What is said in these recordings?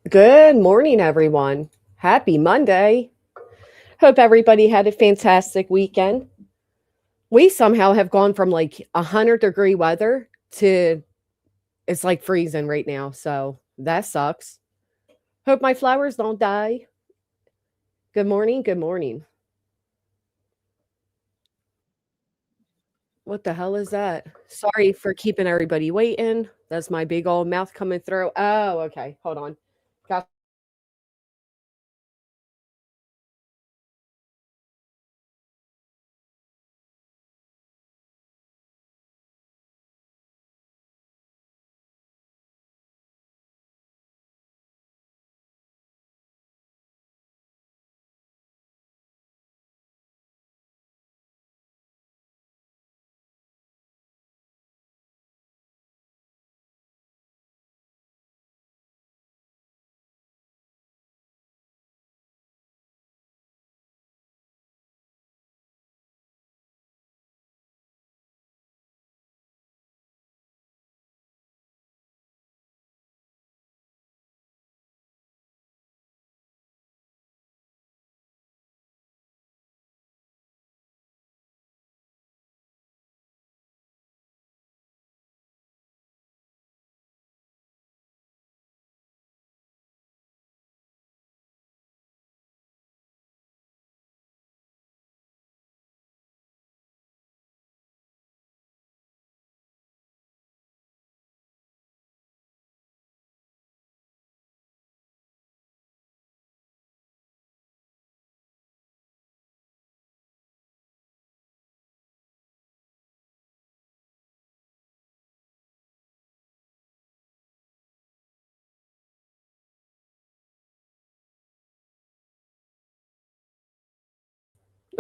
Good morning, everyone. Happy Monday. Hope everybody had a fantastic weekend. We somehow have gone from like 100-degree weather to it's like freezing right now. So that sucks. Hope my flowers don't die. Good morning. Good morning. What the hell is that? Sorry for keeping everybody waiting. That's my big old mouth coming through. Oh, okay. Hold on. Got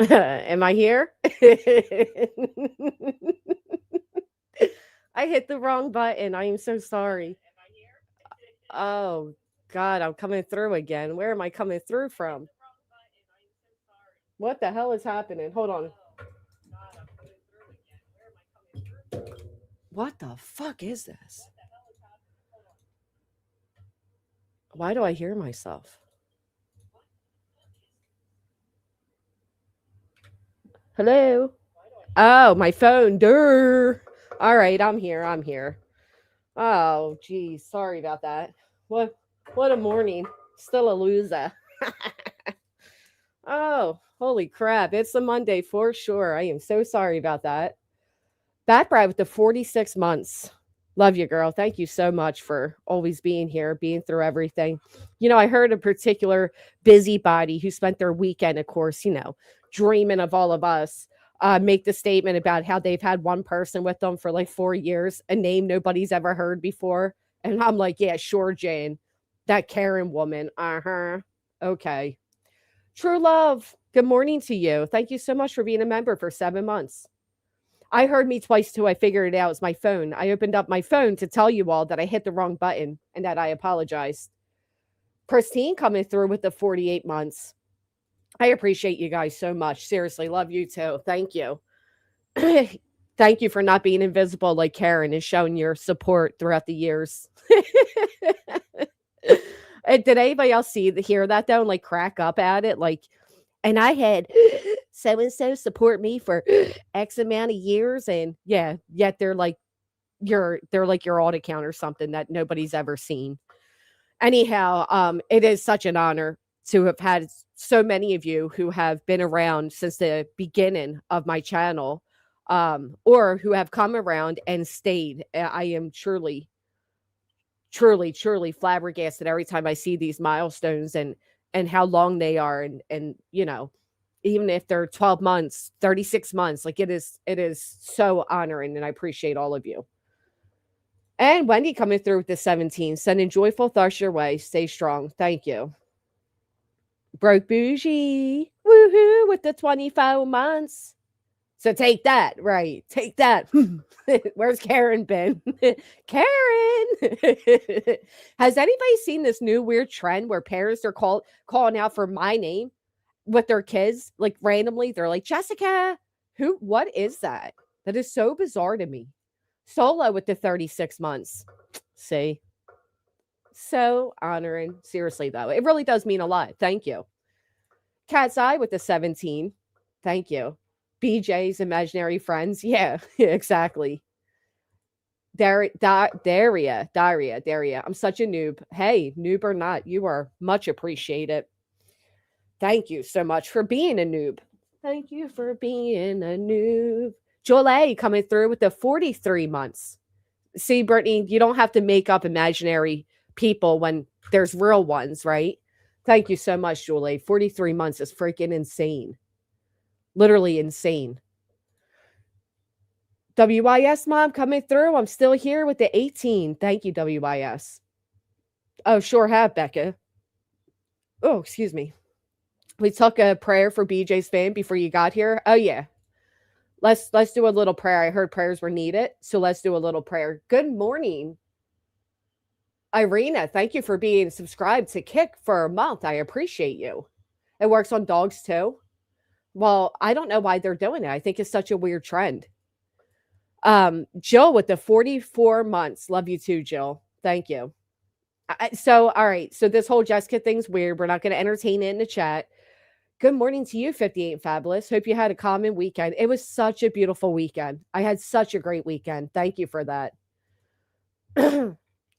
Am I here? I hit the wrong button. I am so sorry. Oh, God, I'm coming through again. Where am I coming through from? What the hell is happening? Hold on. What the fuck is this? Why do I hear myself? Hello? Oh, my phone. Durr. All right, I'm here. I'm here. Oh, geez. Sorry about that. What what a morning. Still a loser. Oh, holy crap. It's a Monday for sure. I am so sorry about that. Bat Bride with the 46 months. Love you, girl. Thank you so much for always being here, being through everything. I heard a particular busybody who spent their weekend, of course, dreaming of all of us, make the statement about how they've had one person with them for like 4 years, a name nobody's ever heard before. And I'm like, yeah, sure, Jane. That Karen woman. Uh huh. Okay. True love. Good morning to you. Thank you so much for being a member for 7 months. I heard me twice too. I figured it out. It's my phone. I opened up my phone to tell you all that I hit the wrong button and that I apologize. Pristine coming through with the 48 months. I appreciate you guys so much. Seriously, love you too. Thank you. Thank you for not being invisible like Karen and showing your support throughout the years. And did anybody else hear that though and like crack up at it? Like, and I had so and so support me for X amount of years, and yeah, yet they're like your alt account or something that nobody's ever seen. Anyhow, it is such an honor to have had so many of you who have been around since the beginning of my channel, or who have come around and stayed. I am truly, truly, truly flabbergasted every time I see these milestones and how long they are, and even if they're 12 months, 36 months, like it is so honoring, and I appreciate all of you. And Wendy coming through with the 17, sending joyful thoughts your way. Stay strong. Thank you. Broke bougie. Woohoo with the 24 months. So take that, right? Take that. Where's Karen been? Karen. Has anybody seen this new weird trend where parents are calling out for my name with their kids, like randomly? They're like, Jessica. What is that? That is so bizarre to me. Solo with the 36 months. See? So honoring. Seriously, though. It really does mean a lot. Thank you. Cat's Eye with the 17. Thank you. BJ's Imaginary Friends. Yeah, exactly. Daria. I'm such a noob. Hey, noob or not, you are much appreciated. Thank you so much for being a noob. Thank you for being a noob. Jolie coming through with the 43 months. See, Brittany, you don't have to make up imaginary people when there's real ones, right? Thank you so much, Julie. 43 months is freaking insane. Literally insane. WIS mom coming through. I'm still here with the 18. Thank you, WIS. Oh, sure have, Becca. Oh, excuse me. We took a prayer for BJ's fan before you got here. Oh yeah. Let's do a little prayer. I heard prayers were needed, so let's do a little prayer. Good morning, Irina. Thank you for being subscribed to Kick for a month. I appreciate you. It works on dogs too. Well, I don't know why they're doing it. I think it's such a weird trend. Jill with the 44 months. Love you too, Jill. Thank you. So, all right. So this whole Jessica thing's weird. We're not going to entertain it in the chat. Good morning to you, 58 Fabulous. Hope you had a common weekend. It was such a beautiful weekend. I had such a great weekend. Thank you for that.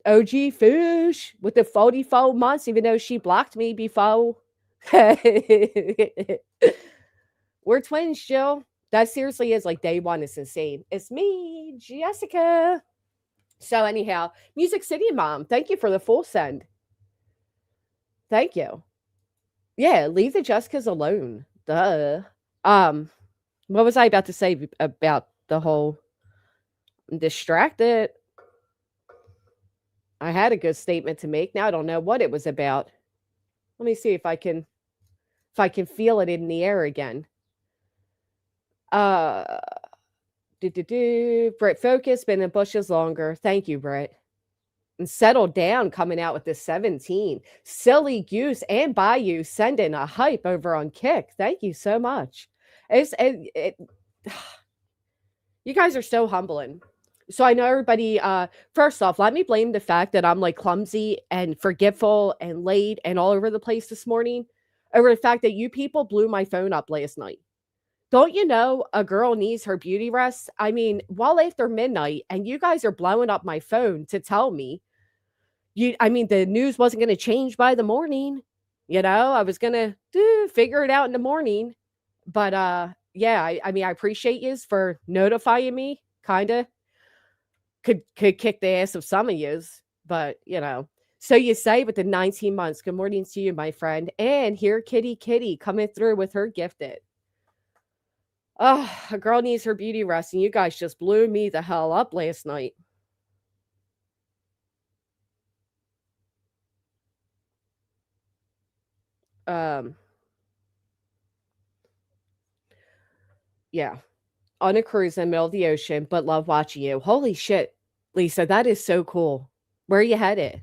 OG Fish with the 44 months, even though she blocked me before. We're twins, Jill. That seriously is like day one. It's insane. It's me, Jessica. So anyhow, Music City Mom, thank you for the full send. Thank you. Yeah, leave the Jessicas alone. Duh. What was I about to say about the whole distracted? I had a good statement to make. Now I don't know what it was about. Let me see if I can feel it in the air again. Brett Focus, been in bushes longer. Thank you, Brett. And settled down coming out with the 17. Silly Goose and Bayou sending a hype over on Kick. Thank you so much. You guys are so humbling. So I know everybody, first off, let me blame the fact that I'm like clumsy and forgetful and late and all over the place this morning over the fact that you people blew my phone up last night. Don't you know a girl needs her beauty rest? I mean, well after midnight, and you guys are blowing up my phone to tell me the news wasn't going to change by the morning. You know, I was going to figure it out in the morning. But yeah, I appreciate yous for notifying me, kind of. Could kick the ass of some of yous, but you know. So you say with the 19 months, good morning to you, my friend. And here, Kitty coming through with her gifted. Oh, a girl needs her beauty rest, and you guys just blew me the hell up last night. Yeah. On a cruise in the middle of the ocean, but love watching you. Holy shit, Lisa, that is so cool. Where are you headed?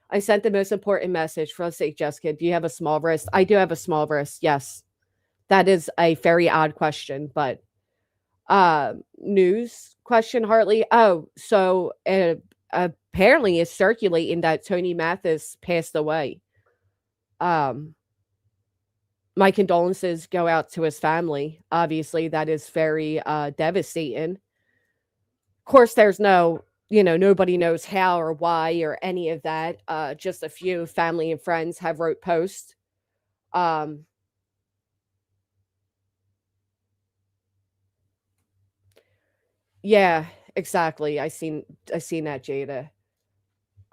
I sent the most important message. For let's say, Jessica, do you have a small wrist? I do have a small wrist. Yes. That is a very odd question, but news question, Hartley. Oh, so apparently it's circulating that Tony Mathis passed away. My condolences go out to his family. Obviously, that is very devastating. Of course, there's nobody knows how or why or any of that. Just a few family and friends have wrote posts. Yeah, exactly. I seen that, Jada.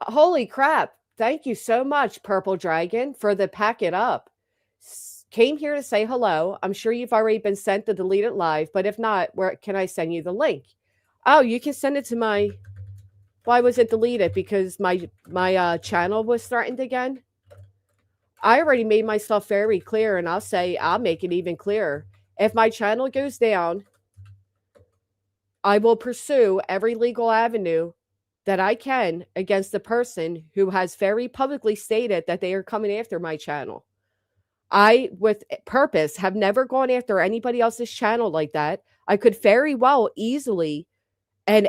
Holy crap. Thank you so much, Purple Dragon, for the pack it up. Came here to say hello. I'm sure you've already been sent the deleted live, but if not, where can I send you the link? Oh, you can send it to my. Why was it deleted? Because my channel was threatened again. I already made myself very clear, and I'll make it even clearer. If my channel goes down, I will pursue every legal avenue that I can against the person who has very publicly stated that they are coming after my channel. I, with purpose, have never gone after anybody else's channel like that. I could very well easily and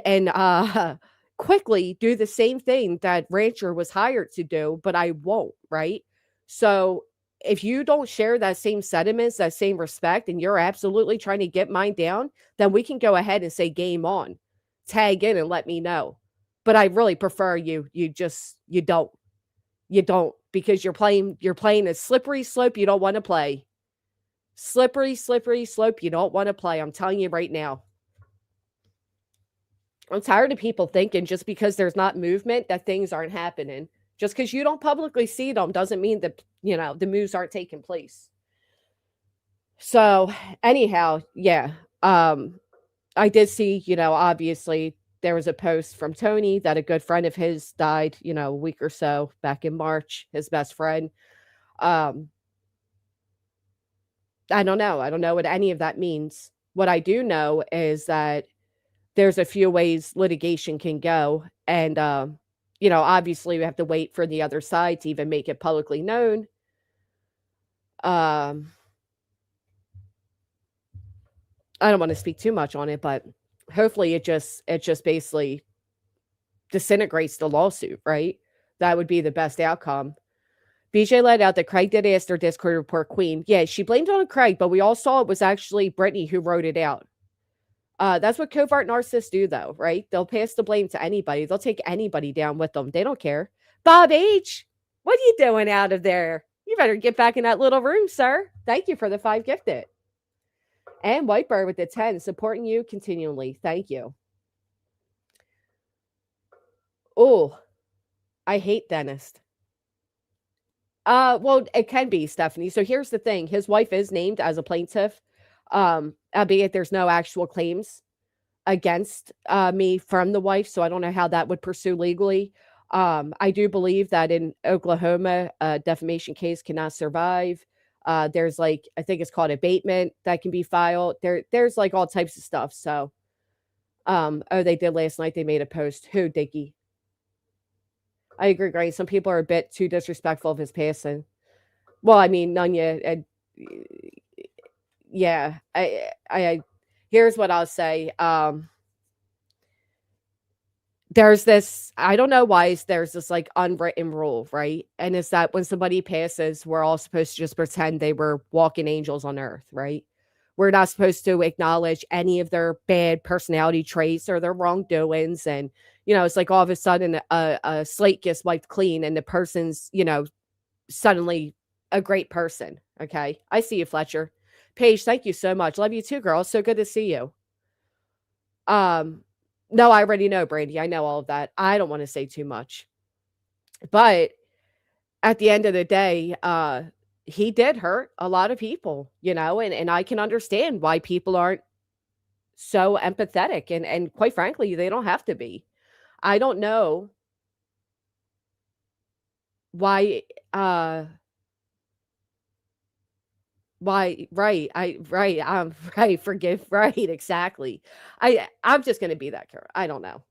quickly do the same thing that rancher was hired to do, but I won't, right? So if you don't share that same sentiments, that same respect, and you're absolutely trying to get mine down, then we can go ahead and say game on. Tag in and let me know. But I really prefer you don't because you're playing a slippery slope you don't want to play. Slippery, slippery slope you don't want to play. I'm telling you right now. I'm tired of people thinking just because there's not movement that things aren't happening. Just because you don't publicly see them doesn't mean that, the moves aren't taking place. So, anyhow, yeah. I did see, obviously there was a post from Tony that a good friend of his died, a week or so back in March, his best friend. Um, I don't know. I don't know what any of that means. What I do know is that there's a few ways litigation can go. And, obviously we have to wait for the other side to even make it publicly known. Um, I don't want to speak too much on it, but hopefully it just basically disintegrates the lawsuit, right? That would be the best outcome. BJ let out that Craig did ask their Discord report Queen. Yeah, she blamed it on Craig, but we all saw it was actually Brittany who wrote it out. That's what covert narcissists do, though, right? They'll pass the blame to anybody. They'll take anybody down with them. They don't care. Bob H., what are you doing out of there? You better get back in that little room, sir. Thank you for the 5 gifted. And Whitebird with the 10, supporting you continually. Thank you. Oh, I hate dentist. Well, it can be, Stephanie. So here's the thing. His wife is named as a plaintiff, albeit there's no actual claims against me from the wife, so I don't know how that would pursue legally. I do believe that in Oklahoma, a defamation case cannot survive. There's like I think it's called abatement that can be filed. There's like all types of stuff. So, oh, they did last night. They made a post. Who, Dickie? I agree, Granny. Some people are a bit too disrespectful of his passing. Well, I mean, Nunya, yeah. Here's what I'll say. There's this, I don't know why there's this like unwritten rule, right? And it's that when somebody passes, we're all supposed to just pretend they were walking angels on earth, right? We're not supposed to acknowledge any of their bad personality traits or their wrongdoings. And, it's like all of a sudden a slate gets wiped clean and the person's, suddenly a great person. Okay. I see you, Fletcher. Paige, thank you so much. Love you too, girl. So good to see you. No, I already know, Brandy. I know all of that. I don't want to say too much. But at the end of the day, he did hurt a lot of people, and I can understand why people aren't so empathetic and quite frankly, they don't have to be. I don't know why right, right, forgive, right, exactly. I'm just gonna be that girl. I don't know.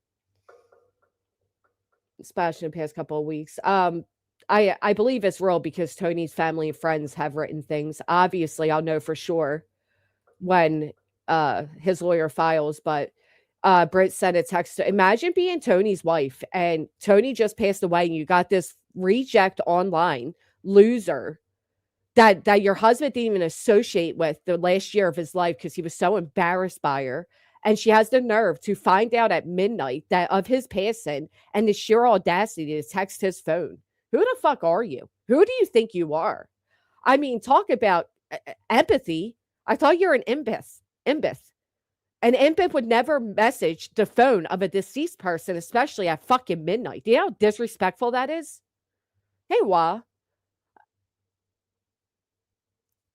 Especially in the past couple of weeks. I believe it's real because Tony's family and friends have written things. Obviously, I'll know for sure when his lawyer files, but Britt sent a text to imagine being Tony's wife and Tony just passed away and you got this reject online loser that your husband didn't even associate with the last year of his life because he was so embarrassed by her. And she has the nerve to find out at midnight that of his passing and the sheer audacity to text his phone. Who the fuck are you? Who do you think you are? I mean, talk about empathy. I thought you're an empath. Empath. An empath would never message the phone of a deceased person, especially at fucking midnight. Do you know how disrespectful that is? Hey, Wah.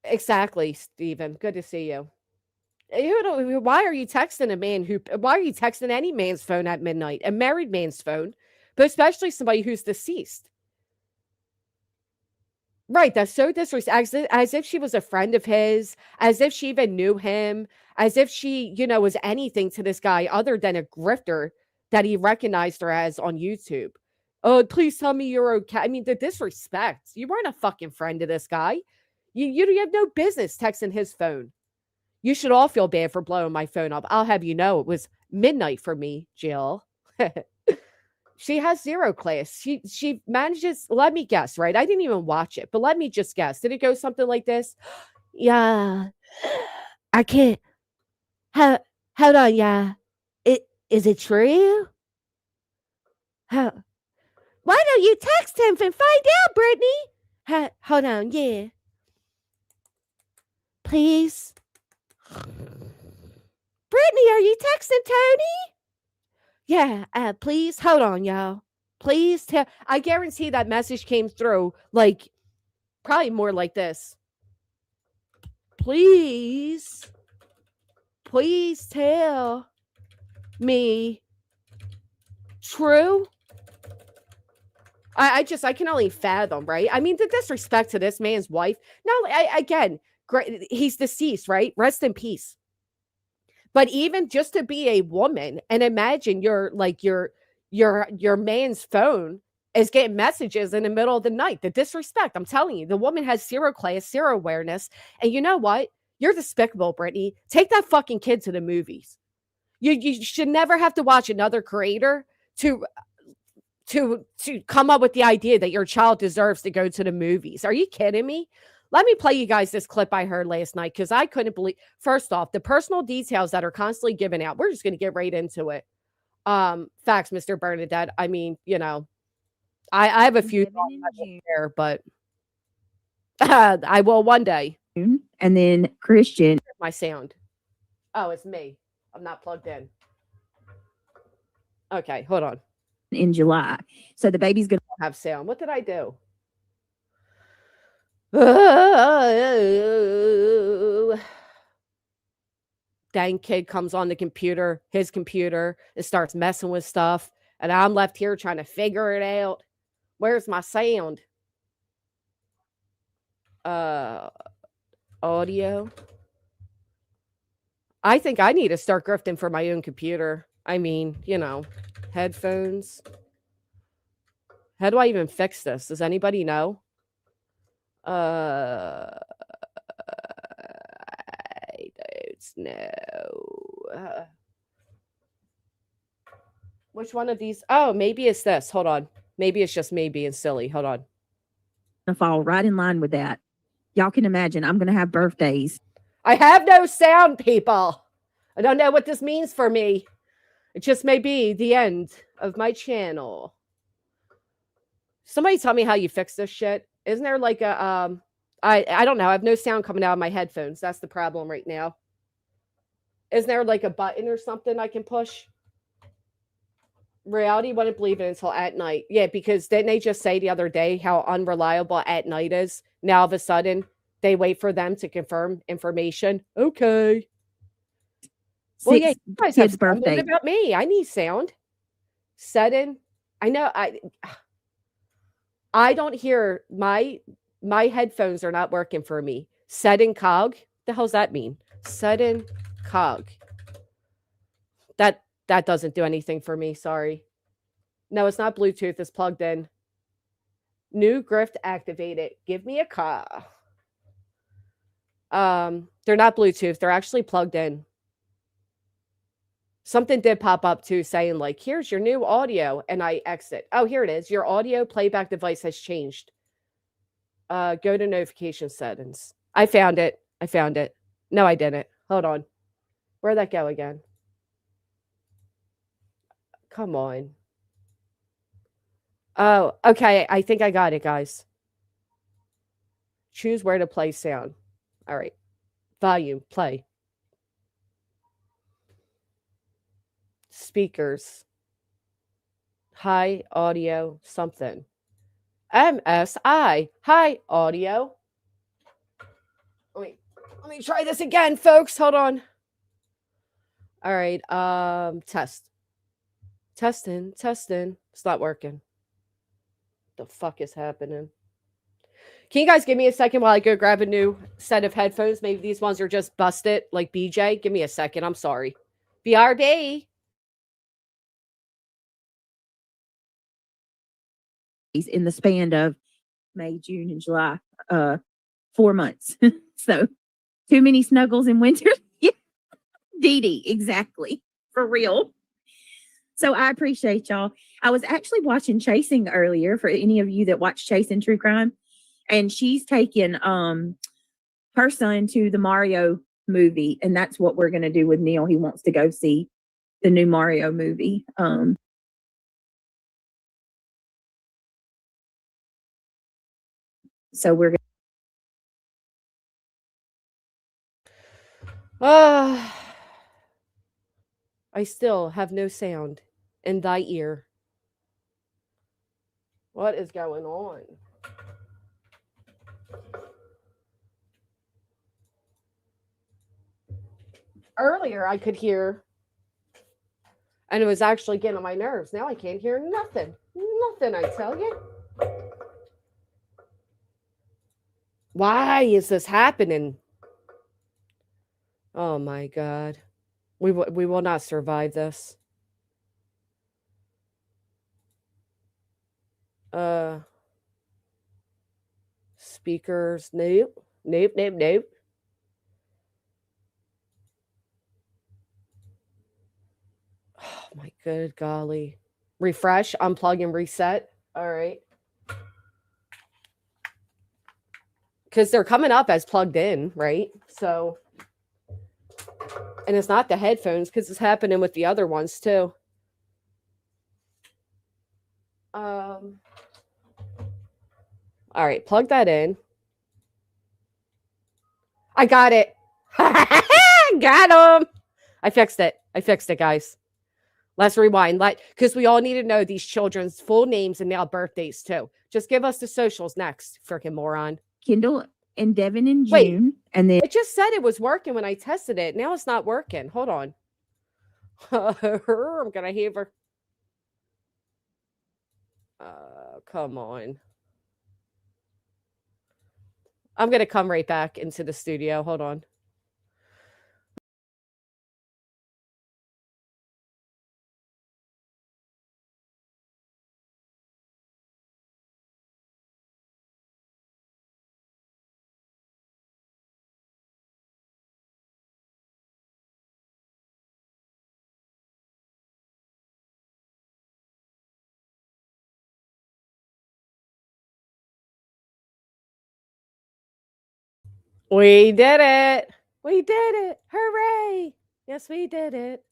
Exactly, Stephen. Good to see you. Why are you texting a man why are you texting any man's phone at midnight? A married man's phone, but especially somebody who's deceased. Right, that's so disrespectful. As if she was a friend of his, as if she even knew him, as if she, was anything to this guy other than a grifter that he recognized her as on YouTube. Oh, please tell me you're okay. I mean, the disrespect. You weren't a fucking friend of this guy. You have no business texting his phone. You should all feel bad for blowing my phone up. I'll have you know it was midnight for me, Jill. She has 0 class. She manages, let me guess, right? I didn't even watch it, but let me just guess. Did it go something like this? Yeah. I can't. How, hold on, yeah. Is it true? How, why don't you text him and find out, Brittany? Hold on, yeah. Please. Brittany, are you texting Tony? Yeah, please. Hold on, y'all. Please tell. I guarantee that message came through like probably more like this. Please tell me true. I can only fathom, right? I mean, the disrespect to this man's wife. No, again, great. He's deceased, right? Rest in peace. But even just to be a woman and imagine your man's phone is getting messages in the middle of the night. The disrespect. I'm telling you, the woman has 0 class, 0 awareness. And you know what? You're despicable, Brittany. Take that fucking kid to the movies. You should never have to watch another creator to come up with the idea that your child deserves to go to the movies. Are you kidding me? Let me play you guys this clip I heard last night because I couldn't believe. First off, the personal details that are constantly given out. We're just going to get right into it. Facts, Mr. Bernadette. I mean, I have a few thoughts there, but I will one day. And then Christian. My sound. Oh, it's me. I'm not plugged in. Okay, hold on. In July. So the baby's going to have sound. What did I do? Dang kid comes on the computer, his computer, and starts messing with stuff. And I'm left here trying to figure it out. Where's my sound? Audio. I think I need to start grifting for my own computer. I mean, headphones. How do I even fix this? Does anybody know? I don't know. Which one of these? Oh, maybe it's this. Hold on. Maybe it's just me being silly. Hold on. To fall right in line with that. Y'all can imagine I'm going to have birthdays. I have no sound, people. I don't know what this means for me. It just may be the end of my channel. Somebody tell me how you fix this shit. Isn't there like a I don't know. I have no sound coming out of my headphones. That's the problem right now. Isn't there like a button or something I can push? Reality wouldn't believe it until at night. Yeah, because didn't they just say the other day how unreliable at night is? Now all of a sudden they wait for them to confirm information. Okay. Well, yeah, you guys have birthday. What about me? I need sound. Setting. I know. I don't hear my headphones are not working for me. Setting cog. The hell's that mean? Setting cog. That doesn't do anything for me. Sorry. No, it's not Bluetooth. It's plugged in. New grift activated. Give me a call. They're not Bluetooth. They're actually plugged in. Something did pop up too saying like, here's your new audio. And I exit. Oh, here it is. Your audio playback device has changed. Go to notification settings. I found it. No, I didn't. Hold on. Where'd that go again? Come on. Oh, okay. I think I got it, guys. Choose where to play sound. All right. Volume, play. Speakers. High audio, something. MSI. High audio. Let me try this again, folks. Hold on. All right. Test. Testing. It's not working. The fuck is happening? Can you guys give me a second while I go grab a new set of headphones? Maybe these ones are just busted, like BJ. Give me a second. I'm sorry. BRB. In the span of May, June, and July, 4 months. So too many snuggles in winter. Yeah. Dee Dee, exactly. For real. So I appreciate y'all. I was actually watching Chasing earlier for any of you that watch Chasing True Crime. And she's taking her son to the Mario movie. And that's what we're going to do with Neil. He wants to go see the new Mario movie. So we're I still have no sound in thy ear. What is going on? Earlier, I could hear, and it was actually getting on my nerves. Now I can't hear nothing. Nothing, I tell you. Why is this happening? Oh my God. We will not survive this. Speakers, nope. Nope. Oh my good golly. Refresh, unplug, and reset. All right. Because they're coming up as plugged in, right? So, and it's not the headphones because it's happening with the other ones too. All right, plug that in. I got it. Got him. I fixed it, guys. Let's rewind. Because we all need to know these children's full names and now birthdays too. Just give us the socials next, freaking moron. Kendall and Devin in June. Wait, and then it just said it was working when I tested it. Now it's not working. Hold on. I'm gonna have her. Come on. I'm gonna come right back into the studio. Hold on. We did it. We did it. Hooray. Yes, we did it.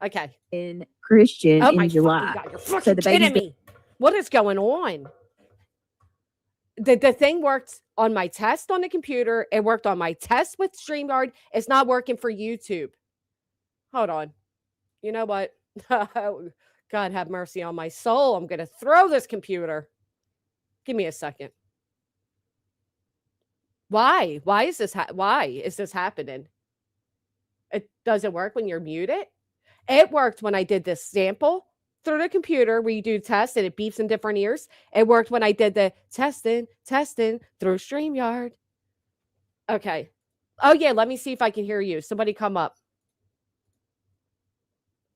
Okay. in Christian Oh my in July. fucking God, you're fucking So the baby's kidding me. What is going on? The thing worked on my test on the computer. It worked on my test with StreamYard. It's not working for YouTube. Hold on. You know what? God have mercy on my soul. I'm going to throw this computer. Give me a second. Why? Why is this happening? It doesn't work when you're muted. It worked when I did this sample through the computer where you do tests and it beeps in different ears. It worked when I did the testing through StreamYard. Okay. Oh yeah, let me see if I can hear you. Somebody come up.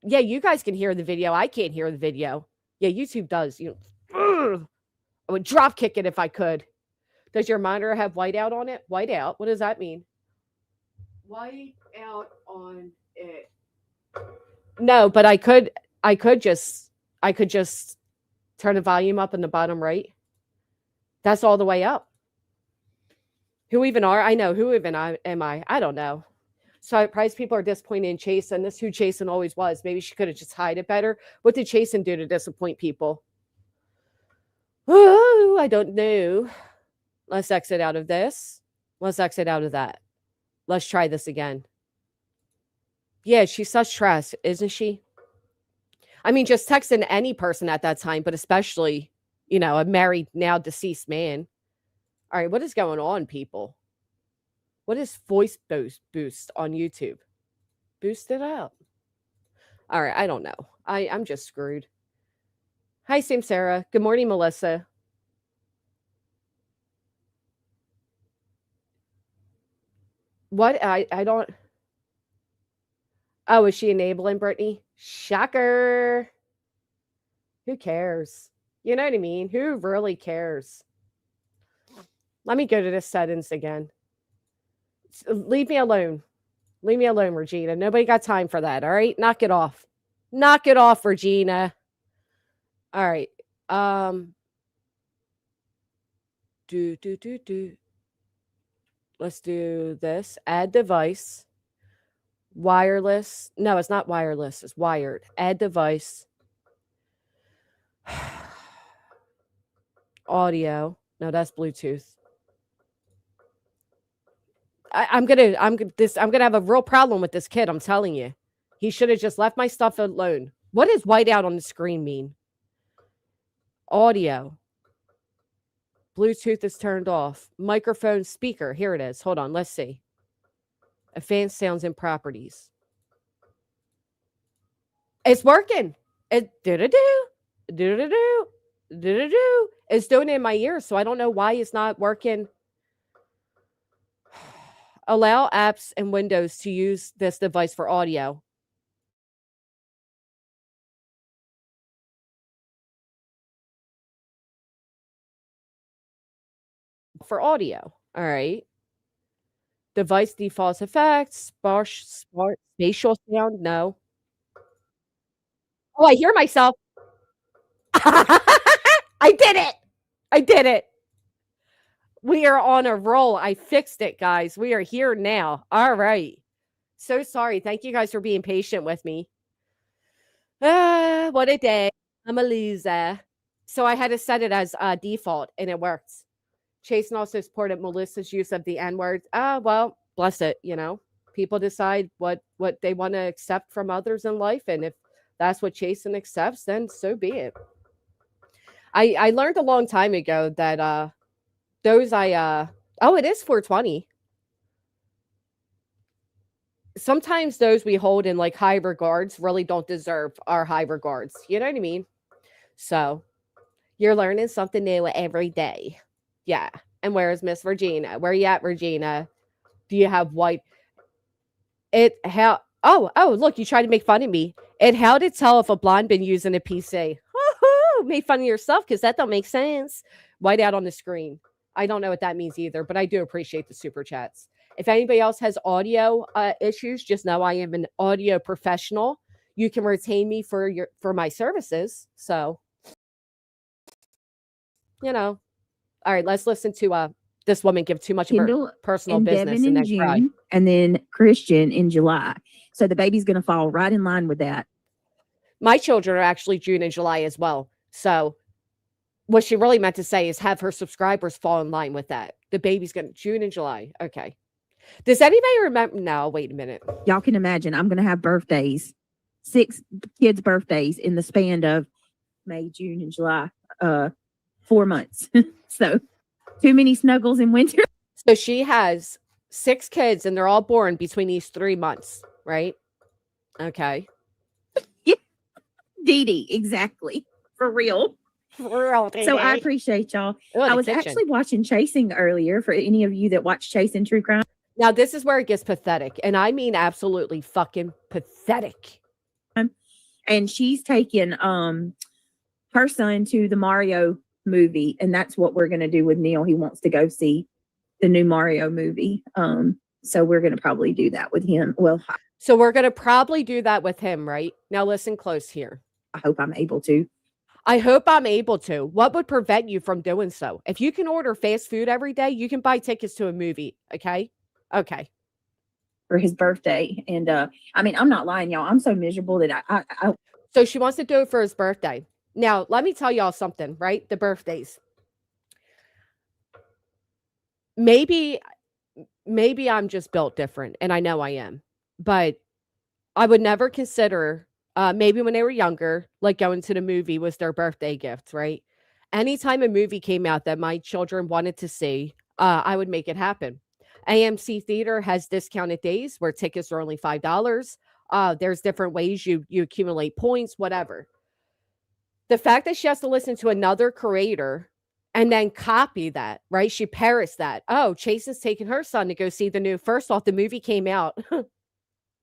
Yeah, you guys can hear the video. I can't hear the video. Yeah, YouTube does. I would drop kick it if I could. Does your monitor have whiteout on it? Whiteout? What does that mean? White out on it. No, but I could just turn the volume up in the bottom right. That's all the way up. Who even are? I know. Who even am I? I don't know. So I prize people are disappointed in Chasen. This is who Chasen always was. Maybe she could have just hide it better. What did Chasen do to disappoint people? Oh, I don't know. Let's exit out of this. Let's exit out of that. Let's try this again. Yeah, she's such trash, isn't she? I mean, just texting any person at that time, but especially, a married, now deceased man. All right, what is going on, people? What is voice boost on YouTube? Boost it up. All right, I don't know. I'm just screwed. Hi, Sam Sarah. Good morning, Melissa. What? I don't. Oh, is she enabling Brittany? Shocker. Who cares? You know what I mean? Who really cares? Let me go to the settings again. Leave me alone. Leave me alone, Regina. Nobody got time for that. All right. Knock it off. Knock it off, Regina. All right. Do. Let's do this. Add device. Wireless. No, it's not wireless. It's wired. Add device. Audio. No, that's Bluetooth. I'm gonna have a real problem with this kid. I'm telling you, he should have just left my stuff alone. What does white out on the screen mean? Audio. Bluetooth is turned off. Microphone speaker. Here it is. Hold on. Let's see. Advanced sounds and properties. It's working. It do. It's doing it in my ears, so I don't know why it's not working. Allow apps and Windows to use this device for audio. For audio. All right. Device defaults effects, spatial sound. No. Oh, I hear myself. I did it. I did it. We are on a roll. I fixed it, guys. We are here now. All right. So sorry. Thank you guys for being patient with me. What a day. I'm a loser. So I had to set it as default and it works. Jason also supported Melissa's use of the N word. Well, bless it. People decide what they want to accept from others in life. And if that's what Jason accepts, then so be it. I learned a long time ago that it is 420. Sometimes those we hold in like high regards really don't deserve our high regards. You know what I mean? So you're learning something new every day. Yeah. And where is Miss Regina? Where you at, Regina? Do you have white? Look, you tried to make fun of me. And how to tell if a blonde been using a PC? Woohoo! Made fun of yourself because that don't make sense. White out on the screen. I don't know what that means either, but I do appreciate the super chats. If anybody else has audio issues, just know I am an audio professional. You can retain me for my services. So, all right, let's listen to this woman give too much of her personal business Devin and in then cry. June, and then Christian in July. So the baby's going to fall right in line with that. My children are actually June and July as well. So what she really meant to say is have her subscribers fall in line with that. The baby's going to June and July. Okay. Does anybody remember? No, wait a minute. Y'all can imagine I'm going to have birthdays, 6 kids' birthdays in the span of May, June, and July, 4 months. So too many snuggles in winter. So she has 6 kids and they're all born between these 3 months, right? Okay. Yeah. Dee Dee, exactly. For real. So I appreciate y'all. I was actually watching Chasing earlier for any of you that watch Chasing True Crime. Now, this is where it gets pathetic. And I mean absolutely fucking pathetic. And she's taking her son to the Mario movie. And that's what we're going to do with Neil. He wants to go see the new Mario movie. So we're going to probably do that with him. Well, so we're going to probably do that with him, right? Now listen close here. I hope I'm able to. I hope I'm able to. What would prevent you from doing so? If you can order fast food every day, you can buy tickets to a movie. Okay. Okay. For his birthday. And I mean, I'm not lying, y'all. I'm so miserable that I So she wants to do it for his birthday. Now, let me tell y'all something, right? The birthdays. Maybe I'm just built different, and I know I am. But I would never consider maybe when they were younger, like going to the movie was their birthday gift, right? Anytime a movie came out that my children wanted to see, I would make it happen. AMC Theater has discounted days where tickets are only $5. There's different ways you accumulate points, whatever. The fact that she has to listen to another creator and then copy that, right? She parrots that. Oh, Chase is taking her son to go see the new. First off, the movie came out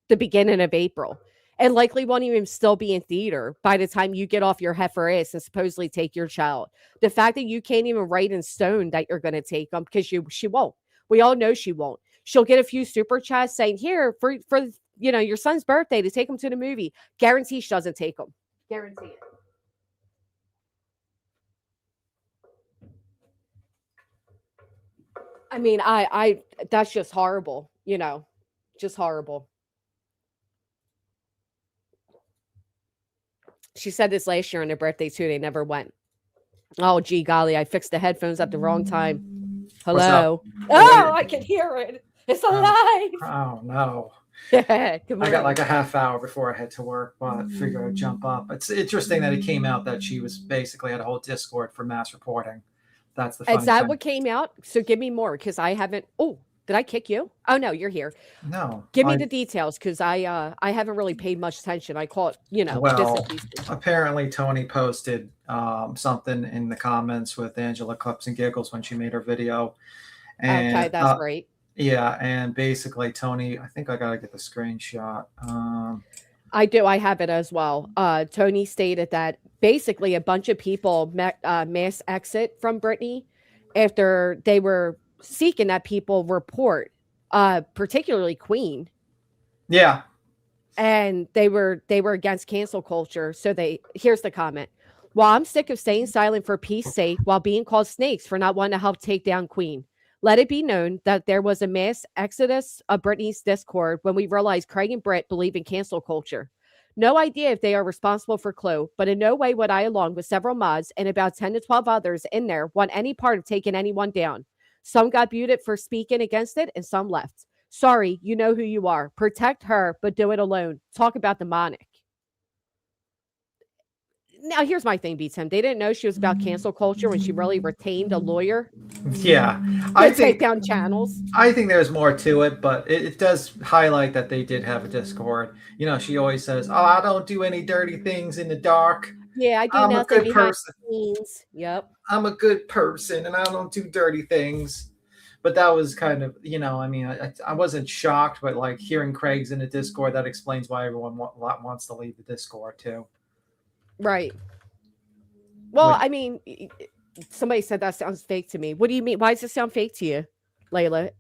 the beginning of April and likely won't even still be in theater by the time you get off your heifer ass and supposedly take your child. The fact that you can't even write in stone that you're going to take them because she won't. We all know she won't. She'll get a few super chats saying, here, for your son's birthday to take him to the movie. Guarantee she doesn't take them. Guarantee it. I mean, that's just horrible, just horrible. She said this last year on her birthday too. They never went. Oh, gee golly, I fixed the headphones at the wrong time. What's up? Hello. What? Oh, I can hear it. It's Oh, alive. oh no. Good I got morning. like a half hour before I head to work, but figure I'd jump up. It's interesting that it came out that she was basically had a whole Discord for mass reporting. That's the Is funny that thing. what came out? So give me more because I haven't. Oh, did I kick you? Oh no, you're here. No, Give me the details because I haven't really paid much attention. I caught bits and well, pieces. apparently Tony posted something in the comments with Angela Clips and Giggles when she made her video, and Okay, that's great. yeah, and basically Tony, I think I gotta get the screenshot. I do. I have it as well. Tony stated that basically a bunch of people mass exit from Brittany after they were seeking that people report, particularly Queen, Yeah, and they were against cancel culture. So here's the comment. While I'm sick of staying silent for peace sake while being called snakes for not wanting to help take down Queen, let it be known that there was a mass exodus of Britney's Discord when we realized Craig and Britt believe in cancel culture. No idea if they are responsible for Chloe, but in no way would I, along with several mods and about 10 to 12 others in there, want any part of taking anyone down. Some got muted for speaking against it, and some left. Sorry, you know who you are. Protect her, but do it alone. Talk about demonic. Now, here's my thing, Beats him. They didn't know she was about cancel culture when she really retained a lawyer yeah. to I take think down channels. I think there's more to it, but it does highlight that they did have a Discord. You know, she always says, "Oh, I don't do any dirty things in the dark. Yeah, I do I'm a nothing good behind person. the scenes. Yep. I'm a good person, and I don't do dirty things." But that was kind of, I mean, I wasn't shocked, but like hearing Craig's in the Discord, that explains why everyone wants to leave the Discord too. Right. Well, Which, I mean, somebody said that sounds fake to me. What do you mean? Why does it sound fake to you, Layla?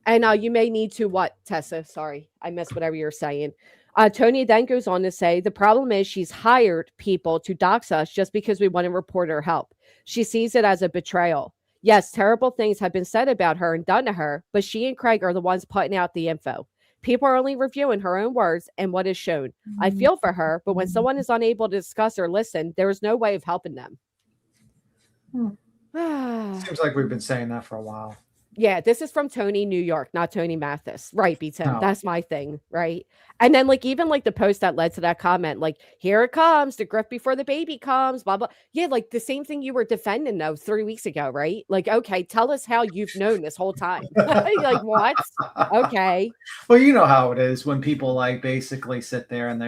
And you may need to what, Tessa? Sorry, I missed whatever you're saying. Tony then goes on to say the problem is she's hired people to dox us just because we want to report her help. She sees it as a betrayal. Yes, terrible things have been said about her and done to her, but she and Craig are the ones putting out the info. People are only reviewing her own words and what is shown. I feel for her, but when someone is unable to discuss or listen, there is no way of helping them. seems like we've been saying that for a while. Yeah, this is from Tony, New York, not Tony Mathis. Right, beats him. No. That's my thing, right? And then, like, even like the post that led to that comment, like, here it comes, the grift before the baby comes, blah, blah. Yeah, like the same thing you were defending, though, 3 weeks ago, right? Like, okay, tell us how you've known this whole time. Like, what? Okay. Well, you know how it is when people like basically sit there and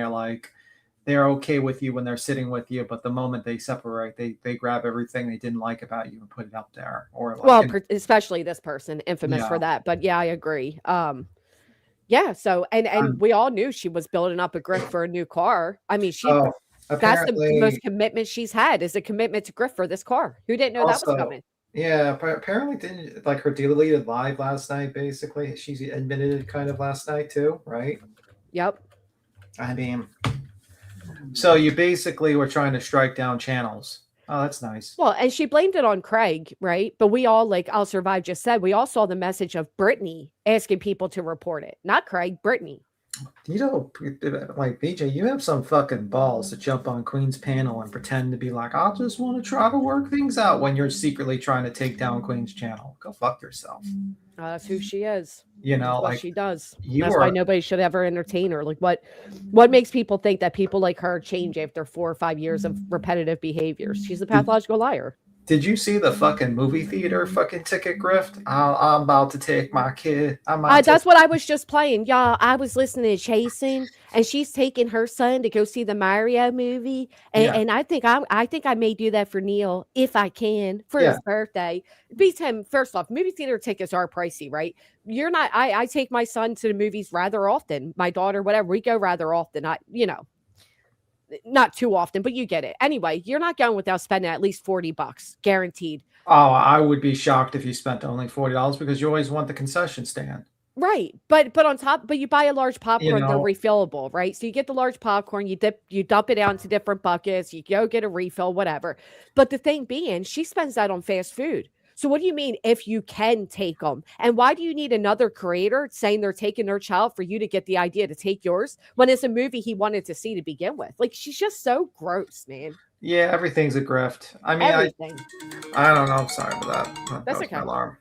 they're okay with you when they're sitting with you, but the moment they separate, they grab everything they didn't like about you and put it up there, or like, Well, especially this person, infamous for yeah, that. But yeah, I agree. Yeah, so and we all knew she was building up a grift for a new car. I mean, oh, that's the most apparently, commitment she's had is a commitment to grift for this car. Who didn't know that was also, coming? yeah, apparently didn't like her deleted live last night. Basically, she admitted it kind of last night too, right? Yep. I mean, so you basically were trying to strike down channels. Oh, that's nice. Well, and she blamed it on Craig, right? But we all, like I'll Survive just said, we all saw the message of Brittany asking people to report it. Not Craig, Brittany. Like BJ, you have some fucking balls to jump on Queen's panel and pretend to be like, I just want to try to work things out when you're secretly trying to take down Queen's channel. Go fuck yourself. That's who she is. You That's know, what like she does. you That's why are. nobody should ever entertain her. Like what makes people think that people like her change after 4 or 5 years of repetitive behaviors? She's a Did, pathological liar. did you see the fucking movie theater fucking ticket grift? I'm about to take my kid. That's what I was just playing. Y'all, I was listening to Chasing, and she's taking her son to go see the Mario movie. And, Yeah, and I think I may do that for Neil if I can for yeah. his birthday. Beats him, first off, movie theater tickets are pricey, right? You're not I take my son to the movies rather often. My daughter, whatever, we go rather often. Not too often, but you get it. Anyway, you're not going without spending at least $40, guaranteed. Oh, I would be shocked if you spent only $40 because you always want the concession stand. Right. But on top, but you buy a large You popcorn, they're know, refillable, right? So you get the large popcorn, you dump it out into different buckets, you go get a refill, whatever. But the thing being, she spends that on fast food. So what do you mean if you can take them? And why do you need another creator saying they're taking their child for you to get the idea to take yours when it's a movie he wanted to see to begin with? Like, she's just so gross, man. Yeah, everything's a grift. I mean, Everything. I don't know. I'm sorry for that. That That's was my okay. alarm.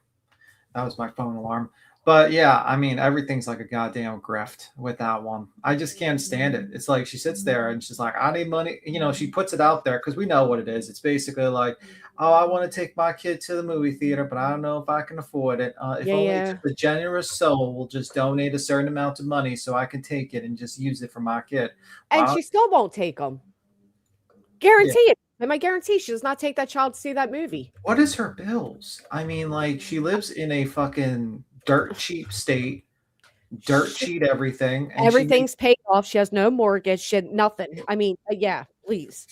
That was my phone alarm. But yeah, I mean, everything's like a goddamn grift with that one. I just can't stand it. It's like she sits there and she's like, I need money. You know, she puts it out there because we know what it is. It's basically like, oh, I want to take my kid to the movie theater, but I don't know if I can afford it. If Yeah, only yeah. just a generous soul will just donate a certain amount of money so I can take it and just use it for my kid. And Wow. she still won't take them. Guarantee it. And I guarantee she does not take that child to see that movie. What is her bills? I mean, like she lives in a fucking dirt cheap state, dirt cheap everything, and she makes Everything's paid off. She has no mortgage. She had nothing. I mean, yeah, please.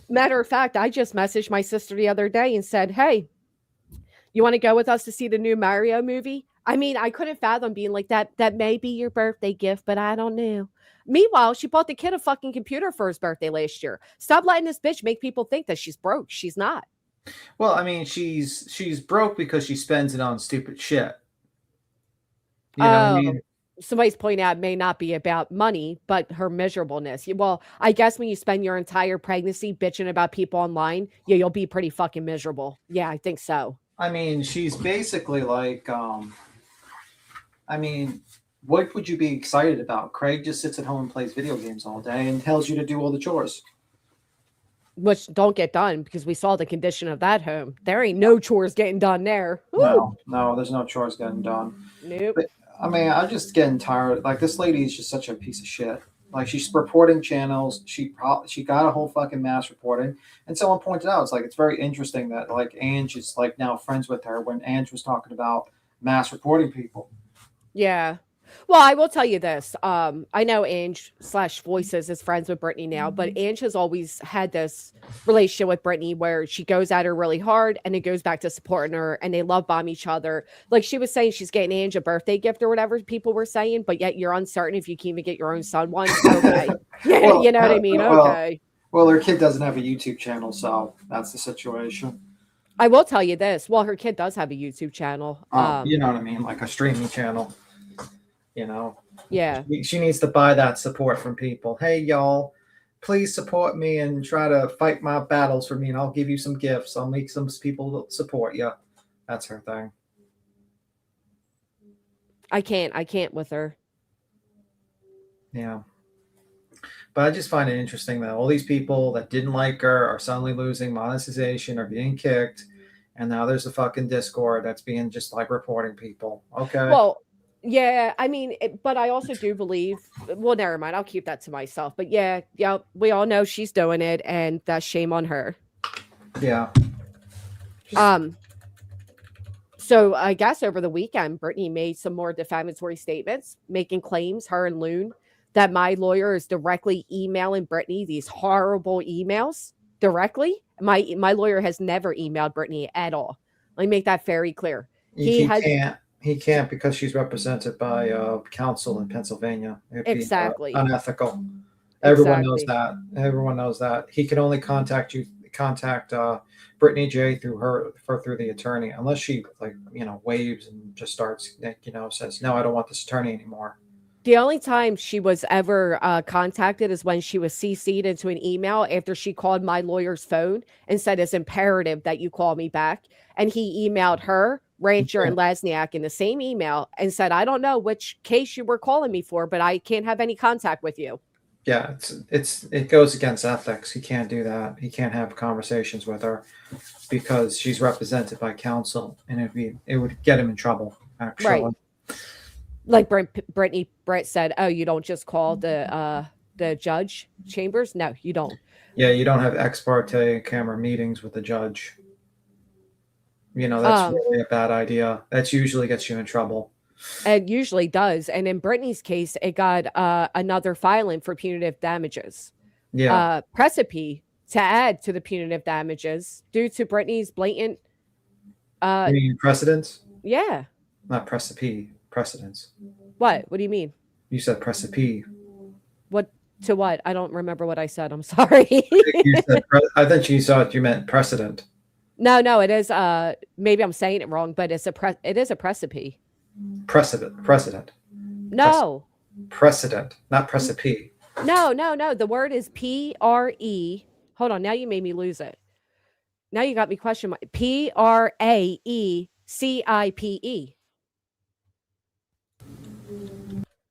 Matter of fact, I just messaged my sister the other day and said, hey, you want to go with us to see the new Mario movie? I mean, I couldn't fathom being like that. That may be your birthday gift, but I don't know. Meanwhile, she bought the kid a fucking computer for his birthday last year. Stop letting this bitch make people think that she's broke. She's not. well, I mean, she's broke because she spends it on stupid shit. You know what I Oh, mean? somebody's pointing out it may not be about money, but her miserableness. Well, I guess when you spend your entire pregnancy bitching about people online, yeah, you'll be pretty fucking miserable. Yeah, I think so. I mean, she's basically like, I mean, what would you be excited about? Craig just sits at home and plays video games all day and tells you to do all the chores. Which don't get done because we saw the condition of that home. There ain't no chores getting done there. Woo! No, there's no chores getting done. Nope. But I mean, I'm just getting tired. Like this lady is just such a piece of shit. Like she's reporting channels. She got a whole fucking mass reporting, and someone pointed out it's like it's very interesting that like Ange is like now friends with her when Ange was talking about mass reporting people. Yeah. Well, I will tell you this. I know Ange slash Voices is friends with Brittany now, but Ange has always had this relationship with Brittany where she goes at her really hard and it goes back to supporting her and they love bomb each other. Like she was saying, she's getting Ange a birthday gift or whatever people were saying, but yet you're uncertain if you can even get your own son one. Okay. Yeah, Well, you know what I mean? Okay. Well, her kid doesn't have a YouTube channel, so that's the situation. I will tell you this. Well, her kid does have a YouTube channel. You know what I mean, like a streaming channel. You know, Yeah. she needs to buy that support from people. Hey, y'all, please support me and try to fight my battles for me, and I'll give you some gifts. I'll make some people support you. That's her thing. I can't with her. Yeah. But I just find it interesting that all these people that didn't like her are suddenly losing monetization or being kicked. And now there's a fucking Discord that's being just like reporting people. Okay. Well, yeah, I mean, but I also do believe, well, never mind. I'll keep that to myself. But yeah, we all know she's doing it and that's shame on her. Yeah. So I guess over the weekend, Brittany made some more defamatory statements, making claims, her and Loon, that my lawyer is directly emailing Brittany these horrible emails directly. My lawyer has never emailed Brittany at all. Let me make that very clear. He can't because she's represented by counsel in Pennsylvania. It'd be exactly unethical. Everyone knows exactly. that. Everyone knows that. He can only contact Brittany J through the attorney, unless she waves and just starts says no, I don't want this attorney anymore. The only time she was ever contacted is when she was CC'd into an email after she called my lawyer's phone and said it's imperative that you call me back. And he emailed her, Rancher, and Lesniak in the same email and said, I don't know which case you were calling me for, but I can't have any contact with you. Yeah, it goes against ethics. He can't do that. He can't have conversations with her because she's represented by counsel, and it would get him in trouble. Actually, right. Like Brett said, oh, you don't just call the judge chambers? No, you don't. Yeah, you don't have ex parte camera meetings with the judge. That's really a bad idea. That usually gets you in trouble. It usually does. And in Brittany's case, it got another filing for punitive damages. Yeah. Precipice to add to the punitive damages due to Brittany's blatant. You mean precedents? Yeah. Not precipice. Precedents. What? What do you mean? You said precipice. What to what? I don't remember what I said. I'm sorry. I think you thought you meant precedent. No, it is maybe I'm saying it wrong, but it is a precipice. Precedent. No. Precedent, not precipice. No. The word is PRE. Hold on, now you made me lose it. Now you got me question mark. PRAECIPE.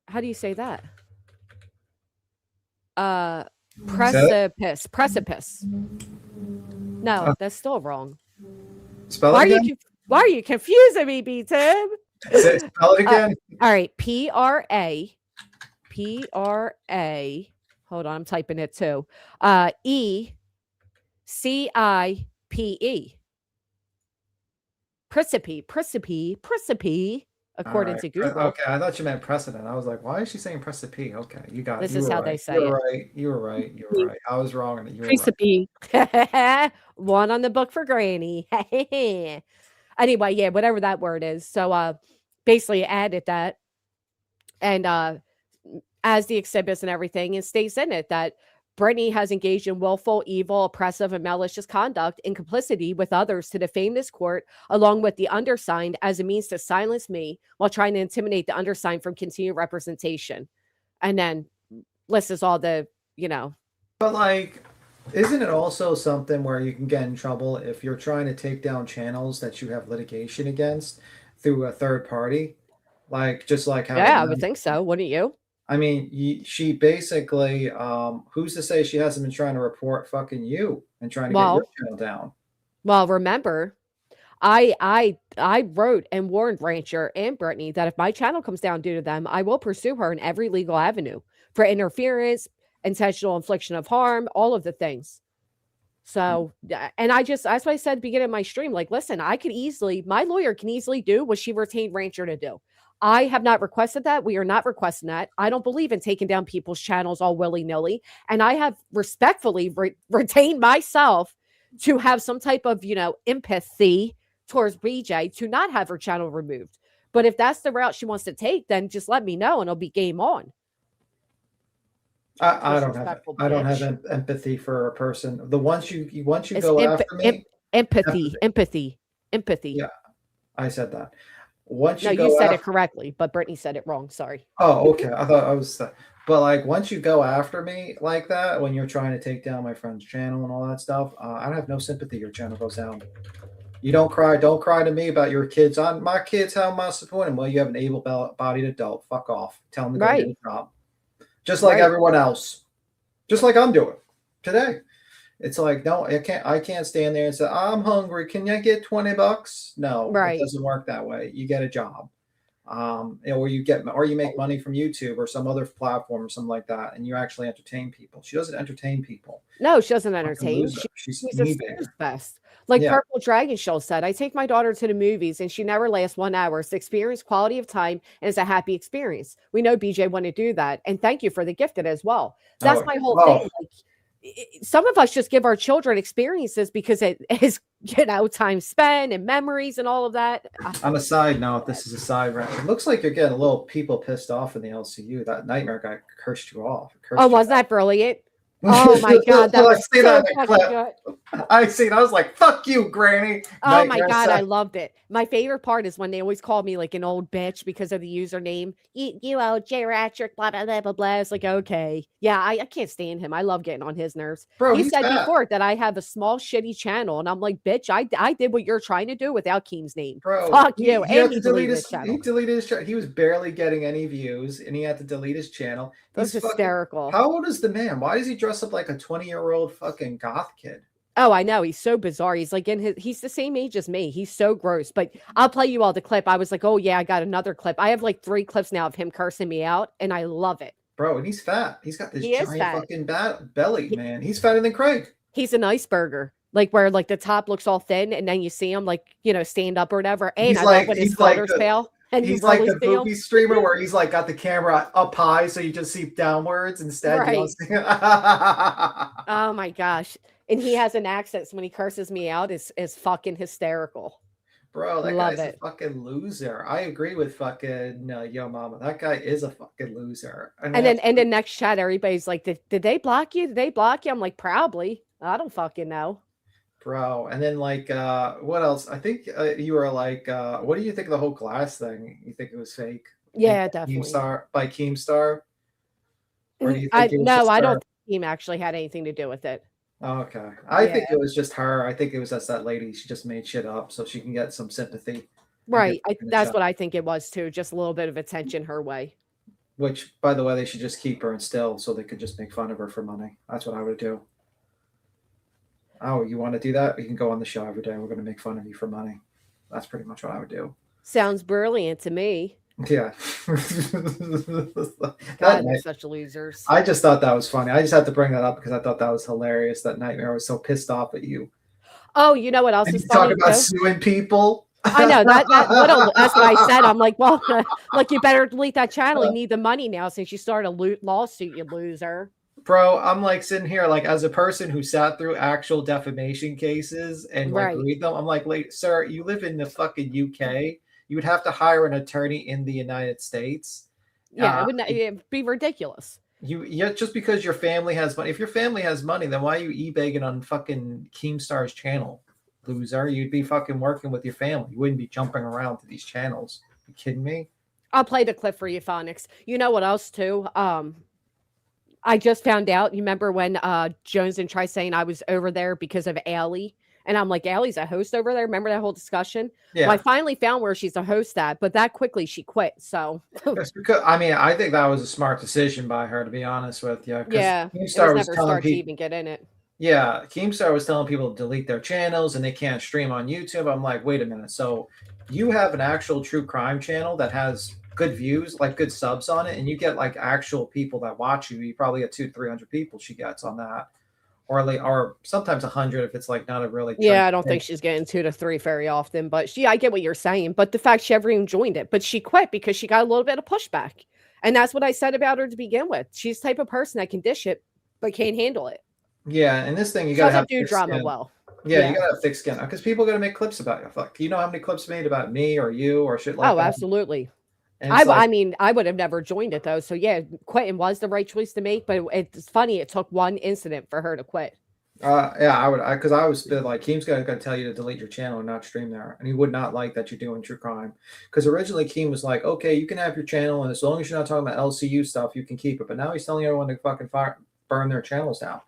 How do you say that? Say it. Precipice. No, Uh, that's still wrong. Spell it again. Why are you confusing me, B Tim? Spell it again. All right, PRA. Hold on, I'm typing it too. ECIPE. Precipice, All according right. to Google. Okay, I thought you meant precedent. I was like, why is she saying precipice? Okay, you got it. This You is were how right. they say You were it. right. You were right. You were right. I was wrong, and you were right. Precipice. One on the book for Granny. Anyway, yeah, whatever that word is. So basically added that and as the exhibits and everything, and states in it that Brittany has engaged in willful, evil, oppressive, and malicious conduct in complicity with others to defame this court, along with the undersigned, as a means to silence me while trying to intimidate the undersigned from continued representation. And then lists all the, But like, isn't it also something where you can get in trouble if you're trying to take down channels that you have litigation against through a third party? Like, just like how yeah, I would think so. Wouldn't you? I mean, she basically, who's to say she hasn't been trying to report fucking you and trying to get your Well, channel down? well, remember, I wrote and warned Rancher and Brittany that if my channel comes down due to them, I will pursue her in every legal avenue for interference, intentional infliction of harm, all of the things. So, and that's what I said at the beginning of my stream. Like, listen, my lawyer can easily do what she retained Rancher to do. I have not requested that. We are not requesting that. I don't believe in taking down people's channels all willy nilly. And I have respectfully retained myself to have some type of, empathy towards BJ to not have her channel removed. But if that's the route she wants to take, then just let me know and it'll be game on. I don't have Disrespectful I don't have bitch. empathy for a person. Once you It's go after me, empathy. yeah, I said that. Once No, you you go said it after, correctly, but Brittany said it wrong. Sorry. oh, okay, I thought I was, but like once you go after me like that, when you're trying to take down my friend's channel and all that stuff, I have no sympathy. Your channel goes down. You don't cry. Don't cry to me about your kids. On my kids, how am I supporting them? Well, you have an able-bodied adult. Fuck off. Tell them to go get Right. a job, just like Right. everyone else, just like I'm doing today. It's like, no, I can't stand there and say, I'm hungry. Can you get $20? No, it Right. doesn't work that way. You get a job. Or you make money from YouTube or some other platform or something like that, and you actually entertain people. She doesn't entertain people. No, she doesn't Fucking entertain. loser. She's She's a me snooze bigger. fest. Like Yeah. Purple Dragon Show said, I take my daughter to the movies and she never lasts 1 hour. It's the experience, quality of time, and it's a happy experience. We know BJ want to do that. And thank you for the gifted as well. That's my whole thing. Like, some of us just give our children experiences because it is, time spent and memories and all of that. On a side note, this is a side rant. It looks like you're getting a little people pissed off in the LCU. That nightmare guy cursed you off. Oh, wasn't that brilliant? Oh my God, that was so fucking good. I seen. I was like, "Fuck you, Granny." Oh my God, I loved it. My favorite part is when they always call me like an old bitch because of the username. You old geriatric, blah blah blah blah blah. It's like, okay, yeah, I can't stand him. I love getting on his nerves. Bro, He he's said fat. before that I have a small shitty channel, and I'm like, bitch, I did what you're trying to do without Keem's name. Bro, Fuck you. he had And to he delete deleted his. his channel. He deleted his channel. He was barely getting any views, and he had to delete his channel. That's hysterical. How old is the man? Why does he dress up like a 20-year-old fucking goth kid? Oh, I know. He's so bizarre. He's like he's the same age as me. He's so gross. But I'll play you all the clip. I was like, oh yeah, I got another clip. I have like 3 clips now of him cursing me out, and I love it. Bro, and he's fat. He's got this He is giant fat. fucking belly, man. He's fatter than Craig. He's an iceberger. Like where like the top looks all thin and then you see him like, stand up or whatever. And I love when his shoulders pale. And He's really like the movie streamer where he's like got the camera up high so you just see downwards instead. Right. You don't see Oh my gosh. And he has an accent. So when he curses me out is fucking hysterical. Bro, that Love guy's it. a fucking loser. I agree with fucking Yo Mama. That guy is a fucking loser. And then in the next chat, everybody's like, did they block you? Did they block you? I'm like, probably. I don't fucking know. bro. And then like, what else? I think you were like, what do you think of the whole glass thing? You think it was fake? And Yeah, definitely. Keemstar, or do you think it was No, just I don't her? think Team actually had anything to do with it. Okay, I think Yeah. it was just her. I think it was just that lady. She just made shit up so she can get some sympathy and get Right. in the That's chat. what I think it was too. Just a little bit of attention her way. Which, by the way, they should just keep her and still so they could just make fun of her for money. That's what I would do. Oh, you want to do that? You can go on the show every day. We're going to make fun of you for money. That's pretty much what I would do. Sounds brilliant to me. Yeah. That God, they're night, such losers. I just thought that was funny. I just had to bring that up because I thought that was hilarious. That Nightmare was so pissed off at you. Oh, you know what else And is you talk funny about too? suing people. I know that's what I said. I'm like, well, like you better delete that channel. You need the money now since you started a lawsuit, you loser. Bro, I'm like sitting here, like as a person who sat through actual defamation cases and like Right. read them, I'm like, sir, you live in the fucking UK. You would have to hire an attorney in the United States. Yeah, it would not, it'd be ridiculous. Yeah, just because your family has money. If your family has money, then why are you eBaying on fucking Keemstar's channel, loser? You'd be fucking working with your family. You wouldn't be jumping around to these channels. You kidding me? I'll play the clip for you, Phonics. You know what else too? I just found out. You remember when Jones and Try saying I was over there because of Allie? And I'm like, Allie's a host over there. Remember that whole discussion? Yeah. Well, I finally found where she's a host at, but that quickly she quit. So That's because I mean, I think that was a smart decision by her, to be honest with you. Because yeah, it Keemstar was was never telling smart to people, even get in it. yeah, Keemstar was telling people to delete their channels and they can't stream on YouTube. I'm like, wait a minute. So you have an actual true crime channel that has good views, like good subs on it, and you get like actual people that watch you. You probably get 200-300 people she gets on that, or sometimes 100 if it's like not a really Yeah, I don't think she's getting 2 to 3 very often, but I get what you're saying. But the fact she ever even joined it, but she quit because she got a little bit of pushback, and that's what I said about her to begin with. She's the type of person that can dish it, but can't handle it. Yeah, and this thing you gotta Doesn't have do thick drama skin. well. Yeah, you gotta have thick skin because people are gonna make clips about you. Fuck, you know how many clips made about me or you or shit like Oh, that? absolutely. And it's like, I mean, I would have never joined it though. So yeah, quitting was the right choice to make. But it's funny. It took one incident for her to quit. yeah, I would, because I was like, Keem's gonna tell you to delete your channel and not stream there, and he would not like that you're doing true crime. Because originally Keem was like, okay, you can have your channel, and as long as you're not talking about LCU stuff, you can keep it. But now he's telling everyone to fucking burn their channels down.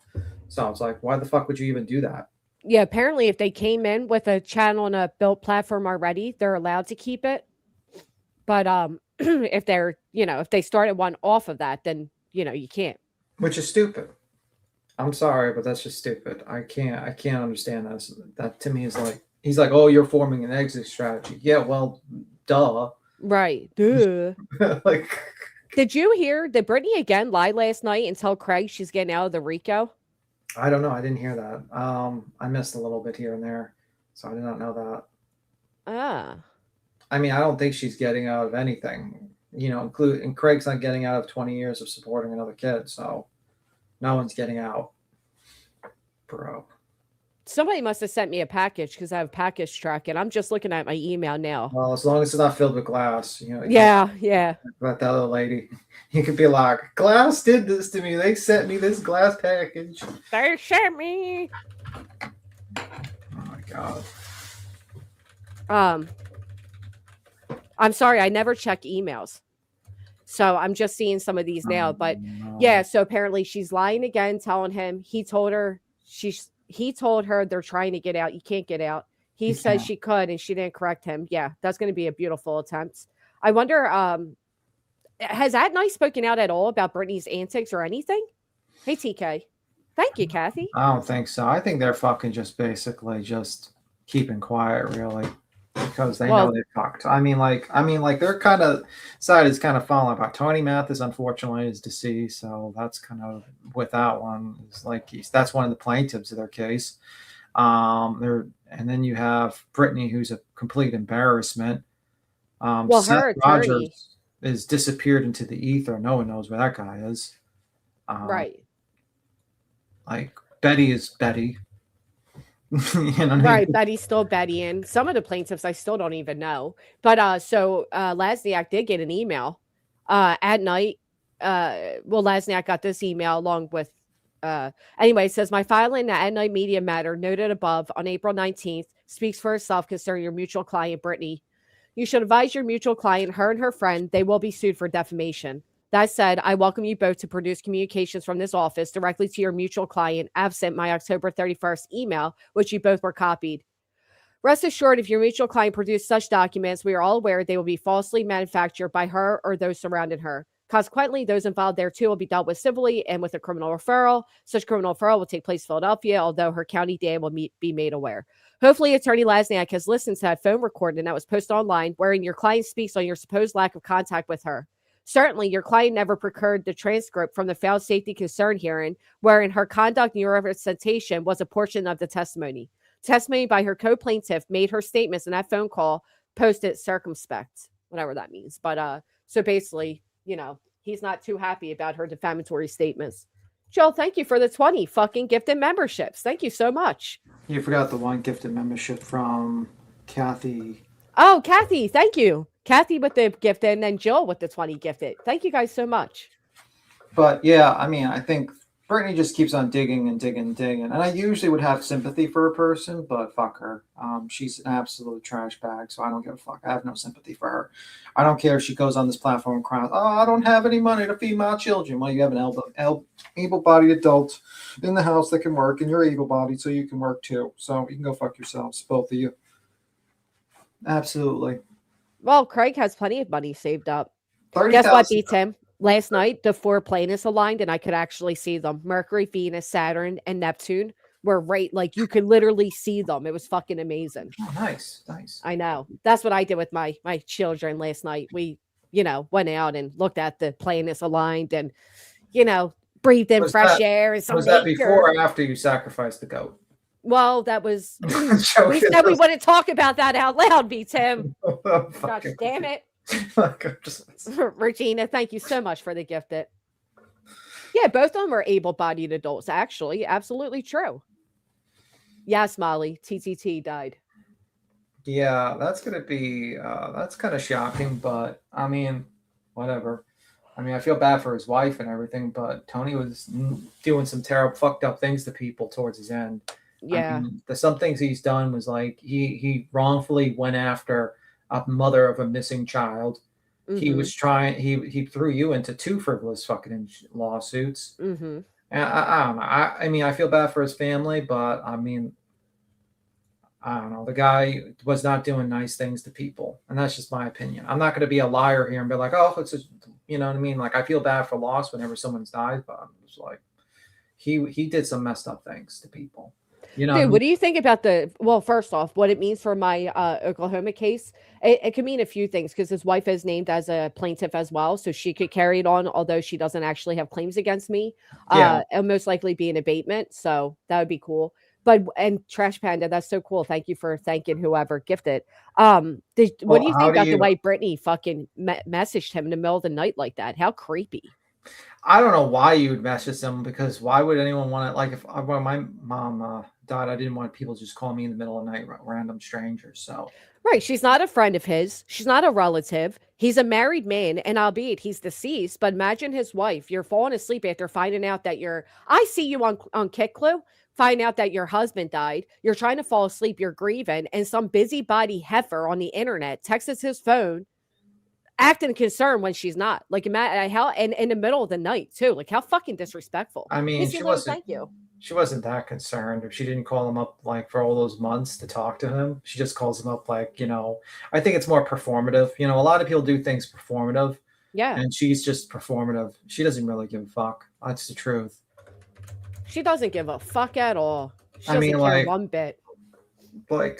So I was like, why the fuck would you even do that? Yeah, apparently, if they came in with a channel and a built platform already, they're allowed to keep it. But if they're if they started one off of that, then you can't. Which is stupid. I'm sorry, but that's just stupid. I can't understand this. That to me is like he's like, oh, you're forming an exit strategy. Yeah, well, duh. Right. Duh. Like, did you hear that Brittany again lied last night and tell Craig she's getting out of the RICO? I don't know. I didn't hear that. I missed a little bit here and there, so I did not know that. Ah. I mean, I don't think she's getting out of anything. And Craig's not getting out of 20 years of supporting another kid, so no one's getting out, bro. Somebody must have sent me a package because I have package tracking. I'm just looking at my email now. Well, as long as it's not filled with glass, Yeah. About that other lady, you could be like, Glass did this to me. They sent me this glass package. They sent me. Oh my god. I'm sorry, I never check emails. So I'm just seeing some of these now. But yeah, so apparently she's lying again, telling him he told her they're trying to get out. You can't get out. He says she could, and she didn't correct him. Yeah, that's going to be a beautiful attempt. I wonder, has At Night spoken out at all about Brittany's antics or anything? Hey, TK. Thank you, Kathy. I don't think so. I think they're fucking just basically just keeping quiet, really, because they know they fucked. I mean, like they're kind of side is kind of falling apart. Tony Mathis, unfortunately, is deceased, so that's kind of with that one. It's like that's one of the plaintiffs of their case. And then you have Brittany, who's a complete embarrassment. Seth her attorney Rogers is disappeared into the ether. No one knows where that guy is. Right. Like Betty is Betty. Right, Betty's still Betty, and some of the plaintiffs I still don't even know. But so Lasniak did get an email At Night. Lasniak got this email along with Anyway, it says my filing in the at night media matter noted above on April 19th speaks for itself concerning your mutual client, Brittany. You should advise your mutual client, her and her friend, they will be sued for defamation. That said, I welcome you both to produce communications from this office directly to your mutual client, absent my October 31st email, which you both were copied. Rest assured, if your mutual client produced such documents, we are all aware they will be falsely manufactured by her or those surrounding her. Consequently, those involved there too will be dealt with civilly and with a criminal referral. Such criminal referral will take place in Philadelphia, although her county DA will be made aware. Hopefully, Attorney Lasniak has listened to that phone recording that was posted online, wherein your client speaks on your supposed lack of contact with her. Certainly, your client never procured the transcript from the failed safety concern hearing, wherein her conduct and your representation was a portion of the testimony. Testimony by her co-plaintiff made her statements in that phone call posted circumspect, whatever that means. But so basically, he's not too happy about her defamatory statements. Jill, thank you for the 20 fucking gifted memberships. Thank you so much. You forgot the one gifted membership from Kathy. Oh, Kathy, thank you. Kathy with the gifted and then Jill with the 20 gifted. Thank you guys so much. But yeah, I mean, I think Brittany just keeps on digging and digging and digging. And I usually would have sympathy for a person, but fuck her. She's an absolute trash bag, so I don't give a fuck. I have no sympathy for her. I don't care if she goes on this platform and cries, oh, I don't have any money to feed my children. Well, you have an able-bodied adult in the house that can work, and you're able-bodied, so you can work too. So you can go fuck yourselves, both of you. Absolutely. Well, Craig has plenty of money saved up. 30, guess what beats him? Last night, the 4 planets aligned, and I could actually see them. Mercury, Venus, Saturn, and Neptune were right. Like, you could literally see them. It was fucking amazing. Oh, nice. I know. That's what I did with my children last night. We, went out and looked at the planets aligned and, breathed in fresh air. And was that before or after you sacrificed the goat? Well, that was... we said we wouldn't talk about that out loud, B-Tim. Gosh damn it. Regina, thank you so much for the gifted. Yeah, both of them are able-bodied adults, actually. Absolutely true. Yes, Molly. TTT died. Yeah, that's going to be, that's kind of shocking, but I mean, whatever. I mean, I feel bad for his wife and everything, but Tony was doing some terrible, fucked up things to people towards his end. Yeah. I mean, some things he's done was like, he wrongfully went after a mother of a missing child. Mm-hmm. He was trying, he threw you into 2 frivolous fucking lawsuits. Mm-hmm. And I don't know. I mean, I feel bad for his family, but I mean, I don't know. The guy was not doing nice things to people. And that's just my opinion. I'm not going to be a liar here and be like, oh, it's just, you know what I mean? Like, I feel bad for loss whenever someone's died, but I'm just like, he did some messed up things to people. Dude, what do you think about well, first off, what it means for my Oklahoma case? It could mean a few things because his wife is named as a plaintiff as well. So she could carry it on, although she doesn't actually have claims against me. It'll most likely be an abatement. So that would be cool. And Trash Panda, that's so cool. Thank you for thanking whoever gifted. What do you think about the way Brittany fucking messaged him in the middle of the night like that? How creepy. I don't know why you would message them, because why would anyone want to, like, when my mom died, I didn't want people just calling me in the middle of the night, random strangers. So right, she's not a friend of his, she's not a relative, he's a married man, and albeit he's deceased, but imagine his wife, you're falling asleep after finding out that I see you on Kick Clue, find out that your husband died, you're trying to fall asleep, you're grieving, and some busybody heifer on the internet texts his phone acting concerned when she's not. Like, how, and in the middle of the night too. Like, how fucking disrespectful. I mean, she wasn't that concerned. She didn't call him up like for all those months to talk to him. She just calls him up like, I think it's more performative. A lot of people do things performative. Yeah. And she's just performative. She doesn't really give a fuck. That's the truth. She doesn't give a fuck at all. She doesn't care one bit. Like,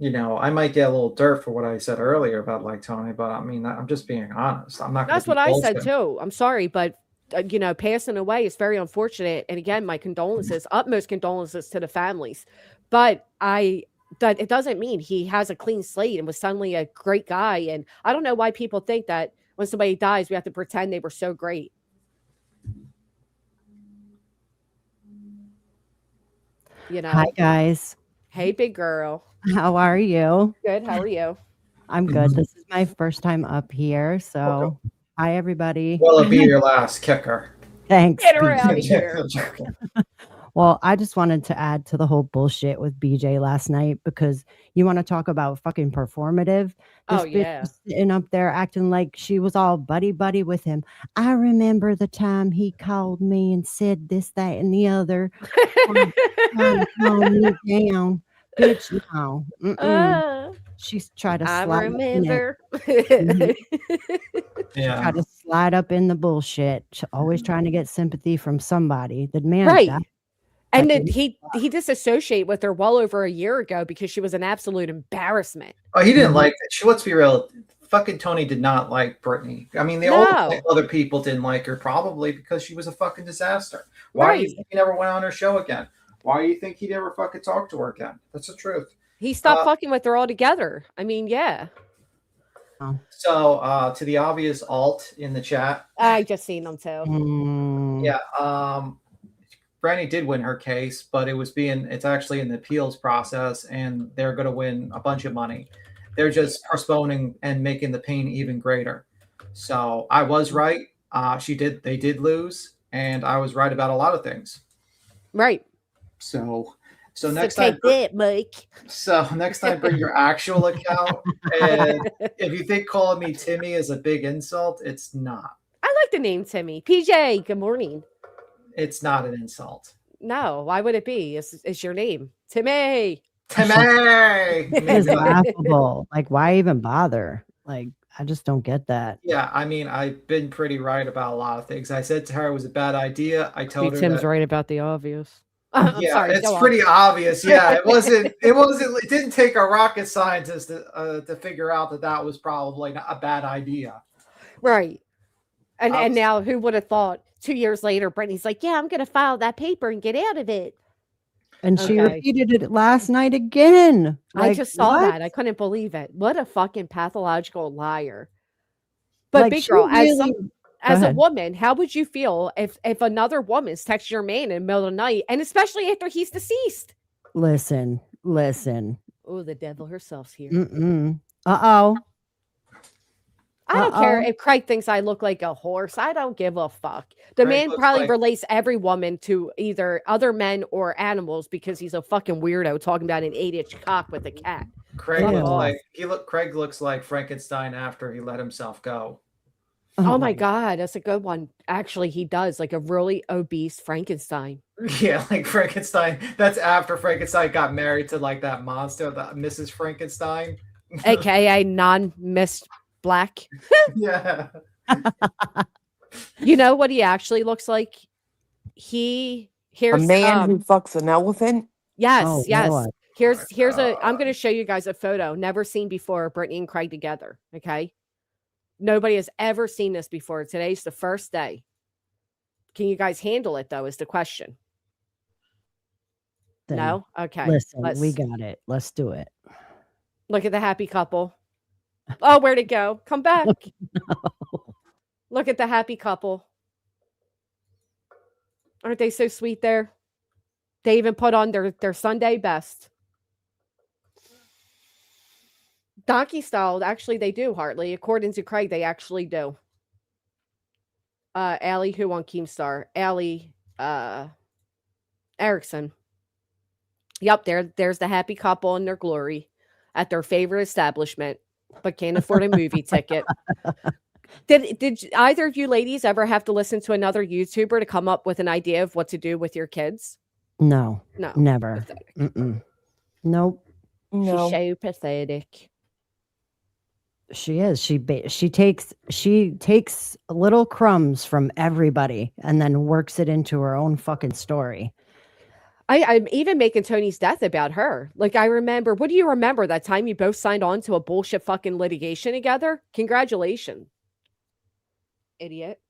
I might get a little dirt for what I said earlier about like Tony, but I mean, I'm just being honest. I'm not. That's what I said too. I'm sorry, but passing away is very unfortunate. And again, my condolences, utmost condolences to the families. But that it doesn't mean he has a clean slate and was suddenly a great guy. And I don't know why people think that when somebody dies, we have to pretend they were so great. Hi guys. Hey, big girl. How are you? Good. How are you? I'm good. This is my first time up here. So, hi, everybody. Will it be your last kicker? Thanks. Get her BJ. out of here. I'm joking. Well, I just wanted to add to the whole bullshit with BJ last night because you want to talk about fucking performative. This Oh, bitch yeah. was sitting up there acting like she was all buddy with him. I remember the time he called me and said this, that, and the other, trying to calm me down. Bitch, no. She's tried to I slide up in it. remember. Mhm. She Yeah. tried to slide up in the bullshit. Always trying to get sympathy from somebody. The man Right. died. And That then didn't he disassociated with her well over a year ago because she was an absolute embarrassment. Oh, he didn't Mhm. like it. Let's be real. Fucking Tony did not like Brittany. I mean, the only other people didn't like her probably because she was a fucking disaster. Why do you think he never went on her show again? Why do you think he never fucking talked to her again? That's the truth. He stopped fucking with her altogether. I mean, yeah. So to the obvious alt in the chat. I just seen them too. Yeah. Brandy did win her case, but it's actually in the appeals process, and they're going to win a bunch of money. They're just postponing and making the pain even greater. So I was right. They did lose, and I was right about a lot of things. Right. So next time, Mike. So next time, bring your actual account. And if you think calling me Timmy is a big insult, it's not. I like the name Timmy. PJ, good morning. It's not an insult. No, why would it be? It's your name. Timmy. Timmy. It's laughable. Like, why even bother? Like, I just don't get that. Yeah, I mean, I've been pretty right about a lot of things. I said to her it was a bad idea. I told her Tim's that, right about the obvious. yeah, sorry, it's pretty obvious. Yeah, it didn't take a rocket scientist to figure out that was probably a bad idea. Right. And now who would have thought 2 years later, Brittany's like, yeah, I'm going to file that paper and get out of it. And she repeated it last night again. I Like, just saw what? that. I couldn't believe it. What a fucking pathological liar. But Like, big she girl, really- as a ahead. woman, how would you feel if another woman's text your man in the middle of the night, and especially after he's deceased? Listen. Oh, the devil herself's here. Uh-oh. I don't care if Craig thinks I look like a horse. I don't give a fuck. The Craig man probably like- relates every woman to either other men or animals because he's a fucking weirdo talking about an 8-inch cock with a cat. Craig Fuck looks off. Craig looks like Frankenstein after he let himself go. Oh my God, that's a good one. Actually, he does, like a really obese Frankenstein. Yeah, like Frankenstein. That's after Frankenstein got married to like that monster, that Mrs. Frankenstein. AKA non-Miss Black. Yeah. You know what he actually looks like? Here's a man who fucks an elephant. Yes, Oh, yes. Lord. Here's I'm going to show you guys a photo never seen before of Brittany and Craig together. Okay, nobody has ever seen this before. Today's the first day. Can you guys handle it though? Is the question. Then No? Okay. Listen, we got it. Let's do it. Look at the happy couple. Oh, where'd it go? Come back. Look at the happy couple. Aren't they so sweet there? They even put on their Sunday best. Donkey style, actually, they do, Hartley. According to Craig, they actually do. Allie, who on Keemstar? Allie Erickson. Yep, there's the happy couple in their glory at their favorite establishment, but can't afford a movie ticket. Did either of you ladies ever have to listen to another YouTuber to come up with an idea of what to do with your kids? No, never. Pathetic. Nope. No. She's so pathetic. She is. She takes little crumbs from everybody and then works it into her own fucking story. I'm even making Tony's death about her. Like, I remember, what do you remember that time you both signed on to a bullshit fucking litigation together? Congratulations. Idiot.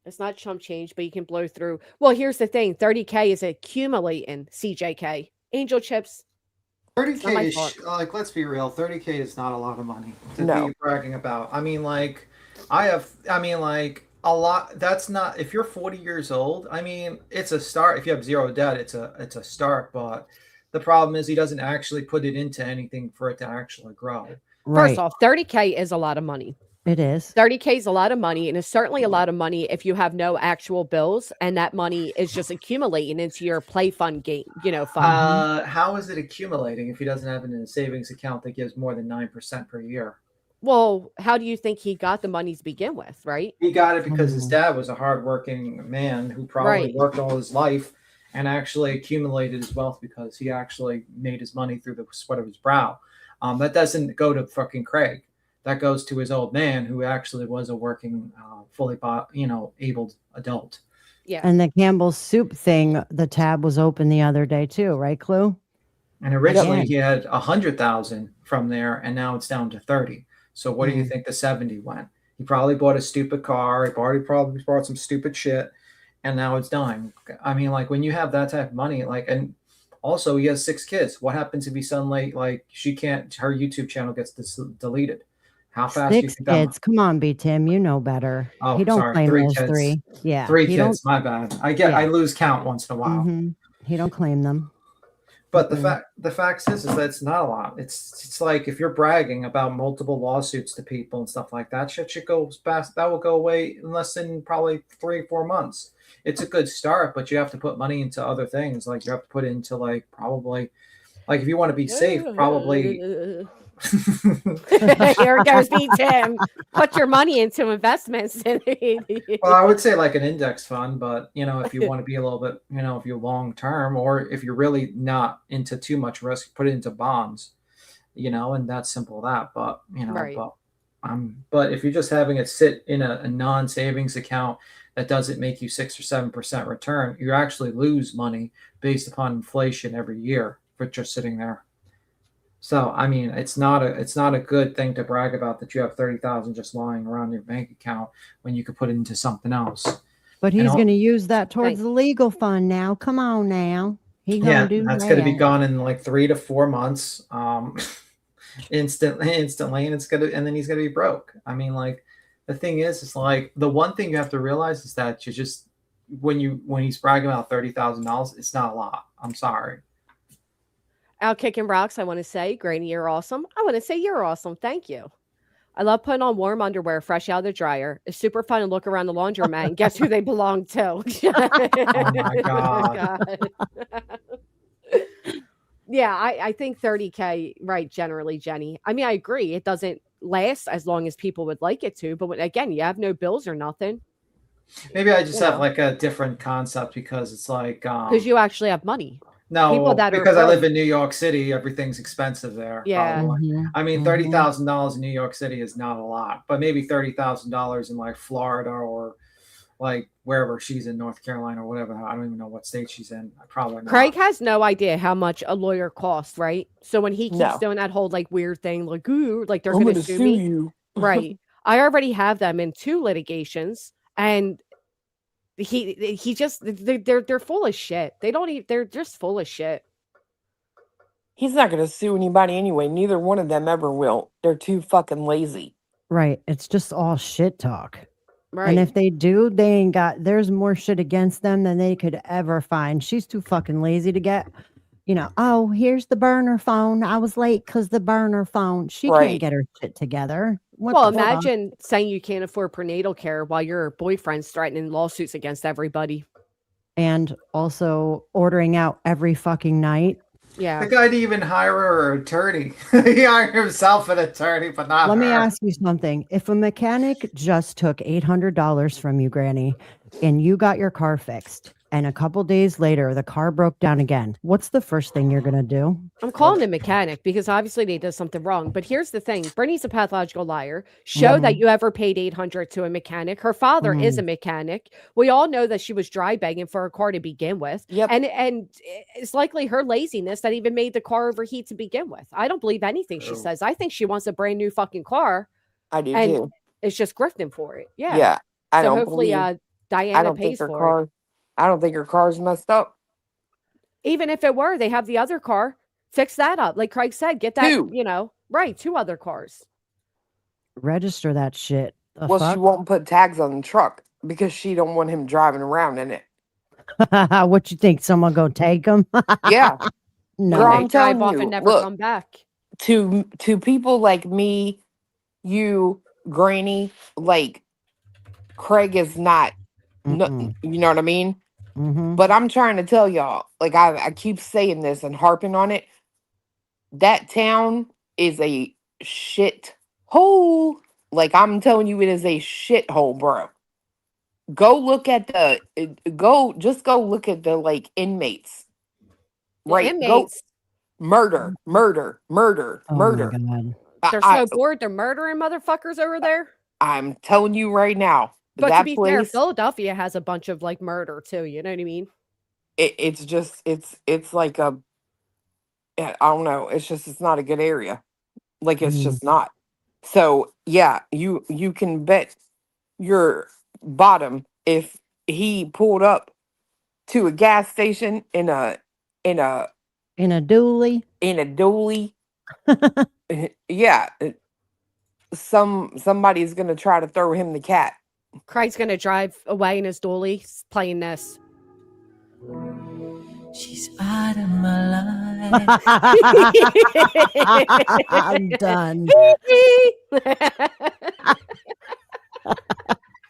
It's not chump change, but you can blow through. Well, here's the thing. 30K is accumulating CJK. Angel chips. 30K is, like, let's be real. 30K is not a lot of money to be bragging about. I mean, like, a lot. That's not, if you're 40 years old, I mean, it's a start. If you have zero debt, it's a start. But the problem is he doesn't actually put it into anything for it to actually grow. Right. First off, 30K is a lot of money. It is. 30K is a lot of money, and it's certainly a lot of money if you have no actual bills and that money is just accumulating into your play fund game, fund. How is it accumulating if he doesn't have it in a savings account that gives more than 9% per year? Well, how do you think he got the money to begin with, right? He got it because his Mhm. dad was a hardworking man who probably Right. worked all his life and actually accumulated his wealth because he actually made his money through the sweat of his brow. That doesn't go to fucking Craig. That goes to his old man who actually was a working, fully, abled adult. Yeah. And the Campbell's soup thing, the tab was open the other day too, right, Clue? And originally Again. he had 100,000 from there, and now it's down to 30. So what do you Mm. think the 70 went? He probably bought a stupid car. He probably bought some stupid shit, and now it's dying. I mean, like when you have that type of money, like, and also he has 6 kids. What happens if he suddenly like she can't? Her YouTube channel gets deleted. How fast do you 6 think that? kids. Come on, B Tim, you know better. Oh, He don't sorry, claim 3 those kids. 3. Yeah. 3 He don't kids. My bad. I Yeah. lose count once in a while. He don't claim them. But Mm-mm. the fact is that it's not a lot. It's like if you're bragging about multiple lawsuits to people and stuff like that, shit should go fast. That will go away in less than probably 3 or 4 months. It's a good start, but you have to put money into other things. Like you have to put into like probably like if you want to be safe, probably. Here goes B Tim. Put your money into investments. Well, I would say like an index fund, but if you want to be a little bit, if you're long term or if you're really not into too much risk, put it into bonds, and that's simple that. But Right. but if you're just having it sit in a non-savings account that doesn't make you 6 or 7% return, you actually lose money based upon inflation every year for just sitting there. So I mean, it's not a good thing to brag about that you have 30,000 just lying around your bank account when you could put it into something else. But And he's all- going to use that towards Thank- the legal fund now. Come on now. He yeah, going to do that's going to be that. gone in like 3 to 4 months, instantly, and and then he's gonna be broke. I mean, like the thing is, it's like the one thing you have to realize is that you just when he's bragging about $30,000, it's not a lot. I'm sorry. Out kicking rocks, I want to say, Granny, you're awesome. I want to say you're awesome. Thank you. I love putting on warm underwear fresh out of the dryer. It's super fun to look around the laundromat and guess who they belong to. Oh my god. Yeah, I think 30K, right, generally, Jenny. I mean, I agree. It doesn't last as long as people would like it to, but again, you have no bills or nothing. Maybe I just You have know. like a different concept because it's like Because you actually have money. no, people that are because I live broke- in New York City, everything's expensive there. Yeah. Probably. Mhm, I mean, mhm. $30,000 in New York City is not a lot, but maybe $30,000 in like Florida or like wherever she's in North Carolina or whatever. I don't even know what state she's in. Probably not. Craig has no idea how much a lawyer costs, right? So when he keeps No. doing that whole like weird thing, like ooh, like they're I'm going gonna to sue sue me, you. right? I already have them in 2 litigations, and he just they're full of shit. They don't even they're just full of shit. He's not gonna sue anybody anyway. Neither one of them ever will. They're too fucking lazy. Right. It's just all shit talk. Right. And if they do, they ain't got, there's more shit against them than they could ever find. She's too fucking lazy to get, oh, here's the burner phone. I was late because the burner phone. She can't Right. get her shit together. What Well, the fuck? imagine saying you can't afford prenatal care while your boyfriend's threatening lawsuits against everybody. And also ordering out every fucking night. Yeah. The guy didn't even hire her an attorney. He hired himself an attorney, but not Let her. me ask you something. If a mechanic just took $800 from you, Granny, and you got your car fixed, and a couple days later the car broke down again, what's the first thing you're going to do? I'm calling the mechanic because obviously they did something wrong. But here's the thing: Brittany's a pathological liar. Show that you ever paid $800 to a mechanic. Her father is a mechanic. We all know that she was dry begging for a car to begin with. Yep. And it's likely her laziness that even made the car overheat to begin with. I don't believe anything she True. says. I think she wants a brand new fucking car. I do And too. it's just grifting for it. Yeah. Yeah. I So don't hopefully believe. Diana I don't think pays her for it. car. I don't think her car's messed up. Even if it were, they have the other car. Fix that up. Like Craig said, get that, 2. Right, 2 other cars. Register that shit. The Well, she fuck? won't put tags on the truck because she don't want him driving around in it. What you think? Someone go take him? Yeah. No. Girl, They I'm drive telling off you, and never look. come back. To people like me, you Granny, like Craig is not, no, Mm-mm. you know what I mean? Mm-hmm. But I'm trying to tell y'all, like I keep saying this and harping on it. That town is a shit hole. Like I'm telling you, it is a shit hole, bro. Go look at go look at the like inmates. The Right. Go inmates, murder, murder, murder, Oh my murder. God. they're so bored. They're murdering motherfuckers over there. I'm telling you right now, But to that be fair, place, Philadelphia has a bunch of like murder too. You know what I mean? it's just it's like a I don't know. It's not a good area. Like it's Mm. just not. So yeah, you can bet your bottom if he pulled up to a gas station in a In a dually. in a dually. Yeah, somebody's gonna try to throw him the cat. Craig's gonna drive away in his dually playing this. She's out of my life. I'm done.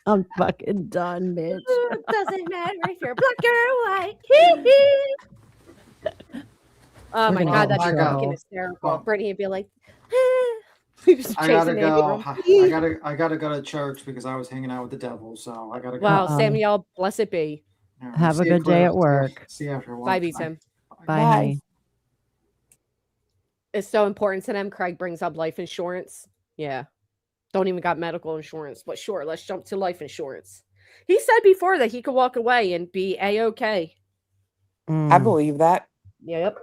I'm fucking done, bitch. Doesn't matter if you're black or white. Oh We're my gonna god, get that's in my God. fucking trouble. hysterical. Well- Brittany would be like, just I gotta chasing go. after him. I gotta go to church because I was hanging out with the devil. So I gotta go. Wow, Uh-oh. Samuel, blessed be. All right, Have a see you, good day Cliff. at work. See you after a while. Bye, Tim. Bye, Bye. honey. It's so important to them. Craig brings up life insurance. Yeah. Don't even got medical insurance. But sure, let's jump to life insurance. He said before that he could walk away and be A-okay. I Mm. believe that. Yep.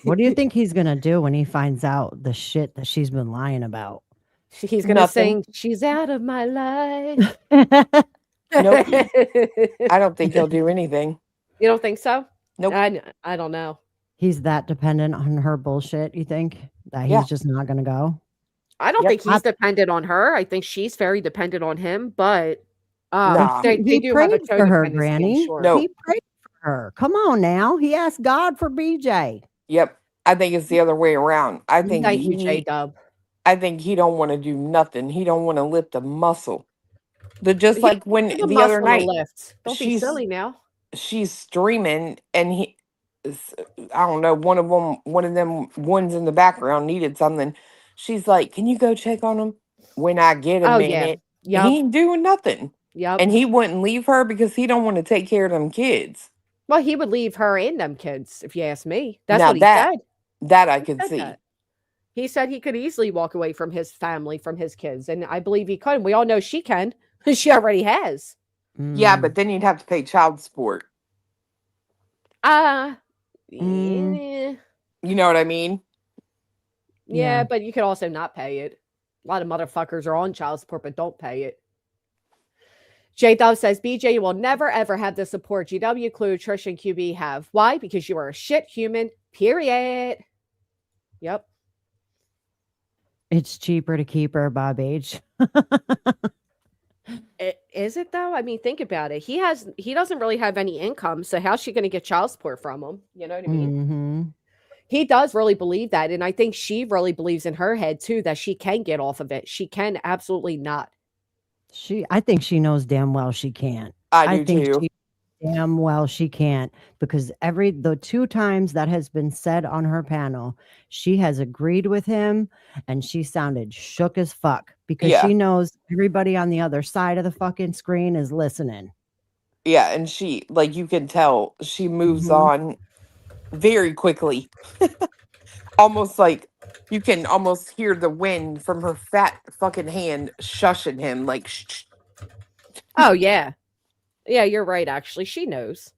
What do you think he's gonna do when he finds out the shit that she's been lying about? He's going to Nothing. sing, "She's out of my life." Nope. I don't think he'll do anything. You don't think so? Nope. I don't know. He's that dependent on her bullshit, you think? That Yeah. he's just not gonna go? I don't Yep. think he's dependent on her. I think she's very dependent on him, but Nah. they He do have a prayed for her, codependency Granny. insurance. No. He prayed for her. Come on now. He asked God for BJ. Yep. I think it's the other way around. I think Thank you, J-Dub. I think he don't want to do nothing. He don't want to lift a muscle. Just He- like when The the other muscle to night lift. Don't be she's silly now. she's streaming and I don't know, one of them ones in the background needed something. She's like, "Can you go check on him?" When I get a Oh, yeah. minute, Yep. he ain't doing nothing. Yep. And he wouldn't leave her because he don't want to take care of them kids. Well, he would leave her and them kids, if you ask me. That's Now what he that- said. That I He could said see. that. He said he could easily walk away from his family, from his kids, and I believe he could. We all know she can. She already has. Yeah, Mm. but then you'd have to pay child support. Yeah. You know what I mean? Yeah, Yeah. but you could also not pay it. A lot of motherfuckers are on child support but don't pay it. J Dove says, BJ, you will never ever have the support GW, Clue, Trish, and QB have. Why? Because you are a shit human, period. Yep. It's cheaper to keep her, Bob H. Is it though? I mean, think about it. He doesn't really have any income, so how's she going to get child support from him? You know what I mean? Mm-hmm. He does really believe that, and I think she really believes in her head too that she can get off of it. She can absolutely not. I think she knows damn well she can't. I do think too. she damn well she can't, because the 2 times that has been said on her panel, she has agreed with him and she sounded shook as fuck because Yeah. she knows everybody on the other side of the fucking screen is listening. Yeah, and she, like, you can tell she moves Mhm. on very quickly. Almost like you can almost hear the wind from her fat fucking hand shushing him, like, shh. Oh yeah. Yeah, you're right, actually. She knows.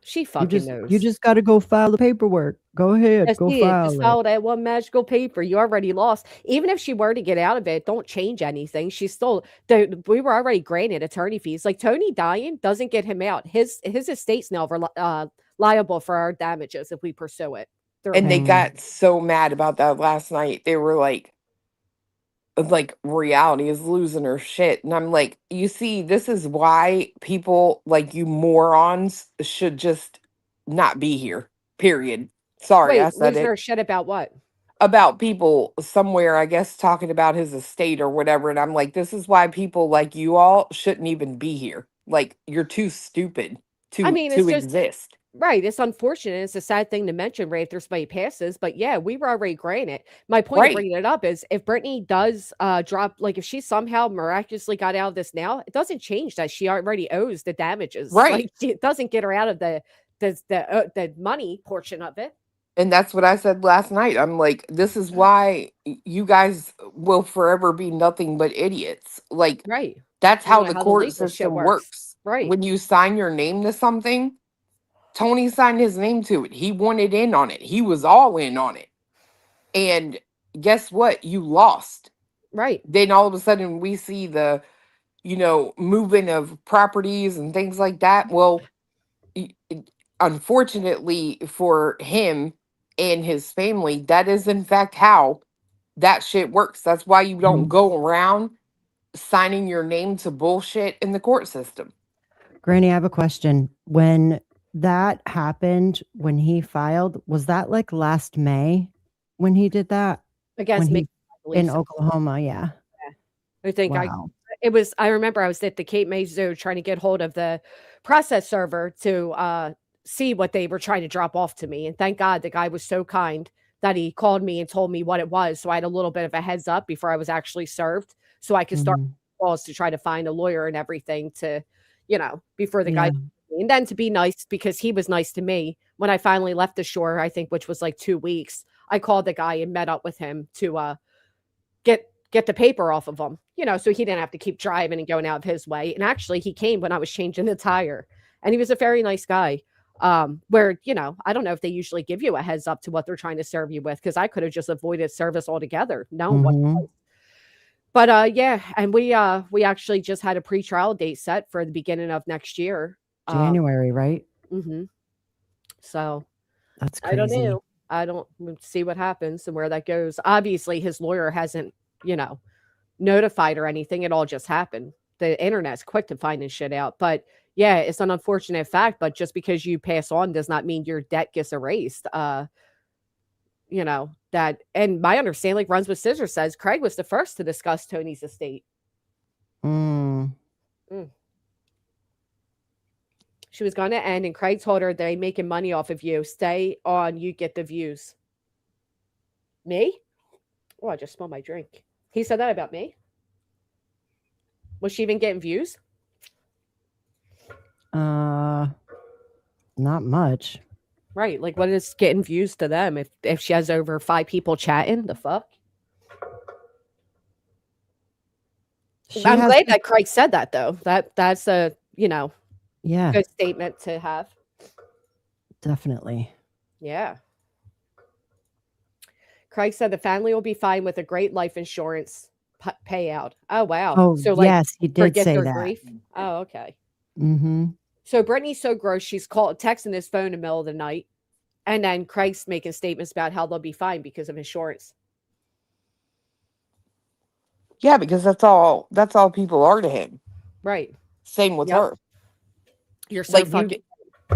She fucking knows. You just got to go file the paperwork. Go ahead, Just go did. file Just it. file that one magical paper. You already lost. Even if she were to get out of it, don't change anything. She's still we were already granted attorney fees. Like Tony dying doesn't get him out. His estate's now liable for our damages if we pursue it. And they Mm. got so mad about that last night. They were like reality is losing her shit. And I'm like, you see, this is why people like you morons should just not be here. Period. Sorry, Wait, I said losing it. her shit about what? about people somewhere, I guess, talking about his estate or whatever. And I'm like, this is why people like you all shouldn't even be here. Like, you're too stupid I to mean, it's just exist. right. It's unfortunate. It's a sad thing to mention right after somebody passes, but yeah, we were already granted. My point of Right. bringing it up is if Brittany does drop, like if she somehow miraculously got out of this now, it doesn't change that she already owes the damages. Right. Like it doesn't get her out of the money portion of it. And that's what I said last night. I'm like, this is why you guys will forever be nothing but idiots. Like, Right. that's You don't how know the how the court legal shit system works. works. Right. When you sign your name to something, Tony signed his name to it. He wanted in on it. He was all in on it. And guess what? You lost. Right. Then all of a sudden we see the, moving of properties and things like that. Well, unfortunately for him and his family, that is in fact how that shit works. That's why you don't go around signing your name to bullshit in the court system. Granny, I have a question. When that happened, when he filed, was that like last May when he did that? Against When me, he I believe in so. Oklahoma, yeah. I think Wow. I remember I was at the Cape May Zoo trying to get hold of the process server to see what they were trying to drop off to me. And thank God the guy was so kind that he called me and told me what it was. So I had a little bit of a heads up before I was actually served. So I could start Mhm. calls to try to find a lawyer and everything to, before the Yeah. guy and then to be nice because he was nice to me when I finally left the shore, I think, which was like 2 weeks. I called the guy and met up with him to get the paper off of him, so he didn't have to keep driving and going out of his way. And actually, he came when I was changing the tire, and he was a very nice guy. Where I don't know if they usually give you a heads up to what they're trying to serve you with because I could have just avoided service altogether. No, what? Mhm. But yeah, and we actually just had a pre-trial date set for the beginning of next year. January, right? Mhm. So That's I don't crazy. know. I don't see what happens and where that goes. Obviously, his lawyer hasn't, notified or anything. It all just happened. The internet's quick to finding shit out. But yeah, it's an unfortunate fact. But just because you pass on does not mean your debt gets erased. That and my understanding, like runs with scissors says, Craig was the first to discuss Tony's estate. Mm. She was going to end, and Craig told her they making money off of you. Stay on, you get the views. Me? Oh, I just smelled my drink. He said that about me. Was she even getting views? Not much. Right. Like, what is getting views to them if she has over 5 people chatting? The fuck? She I'm has glad that Craig said that though. That's a yeah, good statement to have. definitely. Yeah. Craig said the family will be fine with a great life insurance payout. Oh wow. Oh, So like yes, he did forget say their that. grief. Oh okay. Mm-hmm. So Brittany's so gross. She's texting his phone in the middle of the night, and then Craig's making statements about how they'll be fine because of insurance. Yeah, because that's all people are to him. Right. Same with Yep. her. You're so Like fucking.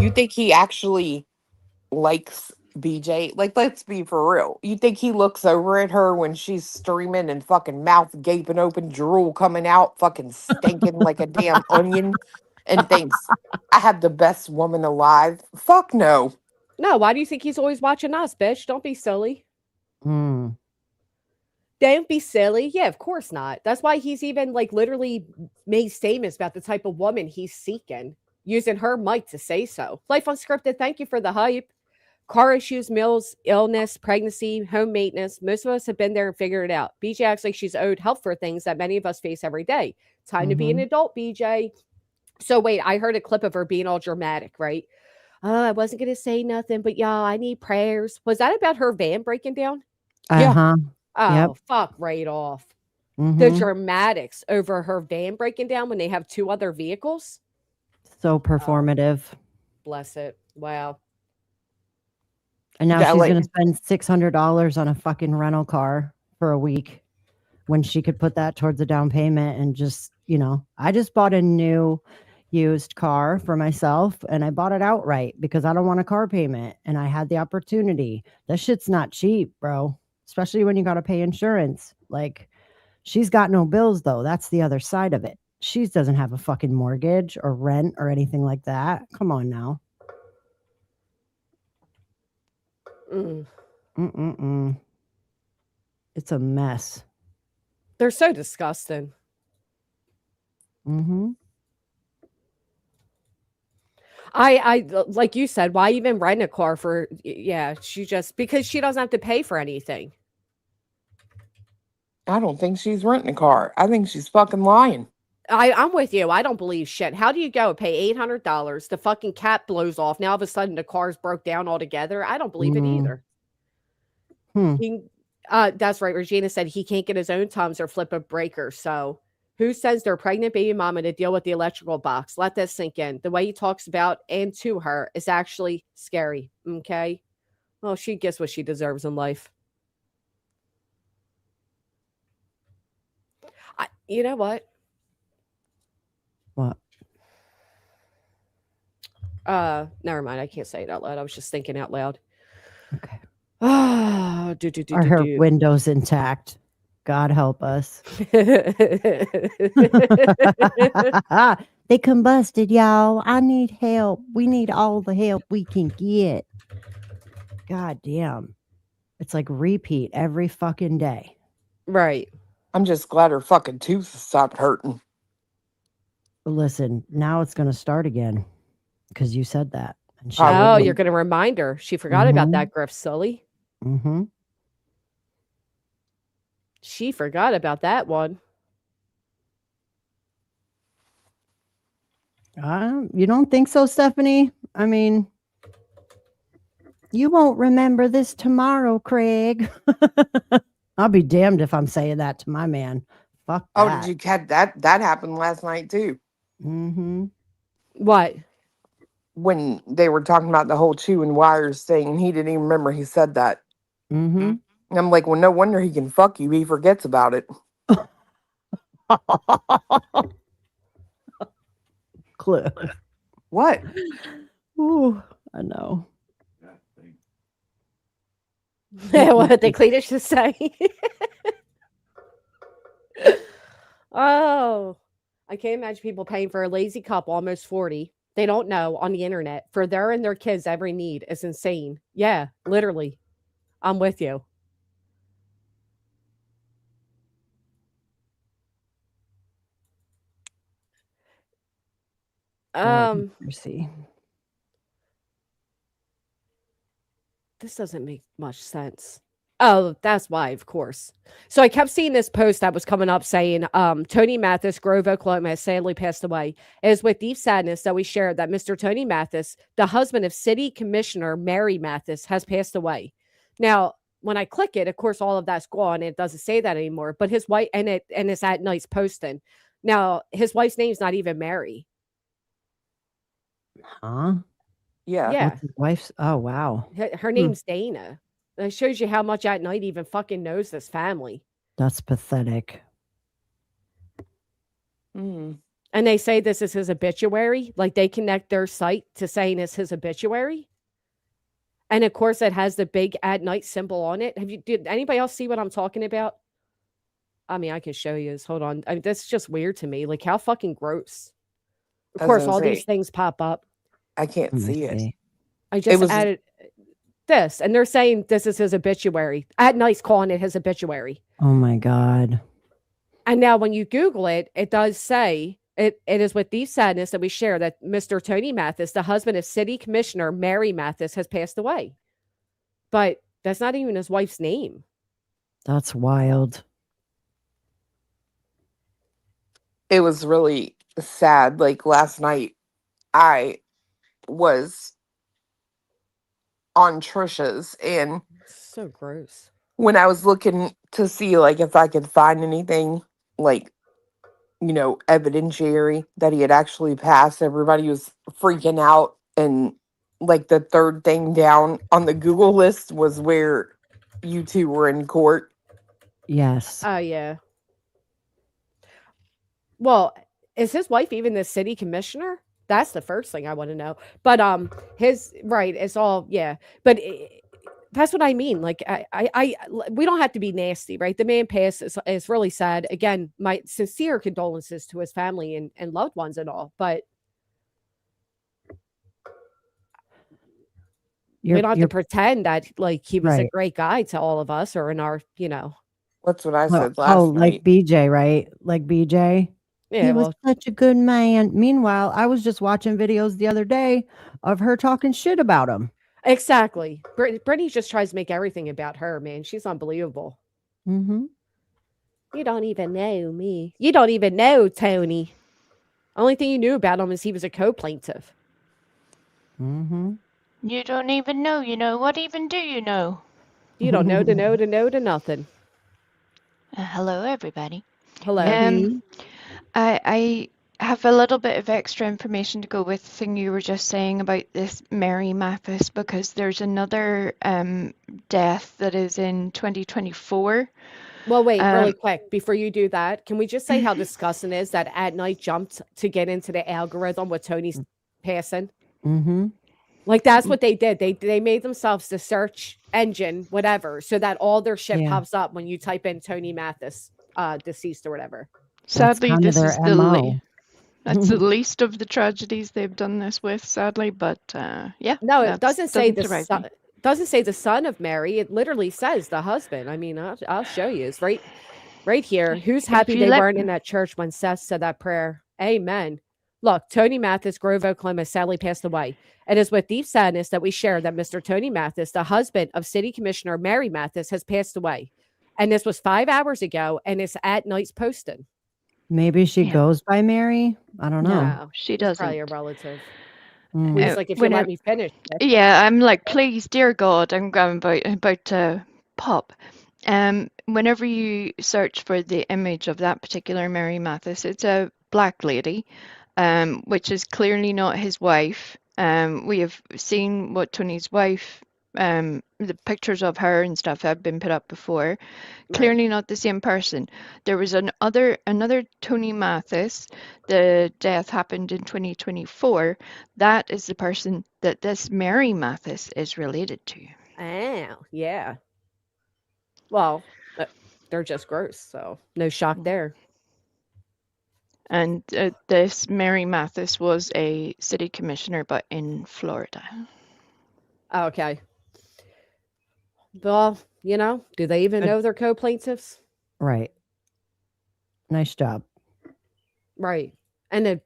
you think he actually likes BJ? Like, let's be for real. You think he looks over at her when she's streaming and fucking mouth gaping open, drool coming out, fucking stinking like a damn onion, and thinks, I have the best woman alive? Fuck no. No, why do you think he's always watching us, bitch? Don't be silly. Mm. Don't be silly. Yeah, of course not. That's why he's even like literally made statements about the type of woman he's seeking, using her mic to say so. Life Unscripted, thank you for the hype. Car issues, meals, illness, pregnancy, home maintenance. Most of us have been there and figured it out. BJ acts like she's owed help for things that many of us face every day. Time to be an adult, BJ. So wait, I heard a clip of her being all dramatic, right? I wasn't going to say nothing, but y'all, I need prayers. Was that about her van breaking down? Yeah. Uh-huh. Oh, Yep. fuck right off. The Mm-hmm. dramatics over her van breaking down when they have 2 other vehicles. So performative. Bless it. Wow. And now Yeah, she's like- going to spend $600 on a fucking rental car for a week when she could put that towards a down payment and just, I just bought a new used car for myself and I bought it outright because I don't want a car payment and I had the opportunity. That shit's not cheap, bro. especially when you got to pay insurance. Like, she's got no bills, though. That's the other side of it. She doesn't have a fucking mortgage or rent or anything like that. Come on now. Mm. Mm-mm-mm. It's a mess. They're so disgusting. Mm-hmm. I like you said, why even rent a car for? Yeah, she just because she doesn't have to pay for anything. I don't think she's renting a car. I think she's fucking lying. I'm with you. I don't believe shit. How do you go pay $800? The fucking cap blows off. Now all of a sudden the car's broke down altogether. I don't believe it either. He, that's right. Regina said he can't get his own Tums or flip a breaker. So who says their pregnant baby mama to deal with the electrical box? Let that sink in. The way he talks about and to her is actually scary. Okay. Well, she gets what she deserves in life. You know what? What? Never mind. I can't say it out loud. I was just thinking out loud. Okay. Ah, Are her windows intact? God help us. They combusted, y'all. I need help. We need all the help we can get. God damn. It's like repeat every fucking day. Right. I'm just glad her fucking tooth stopped hurting. Listen, now it's going to start again because you said that. And she Probably. Oh, wouldn't. you're going to remind her. She forgot about that, Griff Sully. Mm-hmm. She forgot about that one. You don't think so, Stephanie? I mean, you won't remember this tomorrow, Craig. I'll be damned if I'm saying that to my man. Fuck that. Oh, did you catch that? That happened last night too. Mm-hmm. What? When they were talking about the whole chewing wires thing, and he didn't even remember he said that. Mm-hmm. And I'm like, well, no wonder he can fuck you. He forgets about it. Clue. What? Ooh, I know. What the Cletus should say. Oh, I can't imagine people paying for a lazy couple, almost 40. They don't know on the internet for their and their kids' every need is insane. Yeah, literally. I'm with you. See. This doesn't make much sense. Oh, that's why, of course. So I kept seeing this post that was coming up saying, Tony Mathis, Grove, Oklahoma, has sadly passed away. It is with deep sadness that we share that Mr. Tony Mathis, the husband of City Commissioner Mary Mathis, has passed away. Now, when I click it, of course, all of that's gone. It doesn't say that anymore. But his wife, and it's at night's posting. Now, his wife's name's not even Mary. Huh? Yeah. Yeah. What's his wife's? Oh, wow. Her name's Dana. That shows you how much at night even fucking knows this family. That's pathetic. Mm. And they say this is his obituary. Like they connect their site to saying it's his obituary. And of course, it has the big at night symbol on it. Did anybody else see what I'm talking about? I mean, I can show you this. Hold on. I mean, that's just weird to me. Like how fucking gross. Of course, all these things pop up. I can't see it. I just added this, and they're saying this is his obituary. At night's calling it his obituary. Oh my God. And now when you Google it, it does say it is with deep sadness that we share that Mr. Tony Mathis, the husband of City Commissioner Mary Mathis, has passed away. But that's not even his wife's name. That's wild. It was really sad. Like last night, I was on Trisha's, and so gross. When I was looking to see like if I could find anything like, you know, evidentiary that he had actually passed, everybody was freaking out, and like the third thing down on the Google list was where you two were in court. Yes. Oh yeah. Well, is his wife even the city commissioner? That's the first thing I want to know. But it's all, yeah. But That's what I mean. Like we don't have to be nasty, right? The man passed is really sad. Again, my sincere condolences to his family and loved ones and all. But we You're don't have to you're pretend that like he was a right. great guy to all of us or in our, That's what I Oh, said oh, last like night. BJ, right? Like BJ. yeah. He was Well, such a good man. Meanwhile, I was just watching videos the other day of her talking shit about him. exactly. Brittany just tries to make everything about her, man. She's unbelievable. Mm-hmm. You don't even know me. You don't even know Tony. Only thing you knew about him is he was a co-plaintiff. Mm-hmm. You don't even know, you know. What even do you know? You don't know to know to know to nothing. Hello, everybody. Hello. Um, I have a little bit of extra information to go with the thing you were just saying about this Mary Mathis, because there's another death that is in 2024. Well, wait, really Um, quick before you do that, can we just say how disgusting it is that At Night jumped to get into the algorithm with Tony's passing? Mm-hmm. Like that's what they did. They made themselves the search engine, whatever, so that all their shit Yeah. pops up when you type in Tony Mathis, deceased or whatever. That's Sadly, kind of this their is the MO. that's the least of the tragedies they've done this with, sadly. But yeah, No, it that doesn't say doesn't the surprise son. me. Doesn't say the son of Mary. It literally says the husband. I mean, I'll show you. It's right here. Who's If happy you they let weren't in that church when Seth said that prayer? Amen. Look, Tony Mathis, Grove Oklahoma, sadly passed away. It is with deep sadness that we share that Mr. Tony Mathis, the husband of City Commissioner Mary Mathis, has passed away. And this was 5 hours ago, and it's At Night's posted. Maybe she Yeah. goes by Mary. I don't know. No, she it's probably a doesn't. relative. Mm. Please, like, if you let me finish. Yeah, I'm like, please, dear God, I'm about to pop. Whenever you search for the image of that particular Mary Mathis, it's a black lady, which is clearly not his wife. We have seen what Tony's wife, the pictures of her and stuff have been put up before. Clearly not the same person. There was another Tony Mathis. The death happened in 2024. That is the person that this Mary Mathis is related to. Oh, yeah. Well, they're just gross, so no shock there. And this Mary Mathis was a city commissioner, but in Florida. Okay. Well, do they even Good. know they're co-plaintiffs? Right. Nice job. Right. And then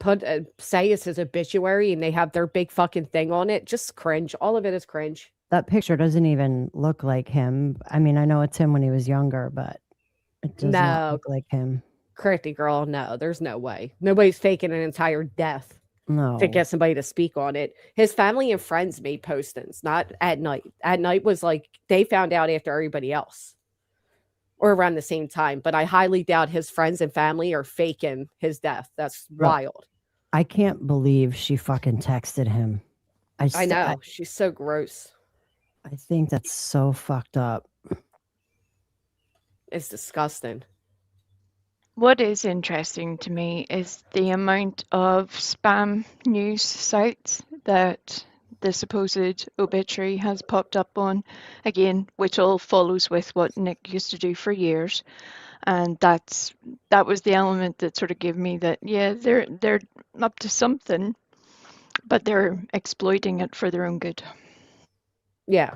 say it's his obituary and they have their big fucking thing on it. Just cringe. All of it is cringe. That picture doesn't even look like him. I mean, I know it's him when he was younger, but it does not No, look like him. Critty girl, no, there's no way. Nobody's faking an entire death No. to get somebody to speak on it. His family and friends made postings, not At Night. At Night was like they found out after everybody else. Or around the same time, but I highly doubt his friends and family are faking his death. That's wild. I can't believe she fucking texted him. I know. She's so gross. I think that's so fucked up. It's disgusting. What is interesting to me is the amount of spam news sites that the supposed obituary has popped up on, again, which all follows with what Nick used to do for years. And that was the element that sort of gave me that, yeah, they're up to something, but they're exploiting it for their own good. Yeah.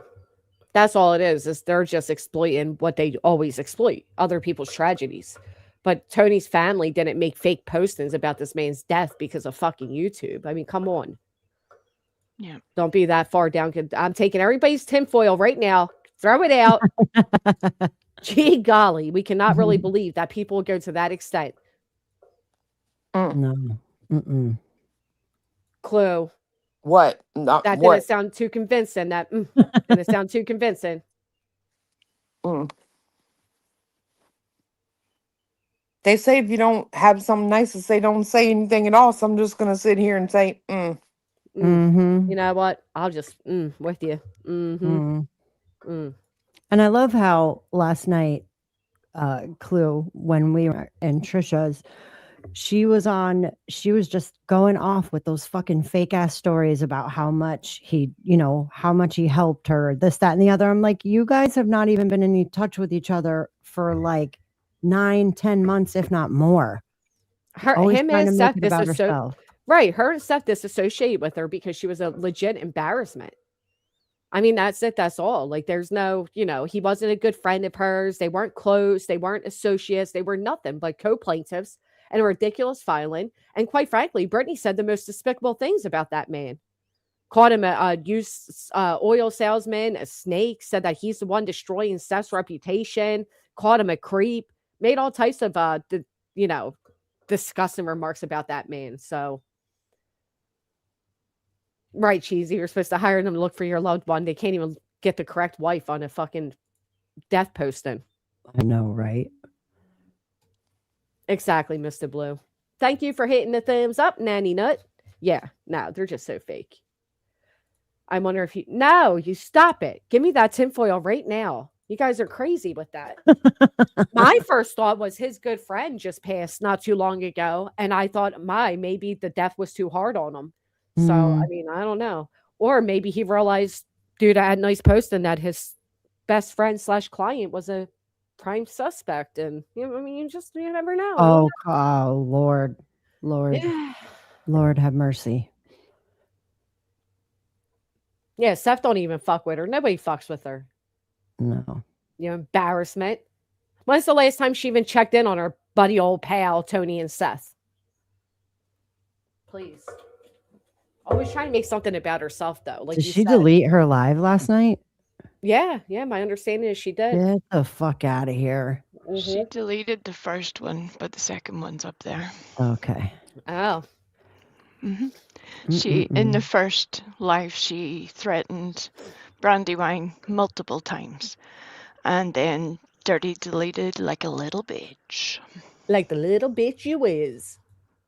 That's all it is they're just exploiting what they always exploit, other people's tragedies. But Tony's family didn't make fake postings about this man's death because of fucking YouTube. I mean, come on. Yeah. Don't be that far down. I'm taking everybody's tinfoil right now. Throw it out. Gee golly, we cannot really believe that people would go to that extent. No. Mm-mm. Clue. What? Not That what? didn't sound too convincing. That didn't sound too convincing. They say if you don't have something nice to say, don't say anything at all. So I'm just gonna sit here and say, Mm-hmm. You know what? I'll just with you. And I love how last night, Clue, when we were in Trisha's, she was just going off with those fucking fake ass stories about how much how much he helped her, this, that, and the other. I'm like, you guys have not even been in touch with each other for like 9-10 months, if not more. Always Him trying and to make Seth it about herself. Right, her and Seth disassociate with her because she was a legit embarrassment. I mean, that's it. That's all. Like, there's no, he wasn't a good friend of hers. They weren't close. They weren't associates. They were nothing but co-plaintiffs and a ridiculous filing. And quite frankly, Brittany said the most despicable things about that man. Called him a used oil salesman, a snake, said that he's the one destroying Seth's reputation, called him a creep, made all types of, disgusting remarks about that man. So, right, Cheesy, you're supposed to hire them to look for your loved one. They can't even get the correct wife on a fucking death posting. I know, right? Exactly, Mr. Blue. Thank you for hitting the thumbs up, Nanny Nut. Yeah, no, they're just so fake. I wonder if you stop it. Give me that tinfoil right now. You guys are crazy with that. My first thought was his good friend just passed not too long ago. And I thought, maybe the death was too hard on him. So, I mean, I don't know. Or maybe he realized due to that nice posting that his best friend / client was a prime suspect. And, you never know. Oh, Lord. Lord have mercy. Yeah, Seth don't even fuck with her. Nobody fucks with her. No. Embarrassment. When's the last time she even checked in on her buddy old pal, Tony and Seth? Please. Always trying to make something about herself, though. Like, did she delete her live last night? Yeah. My understanding is she did. Get the fuck out of here. She deleted the first one, but the second one's up there. Okay. Oh. She, in the first live, she threatened Brandywine multiple times, and then dirty deleted like a little bitch. Like the little bitch you is.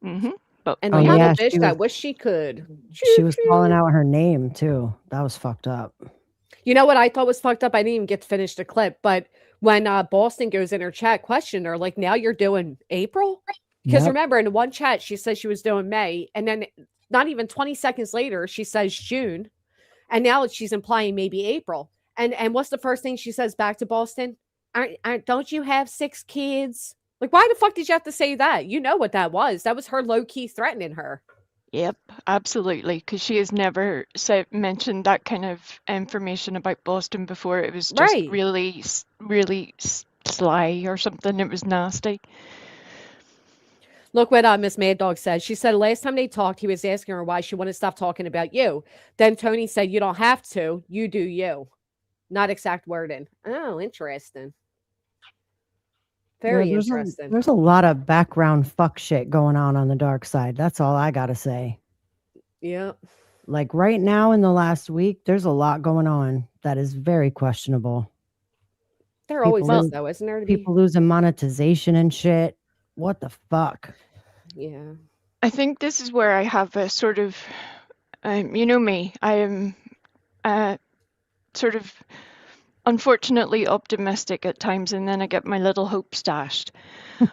But And the little bitch that wish she could. She was calling out her name too. That was fucked up. You know what I thought was fucked up? I didn't even get to finish the clip, but when Boston goes in her chat, questioned her, like, now you're doing April? Because remember, in the one chat, she said she was doing May, and then not even 20 seconds later, she says June, and now she's implying maybe April. And what's the first thing she says back to Boston? Don't you have 6 kids? Like, why the fuck did you have to say that? You know what that was. That was her low-key threatening her. Yep, absolutely. Because she has never mentioned that kind of information about Boston before. It was just really, really sly or something. It was nasty. Look what Miss Mad Dog said. She said last time they talked, he was asking her why she wanted to stop talking about you. Then Tony said, you don't have to. You do you. Not exact wording. Oh, interesting. Very interesting. There's a lot of background fuck shit going on the dark side. That's all I got to say. Yeah. Like right now in the last week, there's a lot going on that is very questionable. There always is, though, isn't there? People losing monetization and shit. What the fuck? Yeah. I think this is where I have a sort of, you know me, I am sort of unfortunately optimistic at times, and then I get my little hopes dashed.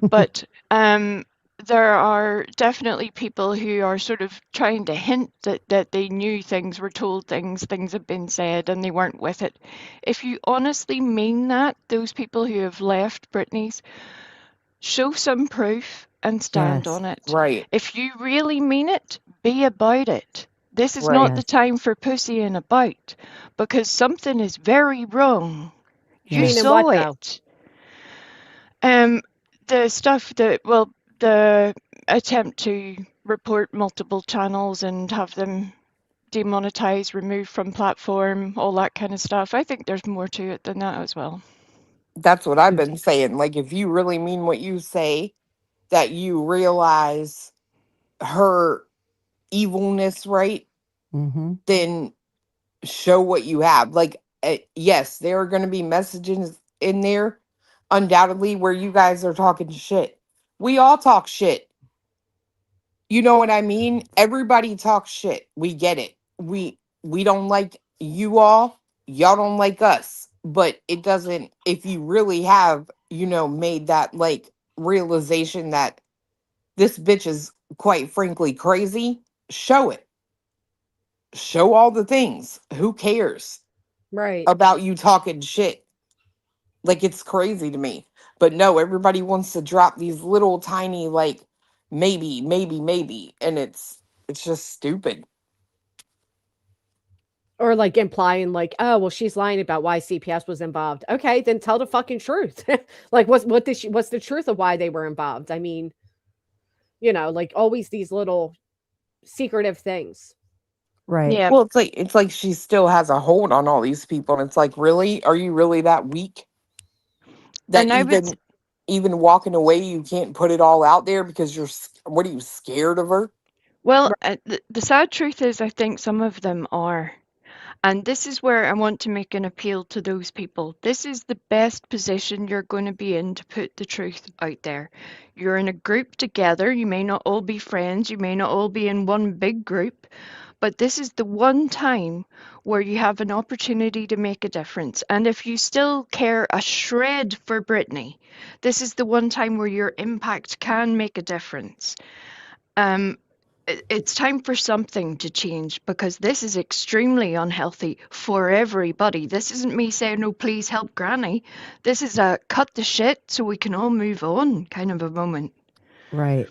But there are definitely people who are sort of trying to hint that they knew things, were told things have been said, and they weren't with it. If you honestly mean that, those people who have left Britney's, show some proof and stand on it. Right. If you really mean it, be about it. This is not the time for pussying about, because something is very wrong. You saw it. The stuff that, the attempt to report multiple channels and have them demonetized, removed from platform, all that kind of stuff. I think there's more to it than that as well. That's what I've been saying. Like, if you really mean what you say, that you realize her evilness, right? Then show what you have. Like, yes, there are going to be messages in there, undoubtedly, where you guys are talking shit. We all talk shit. You know what I mean? Everybody talks shit. We get it. We don't like you all. Y'all don't like us. But it doesn't, if you really have, made that like realization that this bitch is quite frankly crazy, show it. Show all the things. Who cares Right. about you talking shit? Like, it's crazy to me. But no, everybody wants to drop these little tiny, like, maybe, maybe. And it's just stupid. Or like implying like, oh, well, she's lying about why CPS was involved. Okay, then tell the fucking truth. Like, what's the truth of why they were involved? I mean, like always these little secretive things. Right. Yeah. Well, it's like she still has a hold on all these people. And it's like, really? Are you really that weak? That And I would even walking away, you can't put it all out there because what are you, scared of her? Well, the sad truth is, I think some of them are. And this is where I want to make an appeal to those people. This is the best position you're going to be in to put the truth out there. You're in a group together. You may not all be friends. You may not all be in one big group. But this is the one time where you have an opportunity to make a difference. And if you still care a shred for Brittany, this is the one time where your impact can make a difference. It's time for something to change because this is extremely unhealthy for everybody. This isn't me saying, oh, please help Granny. This is a cut the shit so we can all move on kind of a moment. Right.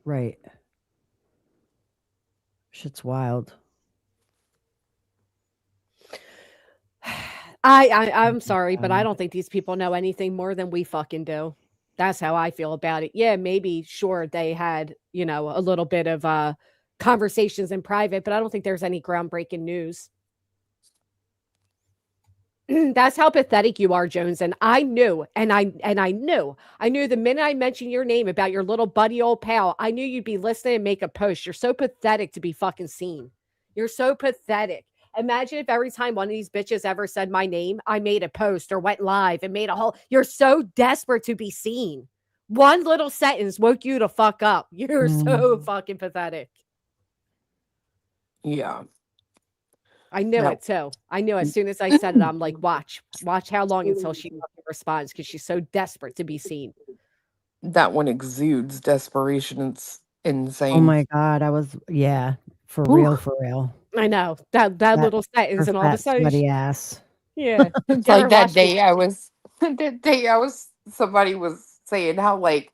Right. Shit's wild. I'm sorry, but I don't think these people know anything more than we fucking do. That's how I feel about it. Yeah, maybe sure they had, a little bit of conversations in private, but I don't think there's any groundbreaking news. That's how pathetic you are, Jones. And I knew, I knew the minute I mentioned your name about your little buddy old pal, I knew you'd be listening and make a post. You're so pathetic to be fucking seen. You're so pathetic. Imagine if every time one of these bitches ever said my name, I made a post or went live and made a whole. You're so desperate to be seen. One little sentence woke you to fuck up. You're so fucking pathetic. Yeah. I knew it too. I knew as soon as I said it, I'm like, watch how long until she fucking responds because she's so desperate to be seen. That one exudes desperation. It's insane. Oh my God. For Whew. real. I know that little sentence, and all of a sudden, sweaty ass. yeah, It's get like her that watch day somebody was saying how like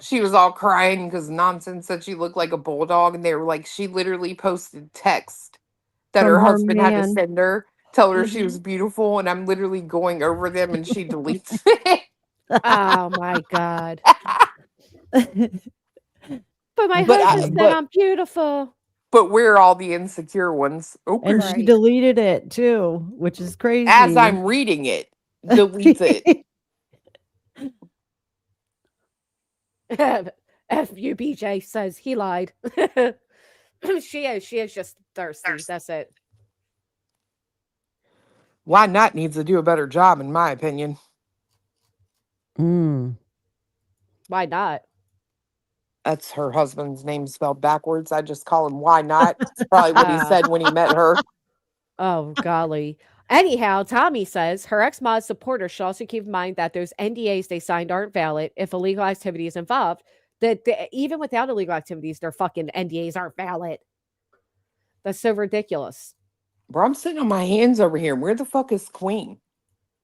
she was all crying because nonsense said she looked like a bulldog, and they were like, she literally posted text that From her her husband had to man. send her, tell her she Mhm. was beautiful, and I'm literally going over them and she deletes it. Oh my God! But my But husband said I'm beautiful. but we're all the insecure ones. Okay. And she Right. deleted it too, which is crazy. As I'm reading it, deletes it. FUBJ says he lied. She is just thirsty. That's it. Why not needs to do a better job, in my opinion. Mm. Why not? That's her husband's name spelled backwards. I just call him Why Not. It's probably what he said when he met her. Oh, golly. Anyhow, Tommy says her ex-mod supporters should also keep in mind that those NDAs they signed aren't valid if illegal activity is involved. That even without illegal activities, their fucking NDAs aren't valid. That's so ridiculous. Bro, I'm sitting on my hands over here. Where the fuck is Queen?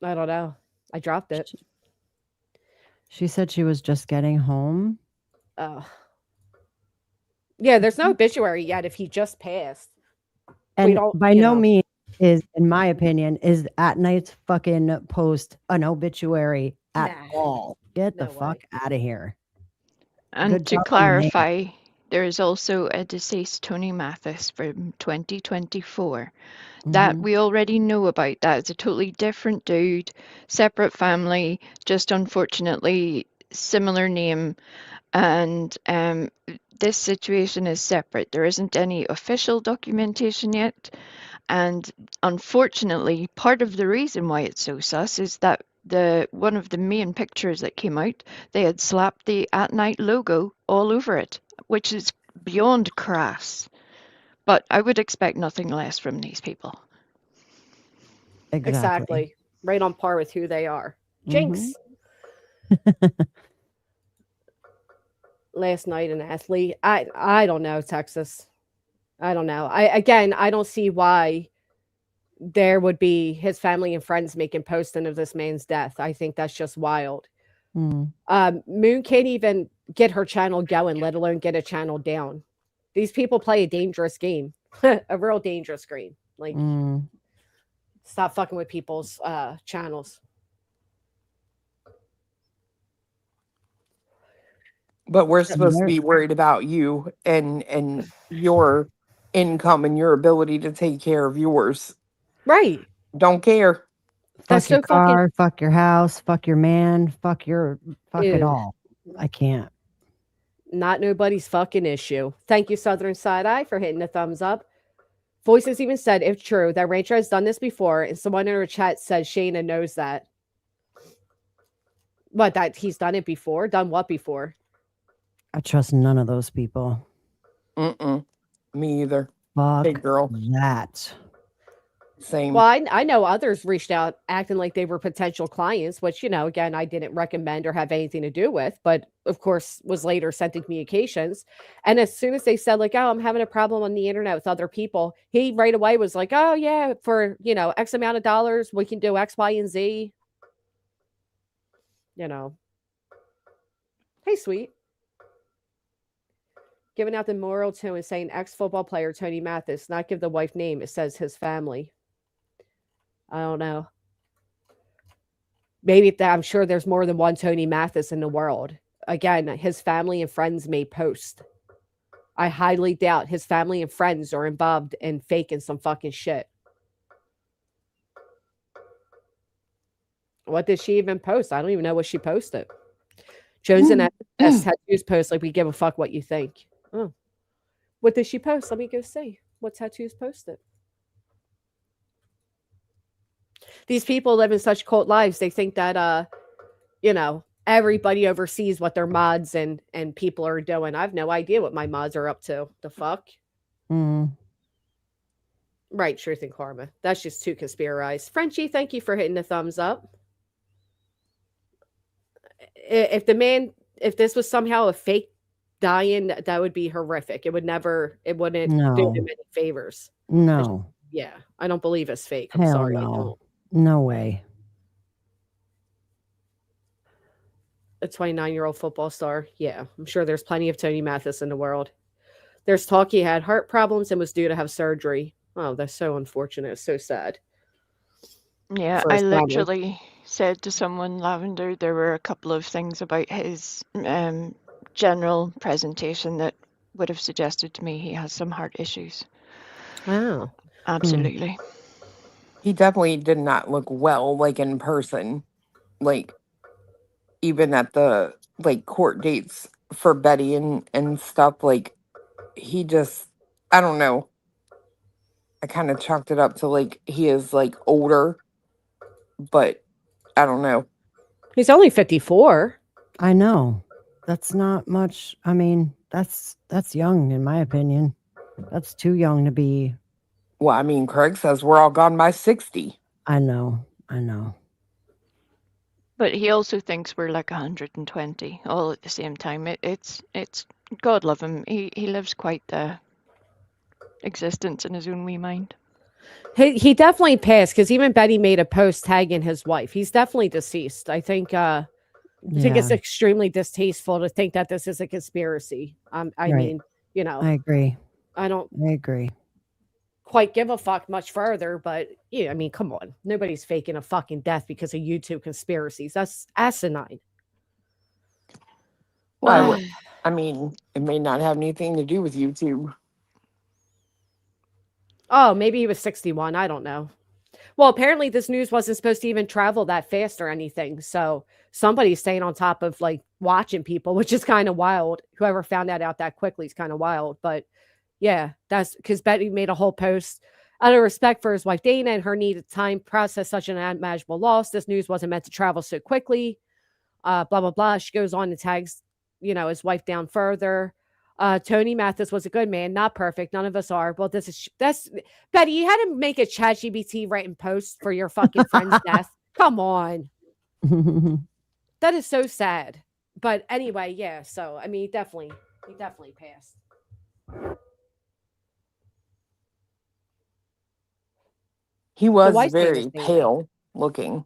I don't know. I dropped it. She said she was just getting home. Oh. Yeah, there's no obituary yet if he just passed. And by no means is, in my opinion, is At Night's fucking post an obituary at all. Get the fuck out of here. And to clarify, there is also a deceased Tony Mathis from 2024 that we already know about. That is a totally different dude, separate family, just unfortunately similar name. And this situation is separate. There isn't any official documentation yet. And unfortunately, part of the reason why it's so sus is that one of the main pictures that came out, they had slapped the At Night logo all over it, which is beyond crass. But I would expect nothing less from these people. Exactly. Right on par with who they are. Jinx. last night, an athlete. I don't know, Texas. I don't know. I don't see why there would be his family and friends making posting of this man's death. I think that's just wild. Mm, Moon can't even get her channel going, let alone get a channel down. These people play a dangerous game, a real dangerous game. Like, mm. stop fucking with people's channels. But we're So- supposed to There- be worried about you and your income and your ability to take care of yours. Right. Don't care. That's Fuck your so fucking car, fuck your house, fuck your man, fuck it ew. all. I can't. Not nobody's fucking issue. Thank you, Southern Side Eye, for hitting the thumbs up. Voices even said, if true, that Rachel has done this before, and someone in her chat says Shayna knows that. What, that he's done it before? Done what before? I trust none of those people. Mm-mm. Me either. Fuck Hey, girl. that. Same. Well, I know others reached out acting like they were potential clients, which, again, I didn't recommend or have anything to do with, but of course was later sent in communications. And as soon as they said, like, oh, I'm having a problem on the internet with other people, he right away was like, oh, yeah, for, X amount of dollars, we can do X, Y, and Z. Hey, sweet. Giving out the moral tone and saying ex-football player Tony Mathis, not give the wife name. It says his family. I don't know. Maybe I'm sure there's more than one Tony Mathis in the world. Again, his family and friends may post. I highly doubt his family and friends are involved in faking some fucking shit. What did she even post? I don't even know what she posted. Chosen as tattoos post like we give a fuck what you think. Oh. What did she post? Let me go see. What tattoos posted? These people live in such cult lives. They think that everybody oversees what their mods and people are doing. I have no idea what my mods are up to. The fuck? Mm. Right, truth and karma. That's just too conspirized. Frenchie, thank you for hitting the thumbs up. If this was somehow a fake dying, that would be horrific. It wouldn't do No. him any favors. No. Yeah, I don't believe it's fake. I'm Hell sorry, I no. don't. No way. A 29-year-old football star. Yeah, I'm sure there's plenty of Tony Mathis in the world. There's talk he had heart problems and was due to have surgery. Oh, that's so unfortunate. It's so sad. Yeah, For I his family. literally said to someone, Lavender, there were a couple of things about his general presentation that would have suggested to me he has some heart issues. Wow. Absolutely. He definitely did not look well, like in person. Like, even at the court dates for Betty and stuff, like he just, I don't know. I kind of chalked it up to he is older, but I don't know. He's only 54. I know. That's not much. I mean, that's young in my opinion. That's too young to be. Well, I mean, Craig says we're all gone by 60. I know. I know. But he also thinks we're like 120 all at the same time. It's God love him. He lives quite the existence in his own wee mind. He definitely passed because even Betty made a post tagging his wife. He's definitely deceased. I think it's Yeah, extremely distasteful to think that this is a conspiracy. I Right. mean, I agree. I don't I agree. quite give a fuck much further, but yeah, I mean, come on. Nobody's faking a fucking death because of YouTube conspiracies. That's asinine. Well, I mean, it may not have anything to do with YouTube. Oh, maybe he was 61. I don't know. Well, apparently this news wasn't supposed to even travel that fast or anything. So somebody's staying on top of watching people, which is kind of wild. Whoever found that out that quickly is kind of wild. But yeah, that's because Betty made a whole post out of respect for his wife Dana and her needed time to process such an unimaginable loss. This news wasn't meant to travel so quickly. Blah, blah, blah. She goes on and tags, his wife down further. Tony Mathis was a good man, not perfect. None of us are. Well, that's Betty. You had to make a ChatGPT written post for your fucking friend's death. Come on, that is so sad. But anyway, yeah. So I mean, he definitely passed. He The was wife's name was very Sandy. pale looking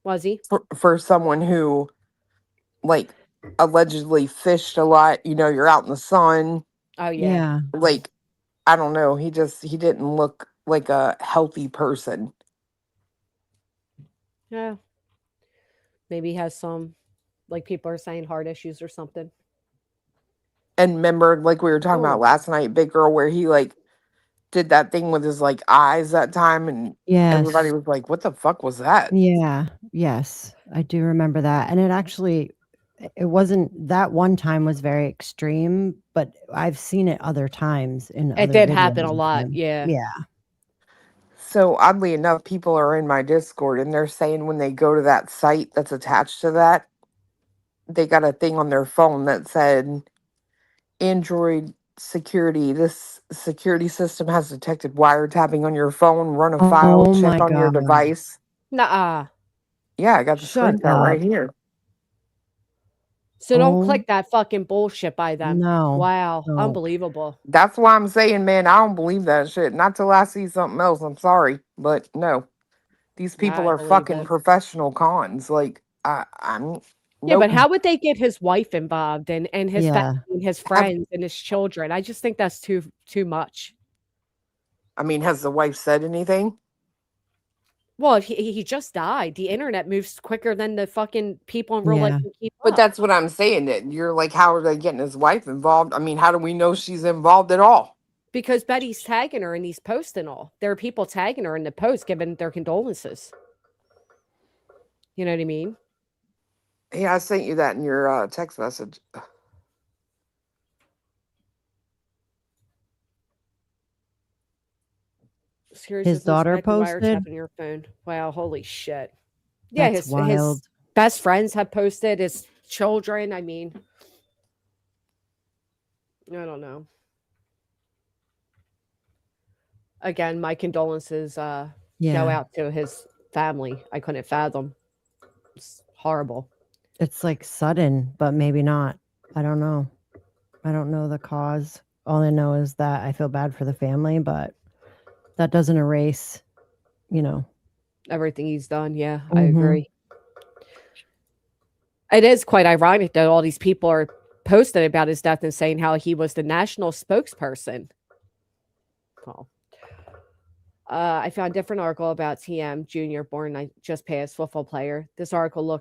Was he? for someone who like allegedly fished a lot. You know, you're out in the sun. Oh yeah. Yeah. Like, I don't know. He didn't look like a healthy person. Yeah. Maybe he has some, like people are saying, heart issues or something. And remember, like we were talking about Oh, last night, Big Girl, where he like did that thing with his like eyes that time, and everybody Yes. was like, "What the fuck was that?" Yeah. Yes. I do remember that. And it actually, it wasn't that one time was very extreme, but I've seen it other times in it other did happen videos a of lot. him. Yeah. Yeah. So oddly enough, people are in my Discord and they're saying when they go to that site that's attached to that, they got a thing on their phone that said Android security. This security system has detected wiretapping on your phone. Run a file Oh check my on your God. device. Nuh-uh. Yeah, I got the Shut screenshot up. right here. So don't Oh click that fucking bullshit by them. no. Wow. No. Unbelievable. That's why I'm saying, man, I don't believe that shit. Not till I see something else. I'm sorry, but no, these people I are believe fucking it. professional cons. Like, I'm Yeah, but nope. how would they get his wife involved and his family Yeah. and his Have friends and his children? I just think that's too much. I mean, has the wife said anything? Well, he just died. The internet moves quicker than the fucking people in real life Yeah. can keep But up. that's what I'm saying. That you're like, how are they getting his wife involved? I mean, how do we know she's involved at all? Because Betty's tagging her in these posts and all. There are people tagging her in the post, giving their condolences. You know what I mean? Yeah, I sent you that in your text message. Security His systems daughter detect the posted. wiretap in your phone. Wow, holy shit. Yeah, That's his wild. best friends have posted, his children. I mean, I don't know. Again, my condolences go Yeah. out to his family. I couldn't fathom. It's horrible. It's like sudden, but maybe not. I don't know. I don't know the cause. All I know is that I feel bad for the family, but that doesn't erase, you know. Everything he's done. Yeah, I Mhm. agree. It is quite ironic that all these people are posting about his death and saying how he was the national spokesperson. Well, I found a different article about TM Jr., born just passed football player. This article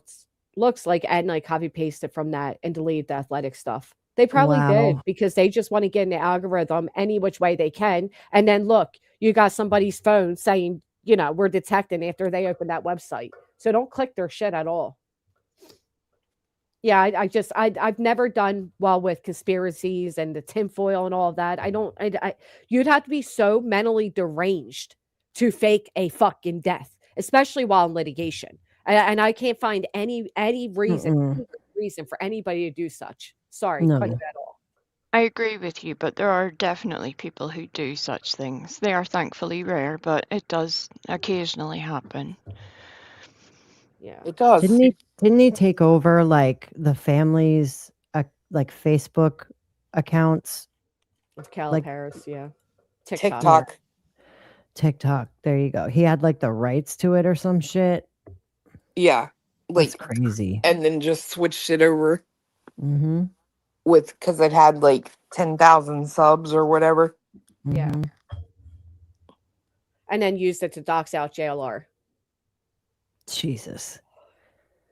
looks like Ed and I copy pasted from that and deleted the athletic stuff. They probably did Wow. because they just want to get in the algorithm any which way they can. And then look, you got somebody's phone saying, we're detecting after they open that website. So don't click their shit at all. Yeah, I've never done well with conspiracies and the tinfoil and all of that. I don't, you'd have to be so mentally deranged to fake a fucking death, especially while in litigation. And I can't find any reason, Mm-mm. any good reason for anybody to do such. Sorry, couldn't No. at all. I agree with you, but there are definitely people who do such things. They are thankfully rare, but it does occasionally happen. Yeah, It does. Didn't he take over like the family's like Facebook accounts? with Caleb Like Harris. Yeah, TikTok. yeah, TikTok. TikTok. There you go. He had like the rights to it or some shit. Yeah, That's like, crazy. and then just switched it over Mhm. with because it had like 10,000 subs or whatever. Yeah, Mhm. and then used it to dox out JLR. Jesus.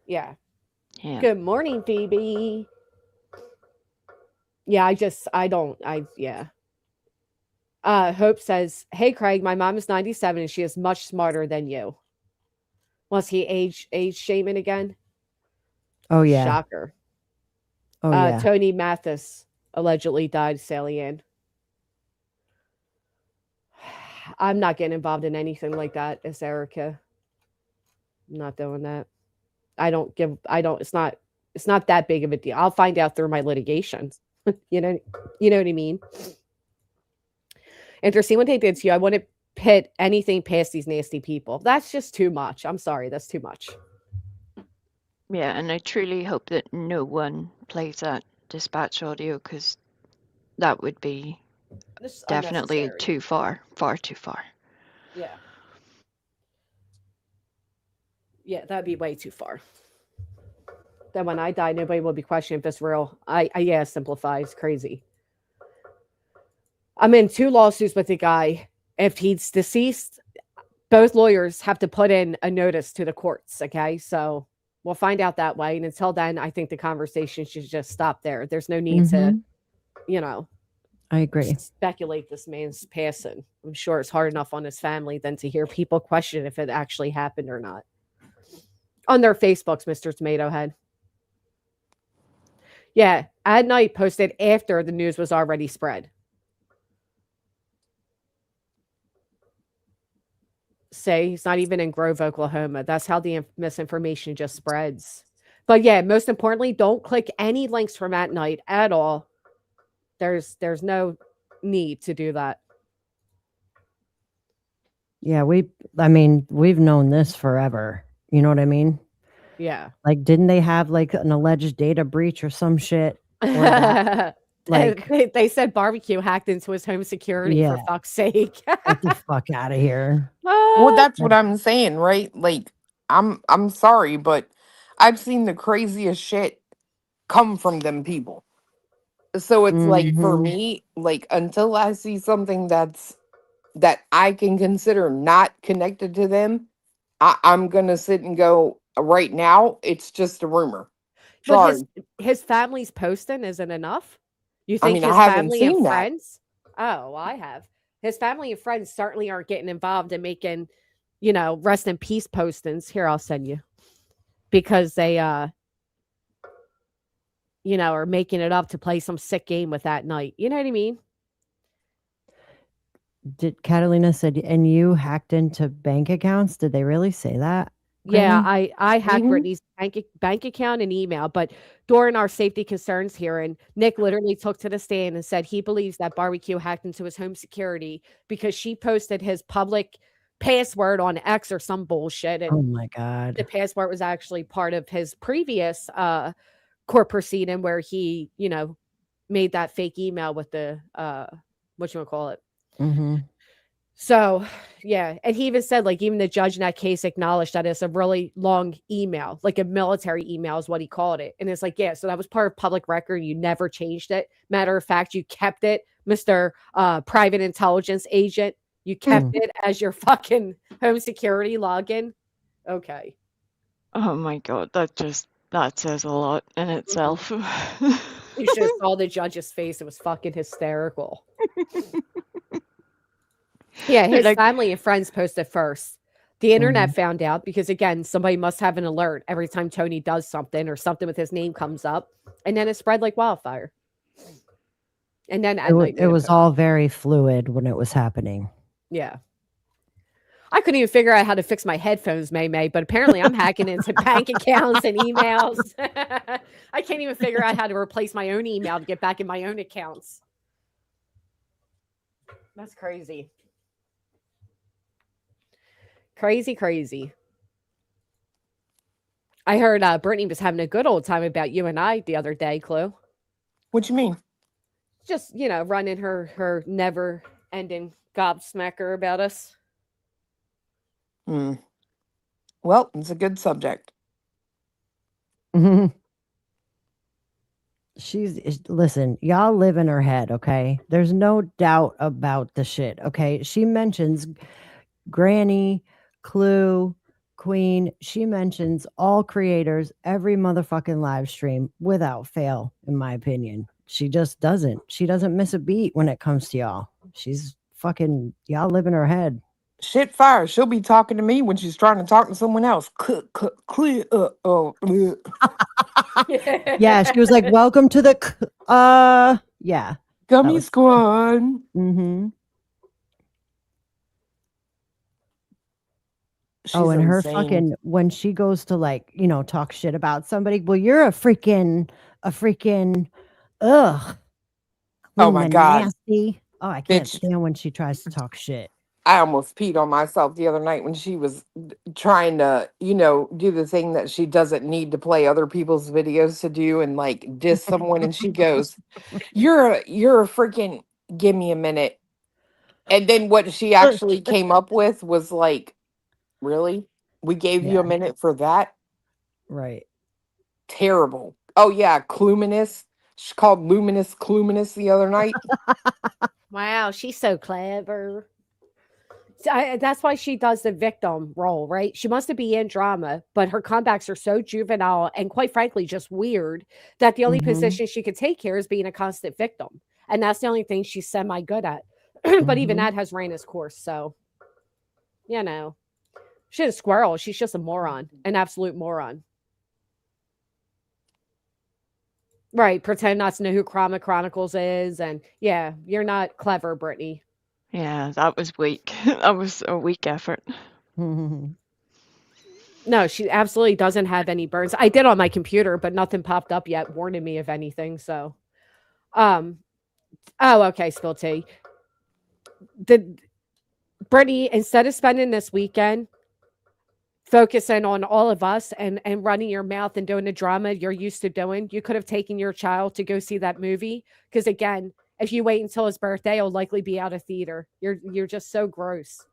Yeah. Yeah. Good morning, Phoebe. Yeah, yeah. Hope says, "Hey Craig, my mom is 97 and she is much smarter than you." Was he age shaming again? Oh yeah. Shocker. Oh yeah. Tony Mathis allegedly died sailing in. I'm not getting involved in anything like that, as Erica. I'm not doing that. It's not that big of a deal. I'll find out through my litigations. you know you know what I mean? And to see what they did to you, I wouldn't pit anything past these nasty people. That's just too much. I'm sorry, that's too much. Yeah, and I truly hope that no one plays that dispatch audio because that would be This is definitely unnecessary. too far, far too far. Yeah. Yeah, that'd be way too far. Then when I die, nobody will be questioning if it's real. Yeah, simplify. It's crazy. I'm in 2 lawsuits with the guy. If he's deceased, both lawyers have to put in a notice to the courts. Okay. So we'll find out that way. And until then, I think the conversation should just stop there. There's no need to, Mhm. you know, I agree. speculate this man's passing. I'm sure it's hard enough on his family than to hear people question if it actually happened or not. On their Facebooks, Mr. Tomato Head. Yeah, at night posted after the news was already spread. Say he's not even in Grove, Oklahoma. That's how the misinformation just spreads. But yeah, most importantly, don't click any links from at night at all. There's no need to do that. Yeah, we've known this forever. You know what I mean? Yeah. Like, didn't they have like an alleged data breach or some shit? Or that, like, they said barbecue hacked into his home security for yeah, fuck's sake. get the fuck out of here. Well, Ah, that's what I'm saying, right? Like, I'm sorry, but I've seen the craziest shit come from them people. So it's like for Mhm. me, like until I see something that I can consider not connected to them, I'm gonna sit and go, right now, it's just a rumor. but Sorry. his family's posting isn't enough. You I think mean, I his haven't family and seen that. friends? Oh, well, I have. His family and friends certainly aren't getting involved in making, rest in peace postings. Here, I'll send you because they, are making it up to play some sick game with that night. You know what I mean? Did Catalina said, and you hacked into bank accounts? Did they really say that, Yeah, Granny? I hacked Hmm. Brittany's bank account and email, but during our safety concerns hearing, Nick literally took to the stand and said he believes that barbecue hacked into his home security because she posted his public password on X or some bullshit, Oh and my the god. password was actually part of his previous court proceeding where he, made that fake email with the what you call it. Mhm. So, yeah, and he even said, like, even the judge in that case acknowledged that it's a really long email, like a military email is what he called it. And it's like, yeah, so that was part of public record. You never changed it. Matter of fact, you kept it, Mr. Private Intelligence Agent. You kept Mm. it as your fucking home security login. Okay. Oh my God, that says a lot in itself. You should have saw the judge's face. It was fucking hysterical. Yeah, his Like, family and friends posted first. The internet Mhm. found out because, again, somebody must have an alert every time Tony does something or something with his name comes up, and then it spread like wildfire. And then at night It made a was post. all very fluid when it was happening. Yeah. I couldn't even figure out how to fix my headphones, May, but apparently I'm hacking into bank accounts and emails. I can't even figure out how to replace my own email to get back in my own accounts. That's crazy. Crazy, crazy. I heard Brittany was having a good old time about you and I the other day, Clue. What you mean? Just, running her never ending gobsmacker about us. Hmm. Well, it's a good subject. Mhm. Listen, y'all live in her head, okay? There's no doubt about the shit, okay? She mentions Granny, Clue, Queen. She mentions all creators every motherfucking live stream without fail, in my opinion. She just doesn't. She doesn't miss a beat when it comes to y'all. She's fucking, y'all live in her head. Shit fire. She'll be talking to me when she's trying to talk to someone else. Clear. Yeah, she was like, "Welcome to the yeah." Gummy was- squad. Mhm. She's Oh, and her insane. fucking when she goes to like, talk shit about somebody, well, you're a freaking ugh, Oh clean my the God. nasty. Oh, I can't Bitch, stand when she tries to talk shit. I almost peed on myself the other night when she was trying to, do the thing that she doesn't need to play other people's videos to do and like diss someone. And she goes, you're a freaking, give me a minute. And then what she actually came up with was like, really? We gave you Yeah. a minute for that? Right. Terrible. Oh yeah, Cluminous. She called Luminous Cluminous the other night. Wow, she's so clever. That's why she does the victim role, right? She wants to be in drama, but her comebacks are so juvenile and quite frankly just weird that the only Mhm. position she could take here is being a constant victim. And that's the only thing she's semi good at. But even Mhm. that has ran its course. So, you know, she's a squirrel. She's just a moron, an absolute moron. Right. Pretend not to know who Chroma Chronicles is. And yeah, you're not clever, Brittany. Yeah, that was weak. That was a weak effort. Mhm. No, she absolutely doesn't have any burns. I did on my computer, but nothing popped up yet warning me of anything. So, um, oh, okay, Spill Tea. The Brittany, instead of spending this weekend focusing on all of us and running your mouth and doing the drama you're used to doing, you could have taken your child to go see that movie. Because again, if you wait until his birthday, it'll likely be out of theater. You're just so gross,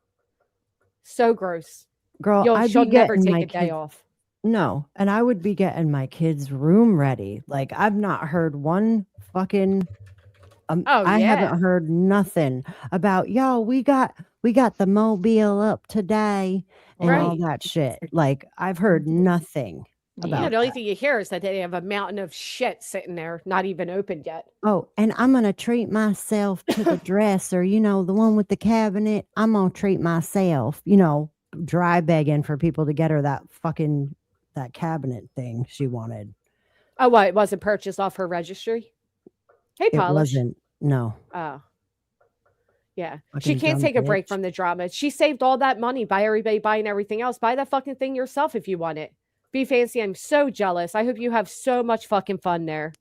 so gross. Girl, I'd She'll be never getting take my a day kids. off. No, and I would be getting my kids' room ready. Like I've not heard one fucking. Oh I yeah, haven't heard nothing about y'all. We got the mobile up today and all right. that shit. Like I've heard nothing Yeah, about the only that. thing you hear is that they have a mountain of shit sitting there, not even opened yet. Oh, and I'm gonna treat myself to the dresser. The one with the cabinet. I'm gonna treat myself. Dry begging for people to get her that cabinet thing she wanted. Oh, what? It wasn't purchased off her registry? Hey, It Polish. wasn't. No, Oh, yeah. She fucking can't dumb take a break bitch. from the drama. She saved all that money by everybody buying everything else. Buy that fucking thing yourself if you want it. Be fancy. I'm so jealous. I hope you have so much fucking fun there.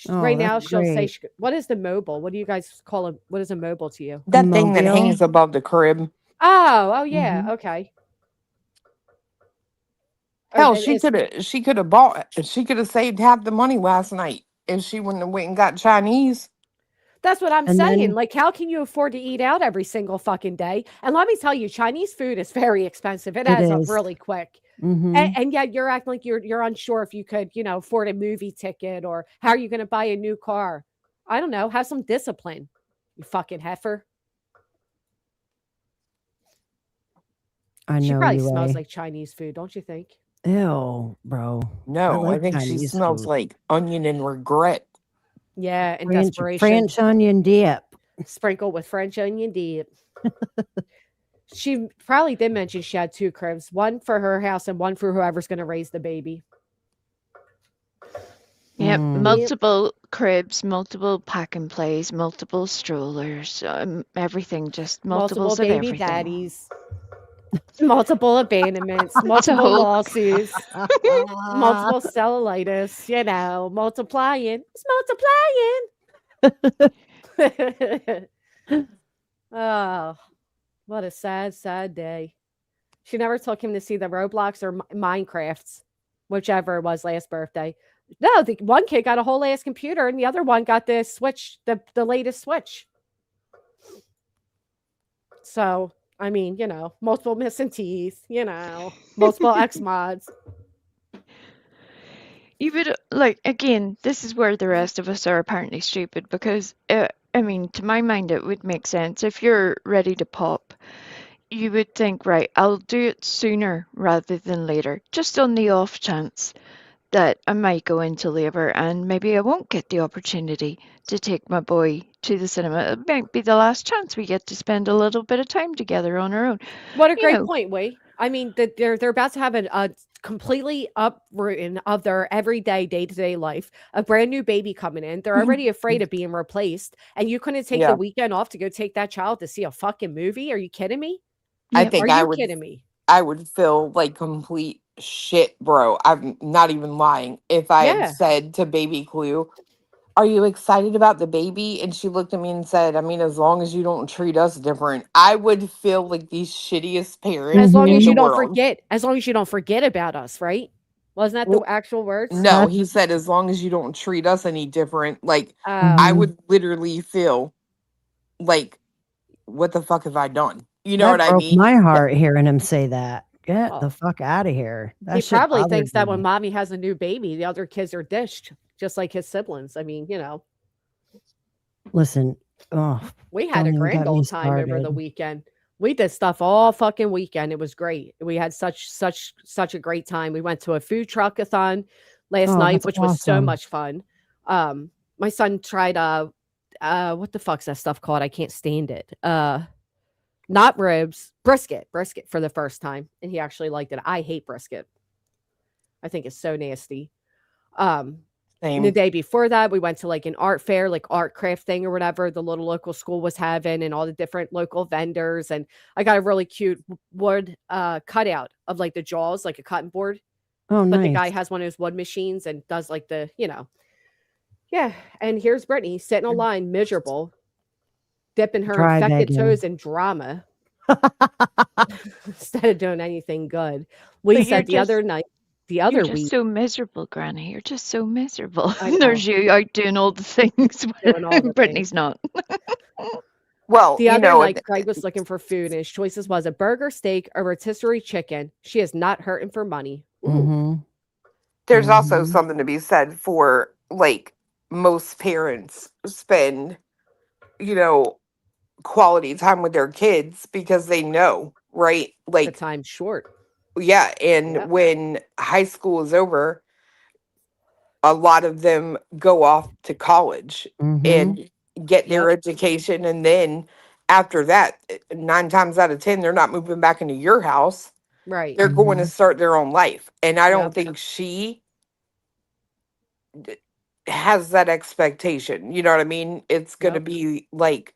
Oh, Right that's now, she'll say, great. what is the mobile? What do you guys call it? What is a mobile to you? A That thing that mobile. hangs above the crib. Oh, yeah. Mhm. Okay. Hell, It's she could have bought she could have saved half the money last night if she wouldn't have went and got Chinese. That's what I'm And saying. then Like, how can you afford to eat out every single fucking day? And let me tell you, Chinese food is very expensive. It it adds up is. really quick. Mhm. And yet you're acting like you're unsure if you could, afford a movie ticket or how are you going to buy a new car? I don't know. Have some discipline, you fucking heifer. I She know probably you, smells A. like Chinese food, don't you think? Ew, bro. I No, I like think she Chinese smells food. like onion and regret. Yeah, and French desperation. French onion dip. Sprinkle with French onion dip. She probably did mention she had two cribs, one for her house and one for whoever's going to raise the baby. Yep, Mm. multiple cribs, multiple pack and plays, multiple strollers, everything, just Multiple multiples of baby everything. daddies, multiple abandonments, It's a multiple whole lawsuits, multiple cellulitis, multiplying. It's multiplying. Oh, what a sad, sad day. She never took him to see the Roblox or Minecrafts, whichever it was last birthday. No, the one kid got a whole ass computer and the other one got the Switch, the latest Switch. So, I mean, multiple missing teeth, multiple X mods. You would again, this is where the rest of us are apparently stupid because I mean, to my mind, it would make sense if you're ready to pop. You would think, right, I'll do it sooner rather than later, just on the off chance that I might go into labor and maybe I won't get the opportunity to take my boy to the cinema. It might be the last chance we get to spend a little bit of time together on our own. What a You great know, point, Wei. I mean, that they're about to have a completely uprooting of their everyday day-to-day life. A brand new baby coming in. They're already afraid of being replaced. And you couldn't take the Yeah. weekend off to go take that child to see a fucking movie? Are you kidding me? I yep. Are think you kidding me? I would feel like complete shit, bro. I'm not even lying. If I had Yeah. said to baby Clue, are you excited about the baby? And she looked at me and said, I mean, as long as you don't treat us different. I would feel like the shittiest parent As long in as the you Mhm. don't world. forget, as long as you don't forget about us, right? Wasn't that the Well, actual words? no, That he said, as long as you don't treat us any different. Like, I Oh, mhm. would literally feel like, what the fuck have I done? You know That what I broke mean? my heart hearing him say that. Get the well, fuck out of here. he That shit probably bothered thinks that when me. mommy has a new baby, the other kids are dished, just like his siblings. I mean, Listen, oh, we had a don't even grand get me old time over the started. weekend. We did stuff all fucking weekend. It was great. We had such a great time. We went to a food truck-a-thon last Oh, night, that's which was so awesome. much fun. My son tried what the fuck's that stuff called? I can't stand it. Not ribs, brisket for the first time, and he actually liked it. I hate brisket. I think it's so nasty. Um, and the Same. day before that, we went to like an art fair, like art craft thing or whatever the little local school was having, and all the different local vendors. And I got a really cute wood cutout of like the jaws, like a cutting board. Oh, But the nice. guy has one of those wood machines and does like yeah. And here's Brittany sitting in line, miserable, dipping her Dry infected begging. toes in drama instead of doing anything good. We But you're said the just other night, the you're other just week, so miserable, Granny. You're just so miserable. I know, There's you out doing all the things doing all when the things. Brittany's not. Well, The you other know, night, Craig was looking for food, and his choices was a burger, steak, or rotisserie chicken. She is not hurting for money. Ooh, Mhm. there's also Mhm. something to be said for like most parents spend, you know, quality time with their kids because they know, right? the Like, time's short. yeah, and Yep. when high school is over, a lot of them go off to college Mhm. and get their Yep. education, and then after that, 9 times out of 10 they're not moving back into your house. Right. They're going to Mhm. start their own life, and I don't Yep. think she has that expectation. You know what I mean? It's going to Yep. be like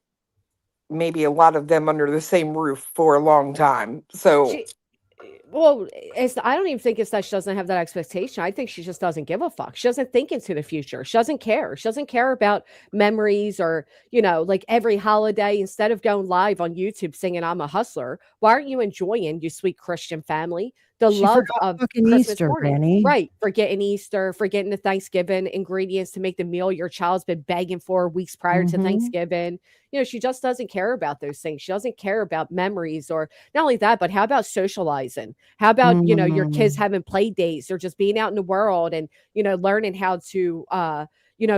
maybe a lot of them under the same roof for a long time. So, She well, I don't even think it's that she doesn't have that expectation. I think she just doesn't give a fuck. She doesn't think into the future. She doesn't care. She doesn't care about memories or, like every holiday. Instead of going live on YouTube singing I'm a hustler, why aren't you enjoying, you sweet Christian family, the She love forgot of fucking Christmas Easter, morning? Granny. Right. Forgetting Easter, forgetting the Thanksgiving ingredients to make the meal your child's been begging for weeks prior to Mhm. Thanksgiving. She just doesn't care about those things. She doesn't care about memories, or not only that, but how about socializing? How about, your kids Mm. having play dates or just being out in the world and, learning how to,